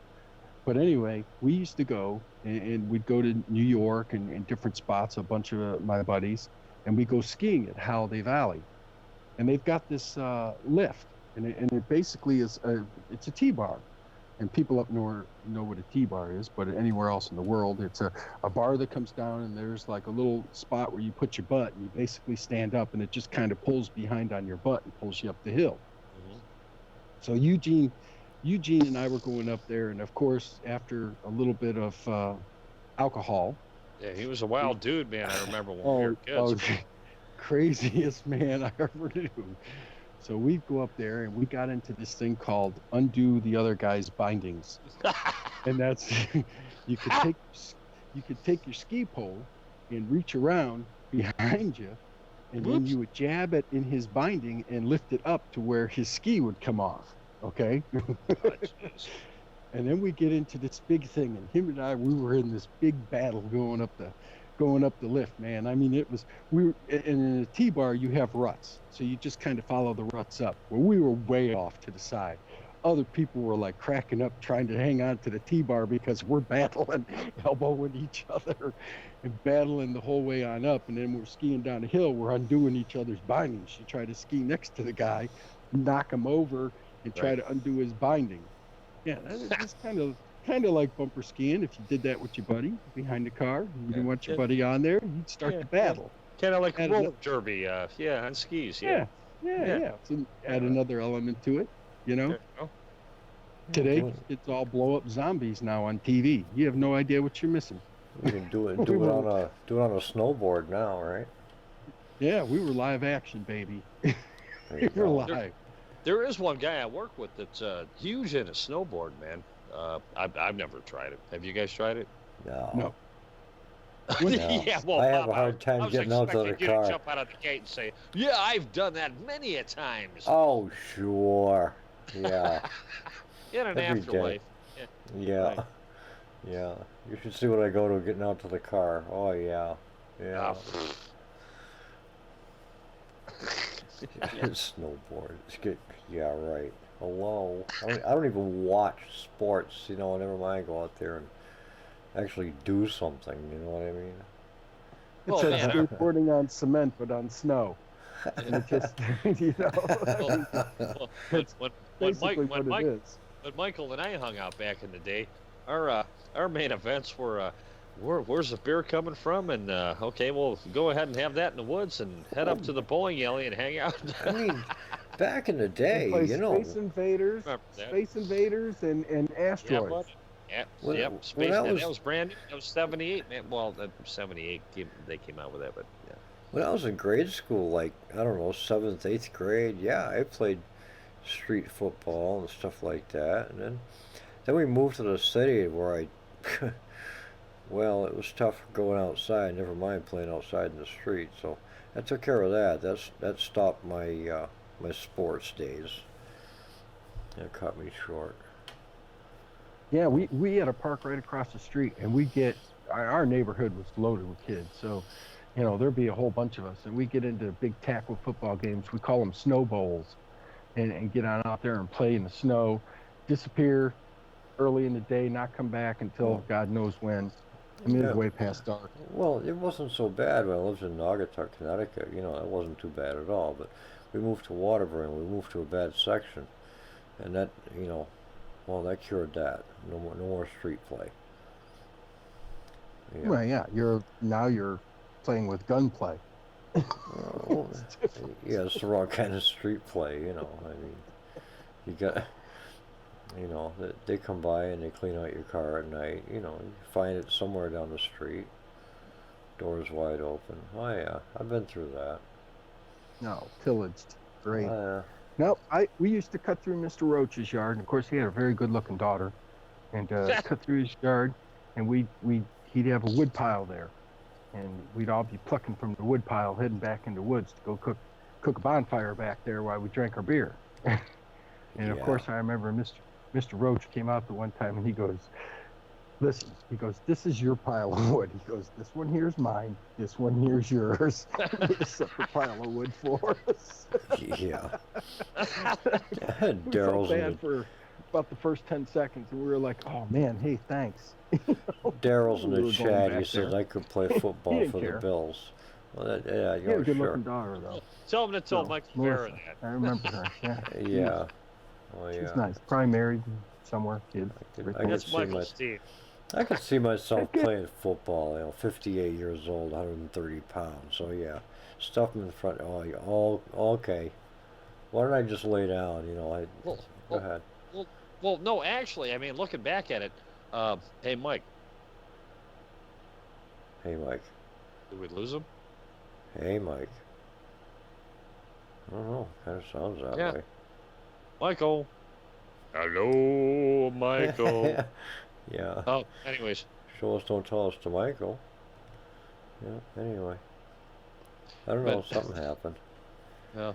But anyway, we used to go, and we'd go to New York and different spots, a bunch of my buddies, and we go skiing at Holiday Valley. And they've got this lift, and it basically is it's a T-bar. And people up north know what a T-bar is, but anywhere else in the world, it's a bar that comes down, and there's like a little spot where you put your butt, and you basically stand up, and it just kind of pulls behind on your butt and pulls you up the hill. Mhm. So Eugene and I were going up there, and of course, after a little bit of alcohol. Yeah, he was a wild dude, man. I remember when we were kids. Craziest man I ever knew. So we'd go up there, and we got into this thing called undo the other guy's bindings, and that's you could take your ski pole and reach around behind you, and then you would jab it in his binding and lift it up to where his ski would come off. Okay. And then we get into this big thing, and him and I, we were in this big battle going up the lift, man. I mean, in a T-bar, you have ruts, so you just kind of follow the ruts up. Well, we were way off to the side. Other people were like cracking up, trying to hang on to the T-bar because we're battling, elbowing each other, and battling the whole way on up. And then we're skiing down the hill. We're undoing each other's bindings. You try to ski next to the guy, knock him over, and try to undo his binding. Yeah, that's kind of like bumper skiing. If you did that with your buddy behind the car, and you didn't want your buddy on there, you'd start the battle. Kind of like roller derby, on skis. Yeah. So add another element to it, you know. Today, it's all blow up zombies now on TV. You have no idea what you're missing. You can do it on a snowboard now, right? Yeah, we were live action, baby. We were live. There is one guy I work with that's huge in a snowboard, man. I've never tried it. Have you guys tried it? No. Yeah, well, I have a hard time getting out of the expecting you car. to jump out of the gate and say, "Yeah, I've done that many a times." Oh, sure. Yeah. In an every afterlife. day. Yeah. Yeah. Right. Yeah. You should see what I go to getting out to the car. Oh, yeah. Yeah. Snowboard. Yeah, right. Hello. I don't even watch sports, never mind go out there and actually do something, you know what I mean? It's like skateboarding on cement, but on snow. And it just, that's basically what it is. When Michael and I hung out back in the day, our main events were where's the beer coming from? And okay, well, go ahead and have that in the woods and head up to the bowling alley and hang out. I mean, back in the day, Space Invaders, and Asteroids. Yeah, that was brand new. That was 78, man. Well, 78 they came out with that, but yeah. When I was in grade school, like, I don't know, 7th, 8th grade, yeah, I played street football and stuff like that. And then we moved to the city where well, it was tough going outside, never mind playing outside in the street. So I took care of that. That stopped my my sports days. It cut me short. Yeah, we had a park right across the street, and our neighborhood was loaded with kids. So, there'd be a whole bunch of us, and we get into big tackle football games. We call them snow bowls, and get on out there and play in the snow, disappear early in the day, not come back until God knows when. I mean, it was way past dark. Well, it wasn't so bad when I lived in Naugatuck, Connecticut. It wasn't too bad at all. But we moved to Waterbury, and we moved to a bad section, and that, well, that cured that. No more street play. Yeah. Well, yeah, you're playing with gunplay. Well, It's different. yeah, it's the wrong kind of street play, you know. I mean, you got, they come by and they clean out your car at night. You know, you find it somewhere down the street, doors wide open. Oh yeah, I've been through that. No, pillaged. Great. Uh, No, we used to cut through Mr. Roach's yard, and of course he had a very good-looking daughter, and cut through his yard, and he'd have a wood pile there, and we'd all be plucking from the wood pile, heading back into the woods to go cook a bonfire back there while we drank our beer. And of Yeah. course I remember Mr. Roach came out the one time and he goes, "Listen," he goes, "this is your pile of wood." He goes, "This one here's mine. This one here's yours." Made a separate pile of wood for us. yeah. We felt Daryl's in bad for about the first 10 seconds, and we were like, "Oh man, hey, thanks." Daryl's in We the were going chat. He back says there. I could play football didn't for care. the Bills. Well, yeah, He had a sure. good-looking daughter, though. Tell him to tell So, Mike Melissa, Farah that. I remember her. Yeah, Yeah. Oh she's yeah. nice. Probably married somewhere, kids. I everything. could That's see Michael my- Steve. I could see myself Okay. playing football, 58 years old, 130 pounds. So yeah, stuff him in the front. Oh, yeah, okay. Why don't I just lay down? Go Well, ahead. Well, no, actually, I mean, looking back at it, hey, Mike, Hey, Mike. did we lose him? Hey, Mike. I don't know. Kind of sounds that Yeah. way. Michael. Hello, Michael. Yeah. Oh, anyways, Show us, don't tell us to Michael. Yeah. Anyway. I don't know. But- Something happened. yeah.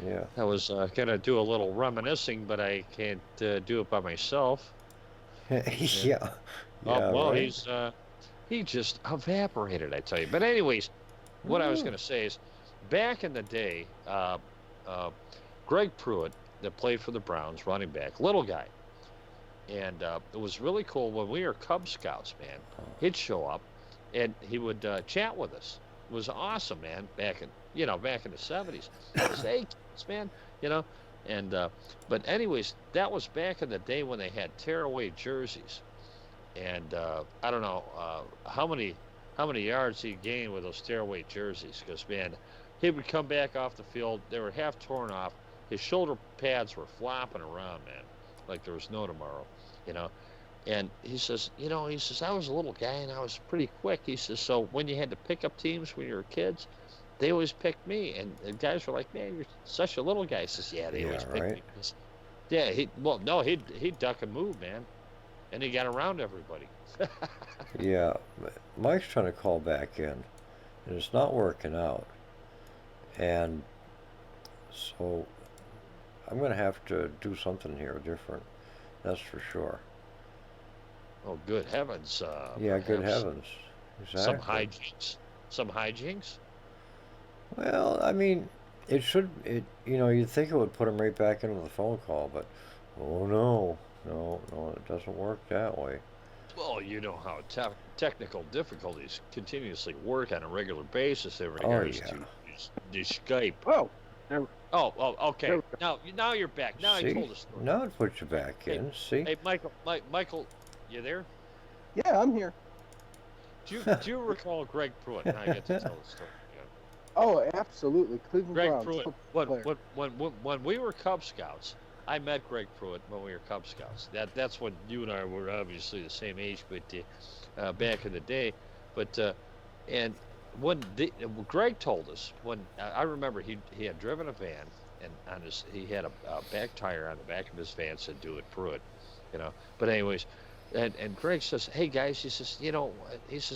Yeah. I was gonna do a little reminiscing, but I can't do it by myself. Yeah. Oh, well, right. he just evaporated, I tell you. But anyways, what I was Mm. gonna say is, back in the day, Greg Pruitt, that played for the Browns, running back, little guy, and it was really cool when we were Cub Scouts, man. He'd show up, and he would chat with us. It was awesome, man. Back in the '70s. Say, kids, man, and but anyways, that was back in the day when they had tearaway jerseys, and I don't know how many yards he gained with those tearaway jerseys, because man, he would come back off the field, they were half torn off, his shoulder pads were flopping around, man, like there was no tomorrow, and he says, I was a little guy and I was pretty quick. He says, so when you had to pick up teams when you were kids, they always picked me, and the guys were like, man, you're such a little guy. He says, yeah, they always Yeah, picked right. me. He says, yeah, he'd duck and move, man, and he got around everybody. Yeah. Mike's trying to call back in, and it's not working out. And so I'm going to have to do something here different. That's for sure. Oh, good heavens! Yeah, good perhaps heavens. Some Exactly. hijinks. Some hijinks. Well, I mean, you'd think it would put him right back into the phone call, but oh no, no, it doesn't work that way. Well, you know how technical difficulties continuously work on a regular basis in Oh, regards yeah. to the Skype. Oh, Oh, okay. There we Now you're back. Now See? I told a story. Now it puts you back Hey, in. See? Hey, Michael, you there? Yeah, I'm here. Do you recall Greg Pruitt? Now I get to tell the story. Yeah. Oh, absolutely. Cleveland Greg Browns. Pruitt. football player. When we were Cub Scouts, I met Greg Pruitt when we were Cub Scouts. That's when you and I were obviously the same age, but back in the day. But and when Greg told us, when I remember he had driven a van, and he had a back tire on the back of his van said "Do it, Pruitt," But anyways, and Greg says, "Hey guys," he says,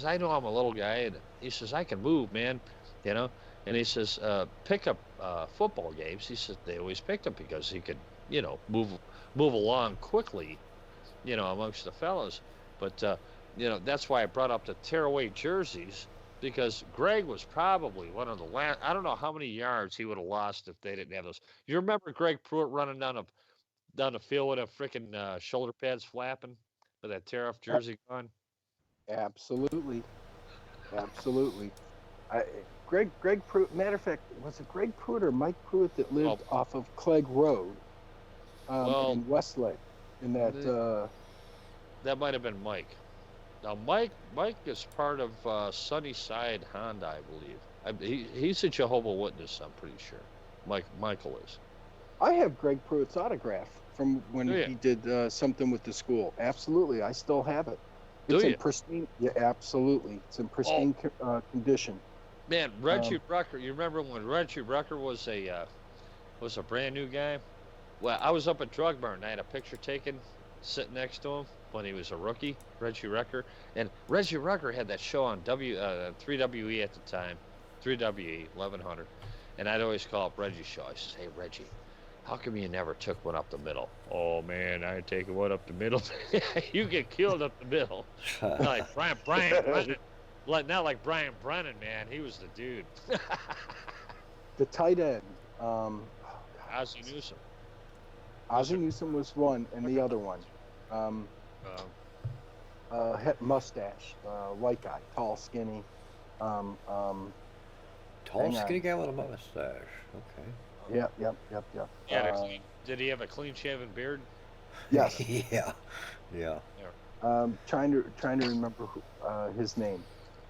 "I know I'm a little guy, and he says I can move, man, And he says, pick up football games. He says they always picked him because he could, move along quickly, amongst the fellas. But that's why I brought up the tearaway jerseys, because Greg was probably one of the last. I don't know how many yards he would have lost if they didn't have those. You remember Greg Pruitt running down the field with a freaking shoulder pads flapping with that tear-off jersey on? Absolutely. Greg Pruitt. Matter of fact, was it Greg Pruitt or Mike Pruitt that lived off of Clegg Road Well, in Westlake? In that. That might have been Mike. Now, Mike is part of Sunnyside Honda, I believe. He's a Jehovah's Witness, I'm pretty sure. Michael is. I have Greg Pruitt's autograph from when Do ya? he did something with the school. Absolutely, I still have it. Do It's in ya? pristine. Yeah, absolutely. It's in pristine condition. Man, Reggie Rucker. You remember when Reggie Rucker was a brand new guy? Well, I was up at Drug Barn. I had a picture taken sitting next to him when he was a rookie, Reggie Rucker. And Reggie Rucker had that show on 3WE at the time, 3WE 1100. And I'd always call up Reggie's show. I said, "Hey Reggie, how come you never took one up the middle?" "Oh man, I ain't taking one up the middle." "You get killed up the middle." Like Brian Brennan. Not like Brian Brennan, man. He was the dude. The tight end. Ozzie Newsome. Ozzie Newsome was one, and the other one. Had mustache, white guy, tall, skinny. Tall, skinny guy with a mustache. Okay. Yep. Did he have a clean-shaven beard? Yes. Yeah. Trying to remember his name,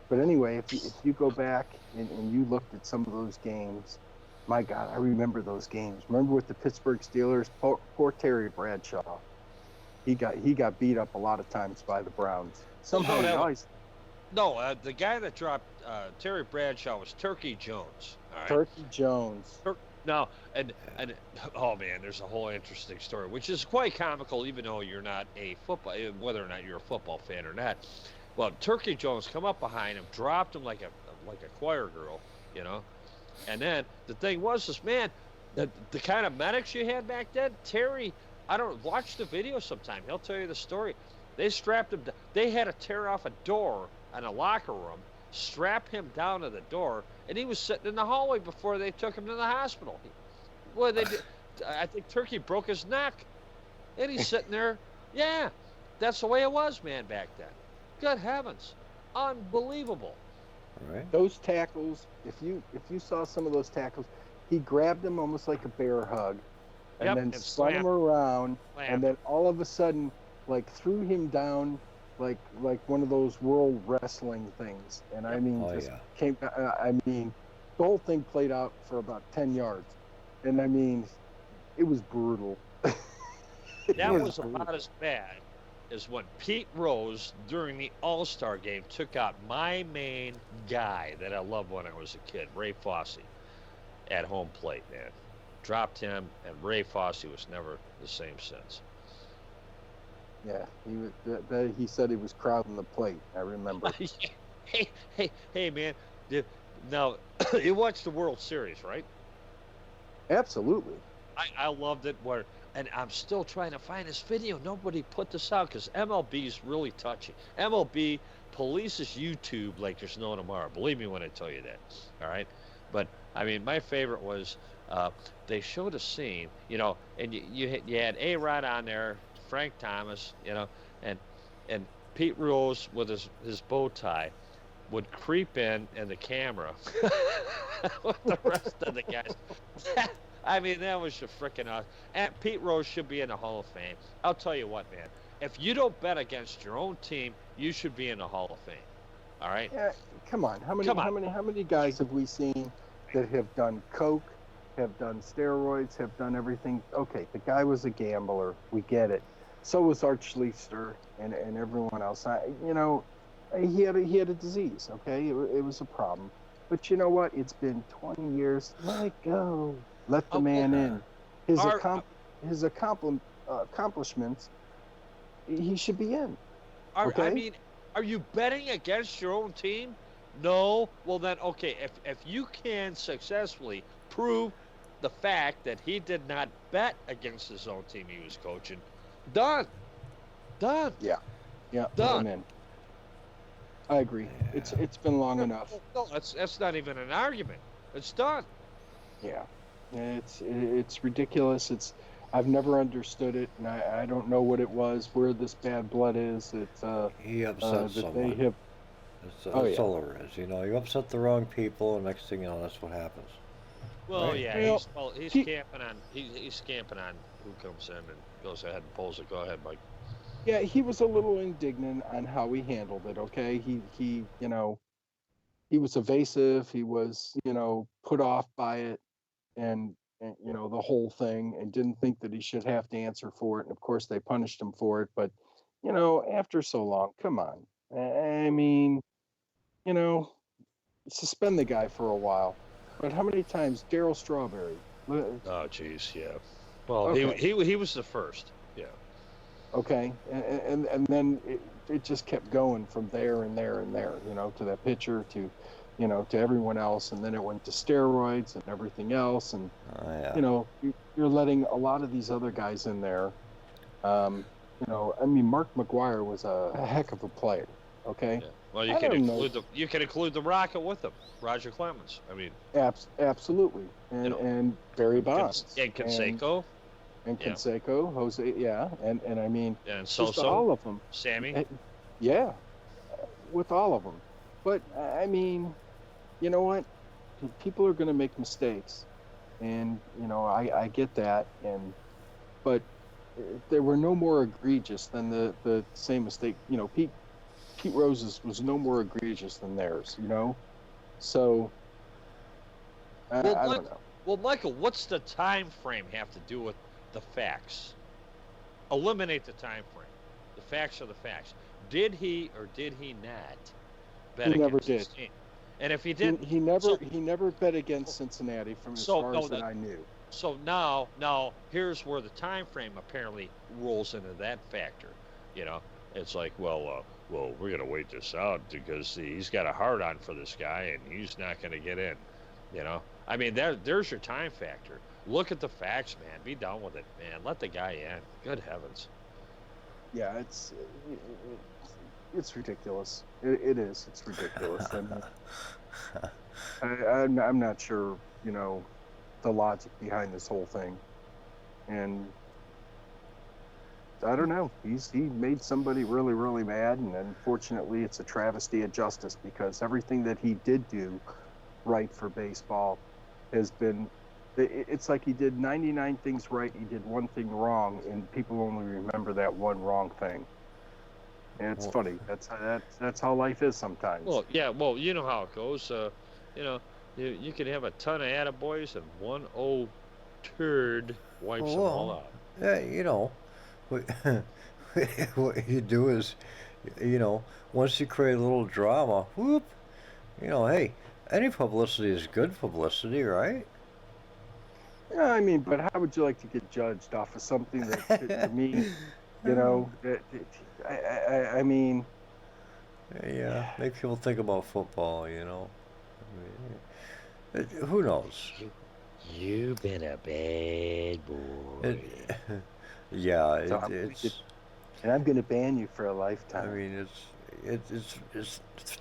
but anyway, if you go back and you looked at some of those games, my God, I remember those games. Remember with the Pittsburgh Steelers, poor Terry Bradshaw. He got beat up a lot of times by the Browns. Somehow No, the guy that dropped Terry Bradshaw was Turkey Jones. All right? Turkey Jones. No, and oh man, there's a whole interesting story, which is quite comical, even though you're not a football, whether or not you're a football fan or not. Well, Turkey Jones come up behind him, dropped him like a choir girl, you know. And then the thing was, this man, the kind of medics you had back then, Terry. I don't watch the video sometime. He'll tell you the story. They strapped him. They had to tear off a door in a locker room, strap him down to the door, and he was sitting in the hallway before they took him to the hospital. Well, I think Turkey broke his neck, and he's sitting there. Yeah, that's the way it was, man, back then. Good heavens, unbelievable. All right. Those tackles, if you saw some of those tackles, he grabbed him almost like a bear hug, and then spun him around, and then all of a sudden, like threw him down, like one of those world wrestling things. And I mean, came. I mean, the whole thing played out for about 10 yards, and I mean, it was brutal. That was about as bad as when Pete Rose during the All-Star game took out my main guy that I loved when I was a kid, Ray Fosse, at home plate, man. Dropped him, and Ray Fosse was never the same since. Yeah, he said he was crowding the plate. I remember. hey, man. Now, you watched the World Series, right? Absolutely. I loved it. And I'm still trying to find this video. Nobody put this out because MLB is really touchy. MLB polices YouTube like there's no tomorrow. Believe me when I tell you that. All right? But, I mean, my favorite was they showed a scene, you know, and you had A-Rod on there, Frank Thomas, you know, and Pete Rose with his bow tie would creep in the camera with the rest of the guys. I mean, that was just freaking awesome. And Pete Rose should be in the Hall of Fame. I'll tell you what, man. If you don't bet against your own team, you should be in the Hall of Fame. All right? Yeah, come on. How many guys have we seen that have done coke, have done steroids, have done everything? Okay, the guy was a gambler. We get it. So was Art Schlichter and everyone else. You know, he had a disease. Okay, it was a problem. But you know what? It's been 20 years. Let it go. Let the man in. His accomplishments, he should be in. Okay? I mean, are you betting against your own team? No. Well, then, okay, if you can successfully prove the fact that he did not bet against his own team he was coaching, done. Yeah, done. Amen. I agree. Yeah. It's been long enough. No, that's not even an argument. It's done. Yeah. It's ridiculous. I've never understood it, and I don't know what it was, where this bad blood is. It's He upset someone. They have. That's all it is. You know, you upset the wrong people, and next thing you know, that's what happens. Well, Right. yeah, he's camping on who comes in and goes ahead and pulls it. Go ahead, Mike. Yeah, he was a little indignant on how he handled it. Okay, he he was evasive. He was put off by it, and the whole thing, and didn't think that he should have to answer for it. And of course, they punished him for it. But after so long, come on. I mean, you know, suspend the guy for a while. But how many times Daryl Strawberry? Oh, jeez, yeah. Well, Okay, he was the first. Yeah. okay, and then it just kept going from there and there and there. To that pitcher, to everyone else, and then it went to steroids and everything else, and Oh, yeah. you're letting a lot of these other guys in there. I mean, Mark McGuire was a heck of a player. Okay, Yeah. Well, you I can don't know. include the Rocket with them, Roger Clemens. I mean, Absolutely, and Barry Bonds and Canseco, and yeah. Canseco, Jose, yeah, and I mean, and just So all of them. Sammy. Yeah, with all of them. But I mean, you know what? People are going to make mistakes, and I get that, but they were no more egregious than the same mistake. Pete Rose's was no more egregious than theirs. So I don't know. Well, Michael, what's the time frame have to do with the facts? Eliminate the time frame. The facts are the facts. Did he or did he not bet He against never his did. team? And if he didn't, He never bet against Cincinnati from as far as that I knew. So now here's where the time frame apparently rolls into that factor. It's like, well, we're gonna wait this out because he's got a hard on for this guy and he's not gonna get in. I mean, there's your time factor. Look at the facts, man. Be done with it, man. Let the guy in. Good heavens. Yeah, it's ridiculous. It is. It's ridiculous. And I'm not sure, the logic behind this whole thing. And I don't know. He made somebody really, really mad, and unfortunately, it's a travesty of justice because everything that he did do right for baseball has been. It's like he did 99 things right, he did one thing wrong, and people only remember that one wrong thing. And it's funny. That's how life is sometimes. Well, yeah. Well, you know how it goes. You can have a ton of attaboys and one old turd wipes them all out. Yeah, what, what you do is, once you create a little drama, whoop, hey, any publicity is good publicity, right? Yeah, I mean, but how would you like to get judged off of something that, to me, I mean. Yeah, make people think about football, I mean, who knows? You've been a bad boy. Yeah, and I'm going to ban you for a lifetime. I mean, it's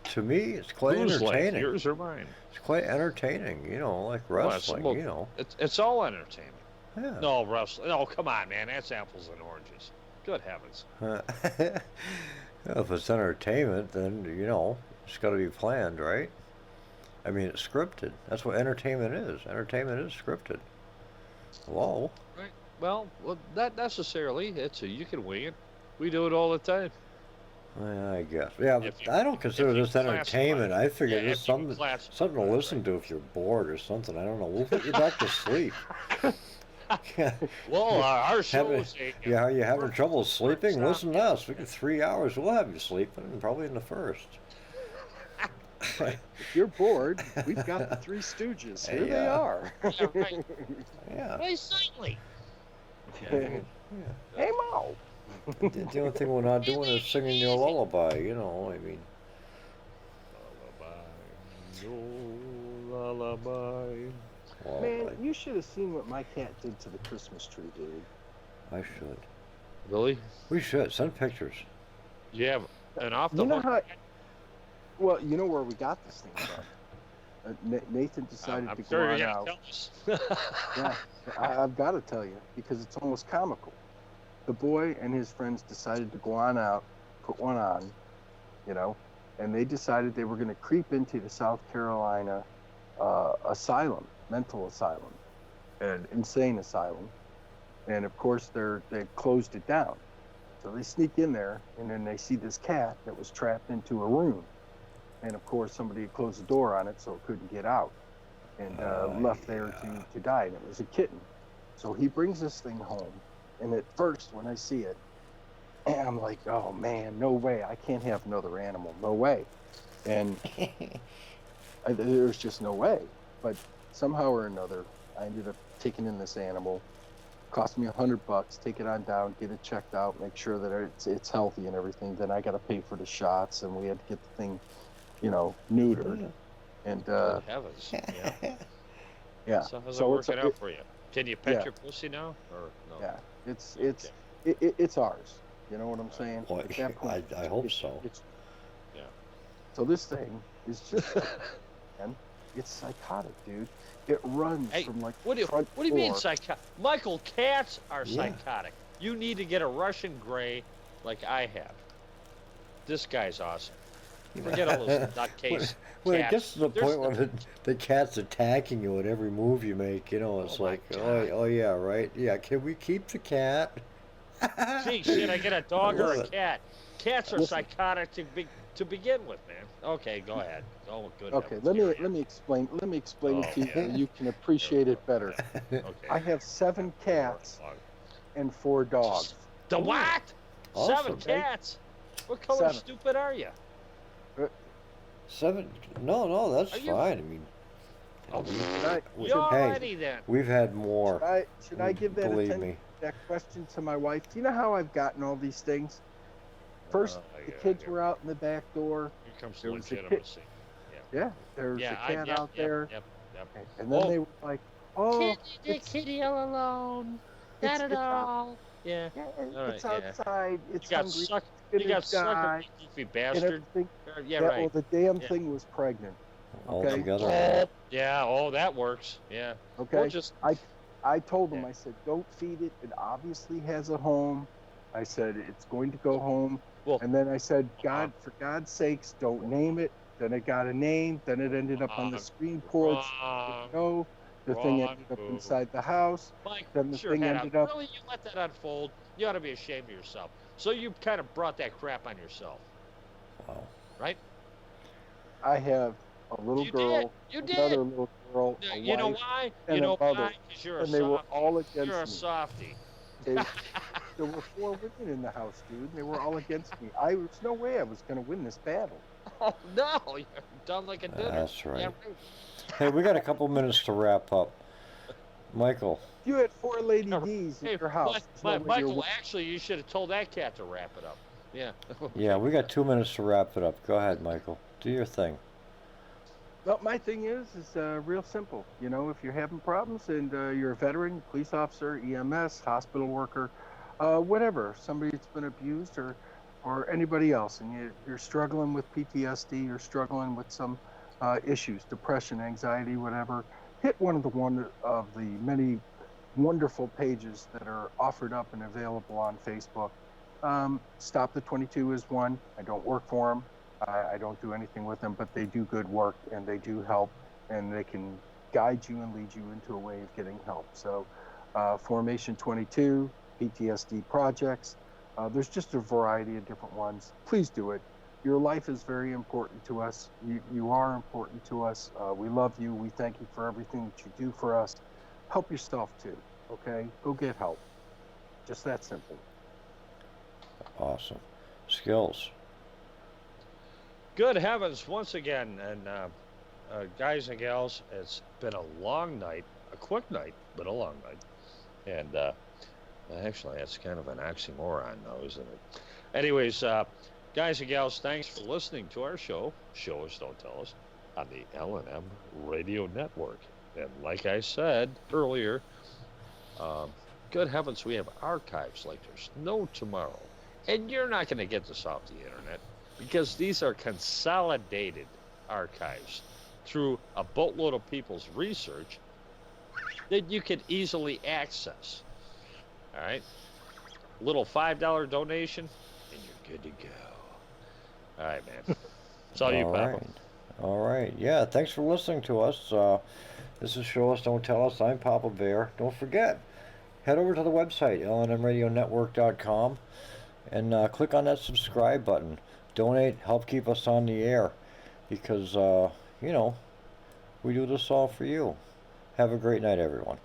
to me, it's quite Whose life, entertaining. yours or mine? It's quite entertaining, like wrestling, It's all entertainment. Yeah. No, wrestling. No, come on, man. That's apples and oranges. Good heavens. If it's entertainment, then, it's got to be planned, right? I mean, it's scripted. That's what entertainment is. Entertainment is scripted. Hello? Right. Well, not necessarily. You can wing it. We do it all the time. I guess. Yeah, but I don't consider this entertainment. I figure this something to listen to if you're bored or something. I don't know. We'll put you back to sleep. Well, our show is yeah, are you having trouble sleeping? Listen to us. We get 3 hours. We'll have you sleeping, probably in the first. If you're bored, we've got the Three Stooges. Here they are. Yeah, right. Yeah. Very slightly. Hey, Mo. The only thing we're not doing is singing your lullaby, I mean. Lullaby. Well, Man, you should have seen what my cat did to the Christmas tree, dude. I should. Really? We should. Send pictures. Yeah, and off the hook. Well, you know where we got this thing from. Nathan decided to go on out. Yeah, I've got to tell you, because it's almost comical. The boy and his friends decided to go on out, put one on, and they decided they were going to creep into the South Carolina asylum, mental asylum, and insane asylum. And of course, they closed it down. So they sneak in there, and then they see this cat that was trapped into a room. And of course, somebody had closed the door on it so it couldn't get out, and left there to die. And it was a kitten. So he brings this thing home. And at first, when I see it, I'm like, oh man, no way. I can't have another animal. No way. And there's just no way. But somehow or another, I ended up taking in this animal. Cost me $100. Take it on down, get it checked out, make sure that it's healthy and everything. Then I got to pay for the shots, and we had to get the thing, neutered. And Good heavens. Yeah. yeah. So how's So it it's working out for you? Can you pet Yeah. your pussy now, or no? yeah, it's ours. You know what I'm saying? Boy, At that point, I hope so. Yeah. So this thing is just, man, it's psychotic, dude. It runs Hey, from like What do front you mean door. psychotic? Michael, cats are Yeah. psychotic. You need to get a Russian Gray like I have. This guy's awesome. Forget all those nutcase When it cats. gets to the There's point where the cat's attacking you at every move you make, it's Oh my like, God. oh yeah, right? Yeah, can we keep the cat? Gee, should I get a dog or Love a it. cat? Cats are Listen. psychotic to begin with, man. Okay, go ahead. Oh, good. Okay, heavens, let here I me am. explain it to you Oh, so yeah. you can appreciate it better. Okay. I have 7 cats and 4 dogs. The what? Awesome. 7 cats? What color 7. stupid are you? 7? No, that's Are you- fine. I mean, Oh, we- you're hey, ready then. we've had more. Should I give that Believe attention, me. that question to my wife? Do you know how I've gotten all these things? First, Oh, the yeah, kids yeah. were out in the back door. Here comes there was a kid- legitimacy. Yeah, there's Yeah, a cat yep, out yep, there. Yep. And then Oh. they were like, oh, kitty all alone. Not at all. Yeah. yeah, All it's right, yeah. outside. It's You got hungry. sucked. It's You got gonna die. sucked, you goofy And bastard. everything. Yeah, Well, right. the damn Yeah. thing was pregnant. All Okay. together. Yeah. Oh, that works. Yeah. Okay. Well, just I told him, Yeah. I said, don't feed it. It obviously has a home. I said, it's going to go home. well. And then I said, for God's sakes, don't name it. Then it got a name. Then it ended up on the Wrong. screen porch. Wrong. No, the thing Wrong ended up move. inside the house. Mike, Then the put your thing head ended up. up. Really, you let that unfold? You ought to be ashamed of yourself. So you kind of brought that crap on yourself, Wow. right? I have a little You girl, did. You another did. little girl, a You know wife, why? and You a know mother, why? Because you're a and they were softie. all against You're a me. softie. There were 4 women in the house, dude. And they were all against me. There's no way I was going to win this battle. Oh no, you're dumb like a dinner. That's right. Yeah, right. Hey, we got a couple minutes to wrap up. Michael, You had 4 Lady Yeah, D's Hey, in your house. There's no way you're Michael, winning. actually, you should have told that cat to wrap it up. Yeah. yeah, we got 2 minutes to wrap it up. Go ahead, Michael. Do your thing. Well, my thing is real simple. You know, if you're having problems and you're a veteran, police officer, EMS, hospital worker, whatever, somebody that's been abused or anybody else, and you're struggling with PTSD, you're struggling with some issues, depression, anxiety, whatever, hit one of the many wonderful pages that are offered up and available on Facebook. Stop the 22 is one. I don't work for them. I don't do anything with them, but they do good work and they do help, and they can guide you and lead you into a way of getting help. So Formation 22, PTSD projects, there's just a variety of different ones. Please do it. Your life is very important to us. You are important to us. We love you. We thank you for everything that you do for us. Help yourself too, okay? Go get help. Just that simple. Awesome. Skills. Good heavens, once again, and guys and gals, it's been a long night, a quick night, but a long night. And actually, that's kind of an oxymoron, though, isn't it? Anyways, guys and gals, thanks for listening to our show, Show Us, Don't Tell Us, on the L&M Radio Network. And like I said earlier, good heavens, we have archives like there's no tomorrow. And you're not going to get this off the internet, because these are consolidated archives through a boatload of people's research that you can easily access. All right? Little $5 donation, and you're good to go. All right, man. It's all you, Papa. right. All right. Yeah, thanks for listening to us. This is Show Us, Don't Tell Us. I'm Papa Bear. Don't forget, head over to the website, lnmradionetwork.com, and click on that subscribe button. Donate, help keep us on the air, because you know, we do this all for you. Have a great night, everyone.